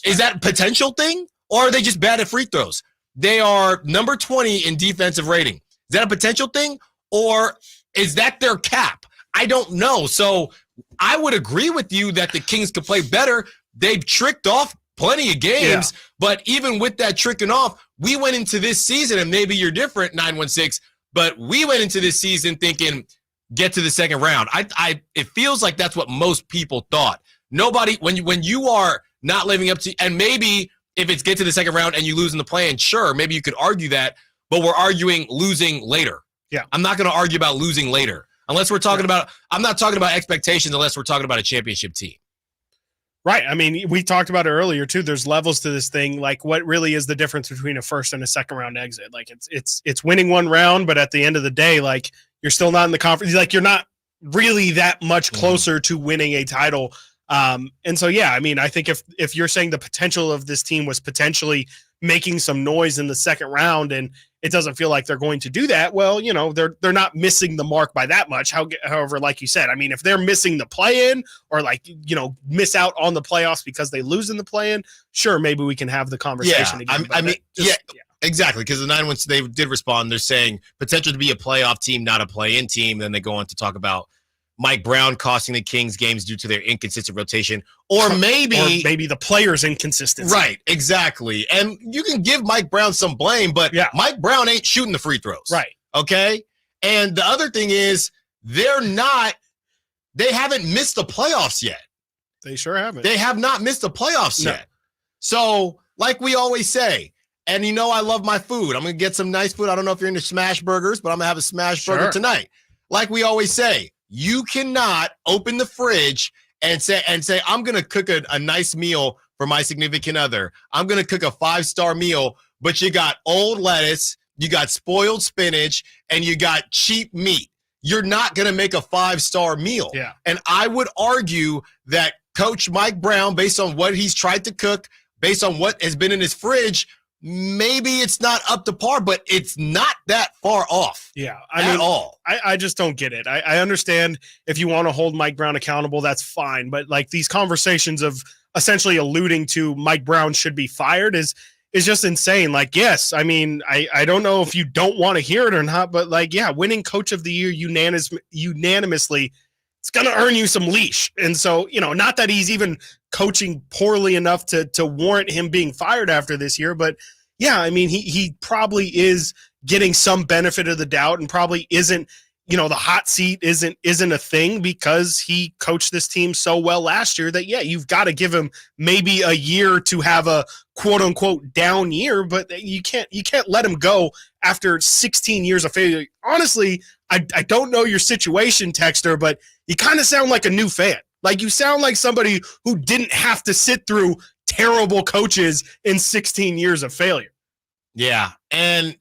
Is that a potential thing, or are they just bad at free throws? They are number 20 in defensive rating. Is that a potential thing, or is that their cap? I don't know. So I would agree with you that the Kings could play better. They've tricked off plenty of games, but even with that tricking off, we went into this season, and maybe you're different, 916, but we went into this season thinking, get to the second round. It feels like that's what most people thought. Nobody, when you are not living up to, and maybe if it's get to the second round and you lose in the play-in, sure, maybe you could argue that, but we're arguing losing later. I'm not going to argue about losing later. Unless we're talking about, I'm not talking about expectations unless we're talking about a championship team. Right. I mean, we talked about it earlier too. There's levels to this thing. Like, what really is the difference between a first and a second round exit? Like, it's winning one round, but at the end of the day, like, you're still not in the conference. Like, you're not really that much closer to winning a title. And so, yeah, I mean, I think if you're saying the potential of this team was potentially making some noise in the second round, and it doesn't feel like they're going to do that, well, you know, they're not missing the mark by that much. However, like you said, I mean, if they're missing the play-in or, like, you know, miss out on the playoffs because they lose in the play-in, sure, maybe we can have the conversation again. Exactly, because the 9 ones, they did respond. They're saying potential to be a playoff team, not a play-in team. Then they go on to talk about Mike Brown costing the Kings games due to their inconsistent rotation, or maybe the players' inconsistency. Right, exactly. And you can give Mike Brown some blame, but Mike Brown ain't shooting the free throws. Right. Okay? And the other thing is they haven't missed the playoffs yet. They sure haven't. They have not missed the playoffs yet. So, like we always say, and you know I love my food. I'm going to get some nice food. I don't know if you're into smash burgers, but I'm going to have a smash burger tonight. Like we always say, you cannot open the fridge and say I'm going to cook a nice meal for my significant other. I'm going to cook a 5-star meal, but you got old lettuce, you got spoiled spinach, and you got cheap meat. You're not going to make a 5-star meal. Yeah. And I would argue that Coach Mike Brown, based on what he's tried to cook, based on what has been in his fridge, maybe it's not up to par, but it's not that far off. Yeah, at all. I just don't get it. I understand if you want to hold Mike Brown accountable, that's fine. But, like, these conversations of essentially alluding to Mike Brown should be fired is just insane. Like, yes, I mean, I don't know if you don't want to hear it or not, but, like, yeah, winning Coach of the Year unanimously, it's going to earn you some leash. And so, you know, not that he's even coaching poorly enough to warrant him being fired after this year, but yeah, I mean, he probably is getting some benefit of the doubt, and probably isn't, you know, the hot seat isn't a thing because he coached this team so well last year that, yeah, you've got to give him maybe a year to have a quote unquote down year, but you can't let him go after 16 years of failure. Honestly, I don't know your situation, Texter, but you kind of sound like a new fan. Like, you sound like somebody who didn't have to sit through terrible coaches in 16 years of failure. Yeah. And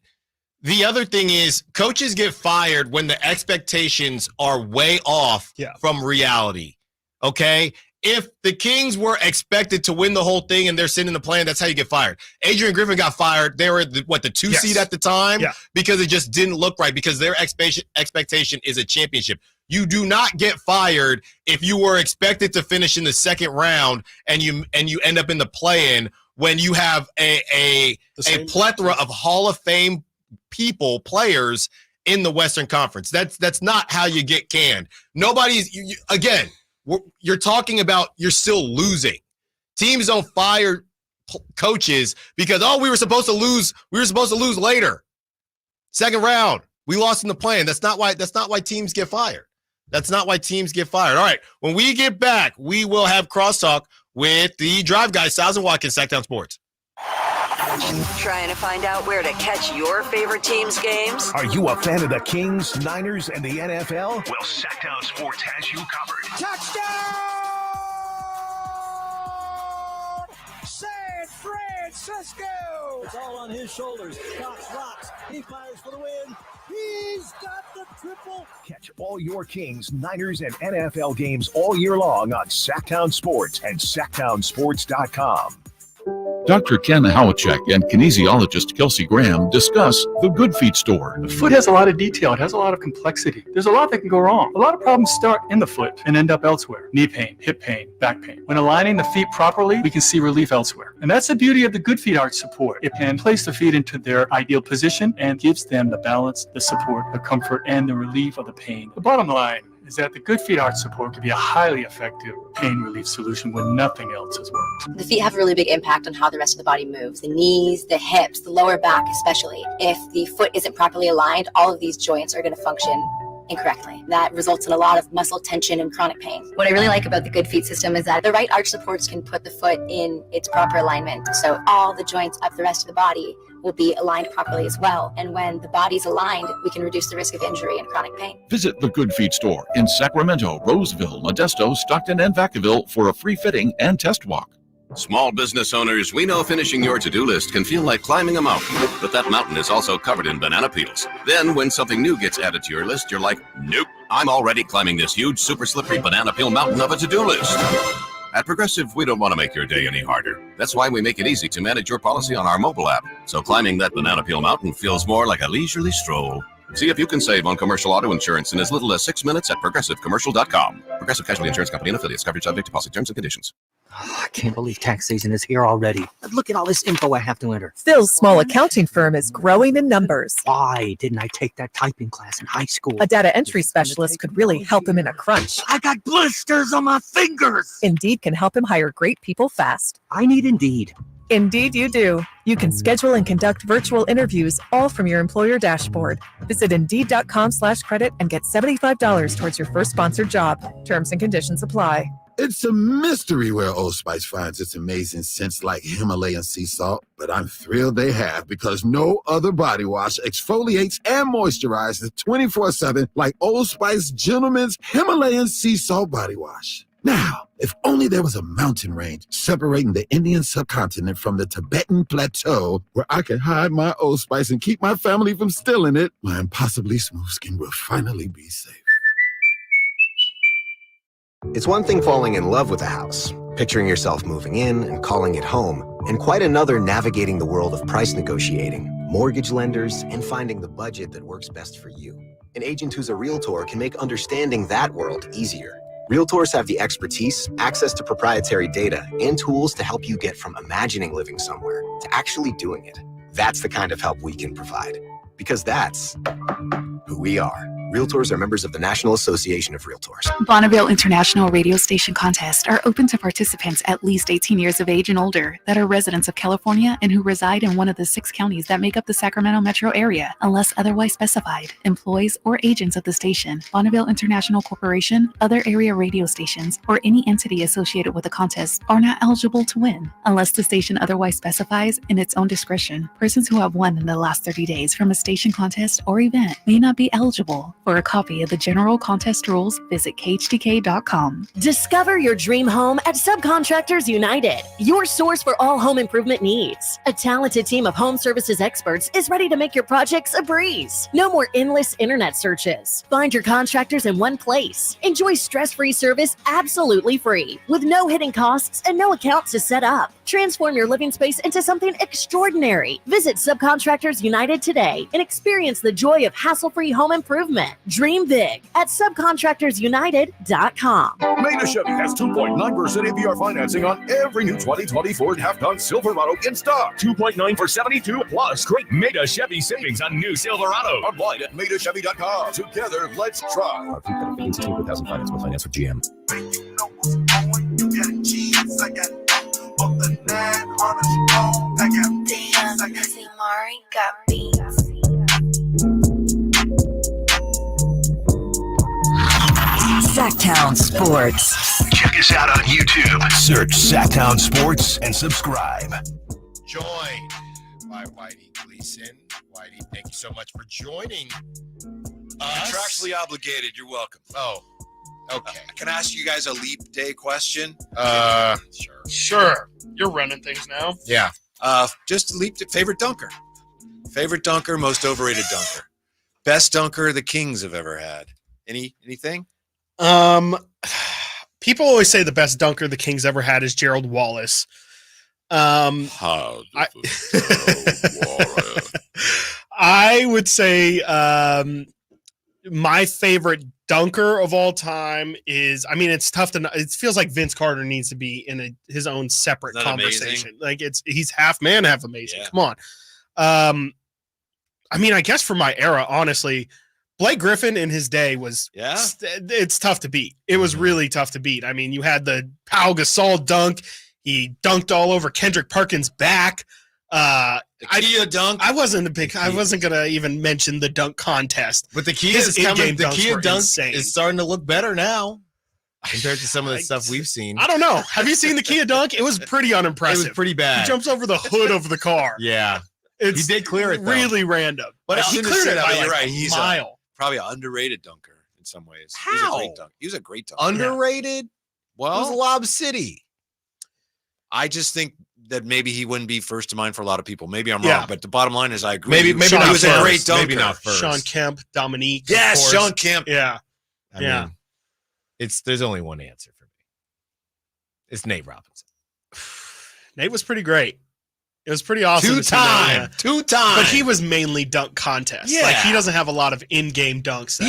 the other thing is, coaches get fired when the expectations are way off from reality. Okay? If the Kings were expected to win the whole thing and they're sitting in the plan, that's how you get fired. Adrian Griffin got fired. They were the 2 seed at the time because it just didn't look right, because their expectation is a championship. You do not get fired if you were expected to finish in the second round and you end up in the play-in when you have a plethora of Hall of Fame players in the Western Conference. That's not how you get canned. Again, you're talking about you're still losing. Teams don't fire coaches because, we were supposed to lose. We were supposed to lose later. Second round, we lost in the play-in. That's not why teams get fired. That's not why teams get fired. All right, when we get back, we will have crosstalk with the Drive Guys, Stiles Watkins, Sactown Sports. Trying to find out where to catch your favorite team's games? Are you a fan of the Kings, Niners, and the NFL? Well, Sactown Sports has you covered. Touchdown! San Francisco! It's all on his shoulders. Cox rocks. He fires for the win. He's got the triple. Catch all your Kings, Niners, and NFL games all year long on Sactown Sports and SactownSports.com. Dr. Ken Howachek and kinesiologist Kelsey Graham discuss the Good Feet store. The foot has a lot of detail. It has a lot of complexity. There's a lot that can go wrong. A lot of problems start in the foot and end up elsewhere. Knee pain, hip pain, back pain. When aligning the feet properly, we can see relief elsewhere. And that's the beauty of the Good Feet Arch support. It can place the feet into their ideal position and gives them the balance, the support, the comfort, and the relief of the pain. The bottom line is that the Good Feet Arch support can be a highly effective pain relief solution when nothing else has worked. The feet have a really big impact on how the rest of the body moves. The knees, the hips, the lower back especially. If the foot isn't properly aligned, all of these joints are going to function incorrectly. That results in a lot of muscle tension and chronic pain. What I really like about the Good Feet system is that the right arch supports can put the foot in its proper alignment. So all the joints of the rest of the body will be aligned properly as well. And when the body's aligned, we can reduce the risk of injury and chronic pain. Visit the Good Feet store in Sacramento, Roseville, Modesto, Stockton, and Vacaville for a free fitting and test walk. Small business owners, we know finishing your to-do list can feel like climbing a mountain, but that mountain is also covered in banana peels. Then when something new gets added to your list, you're like, nope, I'm already climbing this huge, super slippery banana peel mountain of a to-do list. At Progressive, we don't want to make your day any harder. That's why we make it easy to manage your policy on our mobile app. So climbing that banana peel mountain feels more like a leisurely stroll. See if you can save on commercial auto insurance in as little as 6 minutes at progressivecommercial.com. Progressive Casualty Insurance Company and affiliates. Coverage subject to policy terms and conditions. Oh, I can't believe tax season is here already. Look at all this info I have to enter. Phil's small accounting firm is growing in numbers. Why didn't I take that typing class in high school? A data entry specialist could really help him in a crunch. I got blisters on my fingers. Indeed can help him hire great people fast. I need Indeed. Indeed you do. You can schedule and conduct virtual interviews all from your employer dashboard. Visit Indeed.com/credit and get $75 towards your first sponsored job. Terms and conditions apply. It's a mystery where Old Spice finds its amazing scents like Himalayan sea salt, but I'm thrilled they have because no other body wash exfoliates and moisturizes 24/7 like Old Spice Gentleman's Himalayan sea salt body wash. Now, if only there was a mountain range separating the Indian subcontinent from the Tibetan plateau where I could hide my Old Spice and keep my family from stealing it, my impossibly smooth skin will finally be safe. It's one thing falling in love with a house, picturing yourself moving in and calling it home, and quite another navigating the world of price negotiating, mortgage lenders, and finding the budget that works best for you. An agent who's a realtor can make understanding that world easier. Realtors have the expertise, access to proprietary data, and tools to help you get from imagining living somewhere to actually doing it. That's the kind of help we can provide, because that's who we are. Realtors are members of the National Association of Realtors. Bonneville International Radio Station contests are open to participants at least 18 years of age and older that are residents of California and who reside in one of the 6 counties that make up the Sacramento metro area, unless otherwise specified. Employees or agents of the station, Bonneville International Corporation, other area radio stations, or any entity associated with the contest are not eligible to win, unless the station otherwise specifies in its own discretion. Persons who have won in the last 30 days from a station contest or event may not be eligible. For a copy of the general contest rules, visit khdk.com. Discover your dream home at Subcontractors United, your source for all home improvement needs. A talented team of home services experts is ready to make your projects a breeze. No more endless internet searches. Find your contractors in one place. Enjoy stress-free service absolutely free, with no hidden costs and no account to set up. Transform your living space into something extraordinary. Visit Subcontractors United today and experience the joy of hassle-free home improvement. Dream big at subcontractorsunited.com. Maida Chevy has 2.9% APR financing on every new 2020 Ford half-ton Silverado in stock. 2.9 for 72 plus great Maida Chevy savings on new Silverado. Online at MaidaChevy.com. Together, let's try. Our few benefits, 2,000 finance with finance for GM. Sactown Sports. Check us out on YouTube. Search Sactown Sports and subscribe. Joined by Whitey Gleason. Whitey, thank you so much for joining us. Contractually obligated. You're welcome. Oh, okay. Can I ask you guys a leap day question? Sure. You're running things now. Yeah. Just leap to favorite dunker. Favorite dunker, most overrated dunker. Best dunker the Kings have ever had. Anything? People always say the best dunker the Kings ever had is Gerald Wallace. I would say my favorite dunker of all time is, I mean, it's tough to, it feels like Vince Carter needs to be in his own separate conversation. Amazing? Like he's half man, half amazing. Yeah. Come on. I mean, I guess for my era, honestly, Blake Griffin in his day was, it's tough to beat. It was really tough to beat. I mean, you had the Pau Gasol dunk. He dunked all over Kendrick Perkins' back. The Kia dunk. I wasn't going to even mention the dunk contest. But the Kia is coming. The Kia dunk is starting to look better now compared to some of the stuff we've seen. I don't know. Have you seen the Kia dunk? It was pretty unimpressive. It was pretty bad. He jumps over the hood of the car. Yeah. It's he did clear it though. Really random. But he cleared it by you're like right. a He's mile. Probably an underrated dunker in some ways. How? He was a great dunker. Underrated? Well, it was Lob City. I just think that maybe he wouldn't be first to mind for a lot of people. Maybe I'm wrong, but the bottom line is I agree. Maybe he not was first. a great dunker. Maybe not first. Sean Kemp, Dominique. Yes, of course. Sean Kemp. Yeah. I mean, there's only one answer for me. It's Nate Robinson. Nate was pretty great. It was pretty awesome. Two-time. But he was mainly dunk contest. Yeah. Like, he doesn't have a lot of in-game dunks.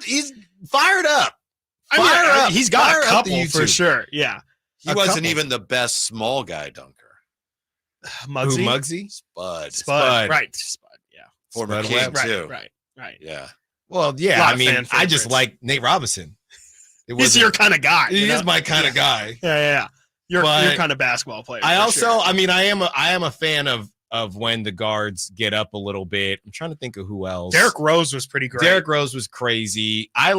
He's fired up. He's got a couple for sure. Yeah. He wasn't even the best small guy dunker. Muggsy? Who, Muggsy? Spud. Right. Spud, yeah. Former Spud King, Webb. too. Right. Yeah. Well, yeah. Lot I of mean, fan I just favorites. like Nate Robinson. He's your kind of guy. He is my kind of guy. Yeah. You're kind of basketball player. I also, I mean, I am a fan of when the guards get up a little bit. I'm trying to think of who else. Derrick Rose was pretty great. Derrick Rose was crazy. I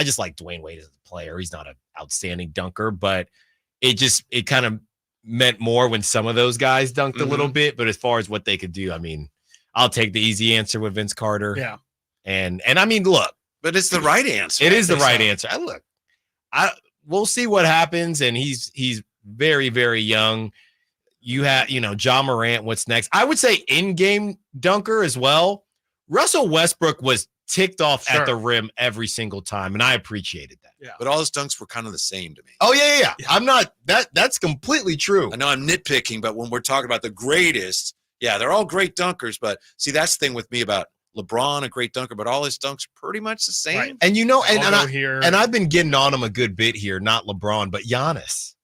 just like Dwayne Wade as a player. He's not an outstanding dunker, but it kind of meant more when some of those guys dunked a little bit. But as far as what they could do, I mean, I'll take the easy answer with Vince Carter. Yeah. And I mean, look, but it's the right answer. It is the right answer. We'll see what happens. And he's very, very young. You have, Ja Morant, what's next? I would say in-game dunker as well. Russell Westbrook was ticked off at the rim every single time, and I appreciated that. Yeah. But all his dunks were kind of the same to me. Oh, yeah. I'm not that's completely true. I know I'm nitpicking, but when we're talking about the greatest, yeah, they're all great dunkers. But see, that's the thing with me about LeBron, a great dunker, but all his dunks are pretty much the same. Right. And I've been getting on him a good bit here, not LeBron, but Giannis.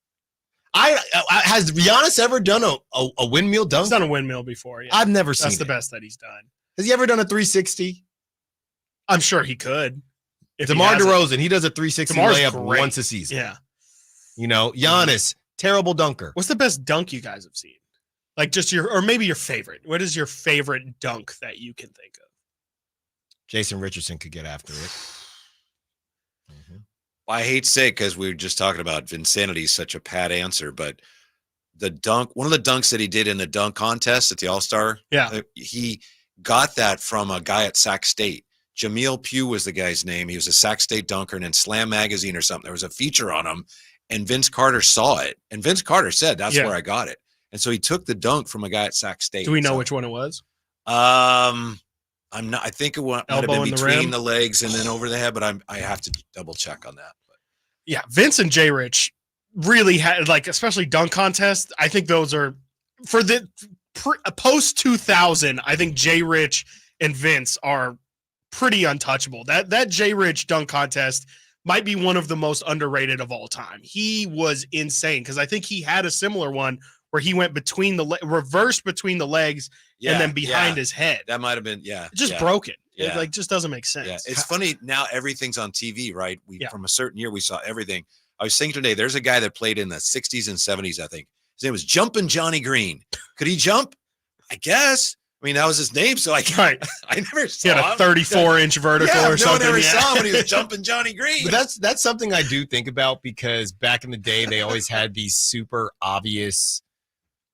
Has Giannis ever done a windmill dunk? He's done a windmill before. Yeah. I've never seen That's the it. best that he's done. Has he ever done a 360? I'm sure he could. DeMar DeRozan, he does a 360 DeMar's layup great. once a season. Yeah. Giannis, terrible dunker. What's the best dunk you guys have seen? Like just or maybe your favorite. What is your favorite dunk that you can think of? Jason Richardson could get after it. I hate to say it because we were just talking about Vinsanity, such a pat answer, but one of the dunks that he did in the dunk contest at the All-Star, he got that from a guy at Sac State. Jameel Pugh was the guy's name. He was a Sac State dunker, and in Slam Magazine or something, there was a feature on him, and Vince Carter saw it. And Vince Carter said, that's where I got it. And so he took the dunk from a guy at Sac State. Do we know which one it was? I'm not. I think it might have Elbow been in the between rim? the legs and then over the head, but I have to double check on that. But Yeah, Vince and J. Rich really had, like, especially dunk contest. I think those are for the post 2000. I think J. Rich and Vince are pretty untouchable. That J. Rich dunk contest might be one of the most underrated of all time. He was insane because I think he had a similar one where he went between reversed between the legs and then behind his head. That might have been Just broke it. Yeah. It just doesn't make sense. Yeah, it's funny now. Everything's on TV, right? From a certain year, we saw everything. I was thinking today, there's a guy that played in the 60s and 70s. I think his name was Jumpin' Johnny Green. Could he jump? I guess. I mean, that was his name, so I never saw He had a 34-inch vertical or something. No one ever saw him when he was Jumpin' Johnny Green. But that's something I do think about because back in the day, they always had these super obvious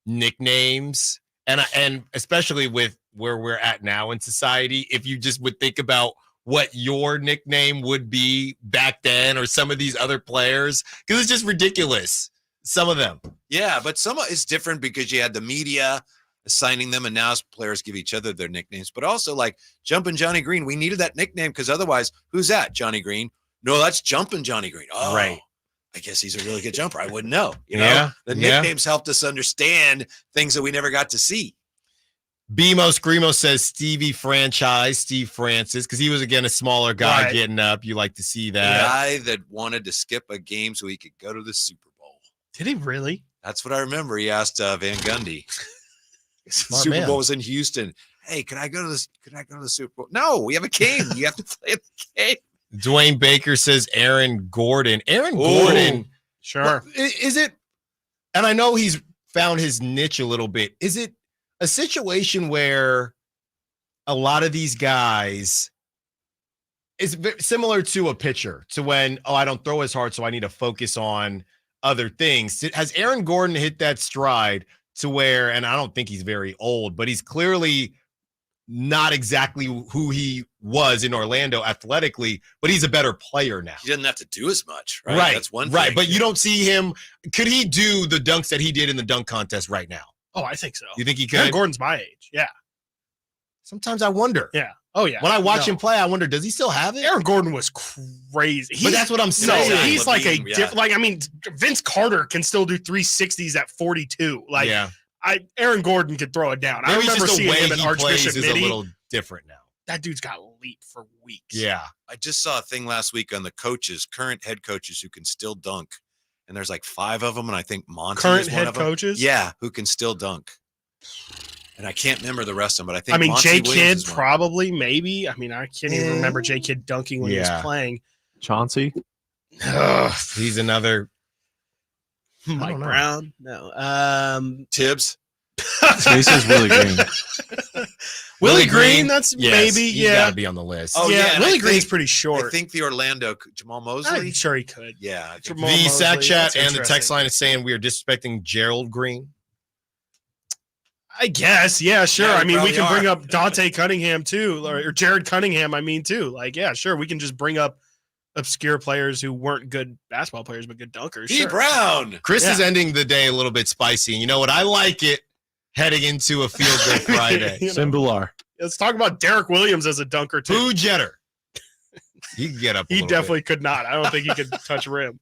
nicknames, and especially with where we're at now in society, if you just would think about what your nickname would be back then or some of these other players, because it's just ridiculous, some of them. Yeah, but some it's different because you had the media assigning them, and now players give each other their nicknames. But also, like Jumpin' Johnny Green, we needed that nickname because otherwise, who's that? Johnny Green? No, that's Jumpin' Johnny Green. Oh, right. I guess he's a really good jumper. I wouldn't know. The nicknames helped us understand things that we never got to see. BMO Screamo says Stevie Franchise, Steve Francis, because he was, again, a smaller guy getting up. You like to see that. The guy that wanted to skip a game so he could go to the Super Bowl. Did he really? That's what I remember. He asked Van Gundy. Smart Super man. Bowl was in Houston. Hey, can I go to this? Can I go to the Super Bowl? No, we have a game. You have to play the game. Dwayne Baker says Aaron Gordon. Gordon. Sure. Is it, and I know he's found his niche a little bit. Is it a situation where a lot of these guys is similar to a pitcher, to when, I don't throw as hard, so I need to focus on other things? Has Aaron Gordon hit that stride to where, and I don't think he's very old, but he's clearly not exactly who he was in Orlando athletically, but he's a better player now. He doesn't have to do as much, right? That's one thing. Right, but you don't see him. Could he do the dunks that he did in the dunk contest right now? Oh, I think so. You think he could? Aaron Gordon's my age. Yeah. Sometimes I wonder. Yeah. Oh, yeah. When I watch him play, I wonder, does he still have it? Aaron Gordon was crazy. But that's what I'm saying. No, he's like Vince Carter can still do 360s at 42. Like, Aaron Gordon could throw it down. Maybe I remember seeing him at Archbishop is Midi. a little different now. That dude's got leap for weeks. Yeah. I just saw a thing last week on the current head coaches who can still dunk. And there's like 5 of them, and I think Monty current is one head of them. Coaches? Yeah, who can still dunk. And I can't remember the rest of them, but I think Monty J. Williams Kidd probably, maybe. I mean, I can't even remember J. Kidd dunking when he was playing. Chauncey? He's another. Mike Brown? No. Tibbs? He says Willie Green. Willie Green, that's maybe, he's got to be on the list. Oh, yeah. Willie Green's pretty short. I think the Orlando Jamal Mosley. I'm sure he could. Yeah. The Sack Chat and the text line is saying we are disrespecting Gerald Green. I guess, yeah, sure. Yeah, I mean, we can bring are. up Dante Cunningham too, or Jared Cunningham. I mean, too. Like, yeah, sure. We can just bring up obscure players who weren't good basketball players but good dunkers. E. Brown. Chris is ending the day a little bit spicy. And you know what? I like it heading into a field good Friday. Simbular. Let's talk about Derek Williams as a dunker too. Pooh Jetter. He can get up. He definitely could not. I don't think he could touch rim.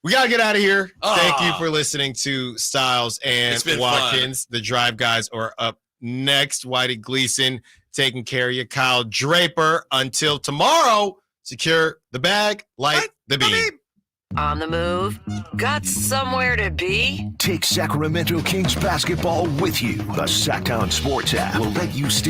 We got to get out of here. Thank you for listening to Stiles and Watkins. Fun. The Drive Guys are up next. Whitey Gleason taking care of you. Kyle Draper. Until tomorrow, secure the bag, light the beam. On the move? Got somewhere to be? Take Sacramento Kings basketball with you. The Sactown Sports app will let you stay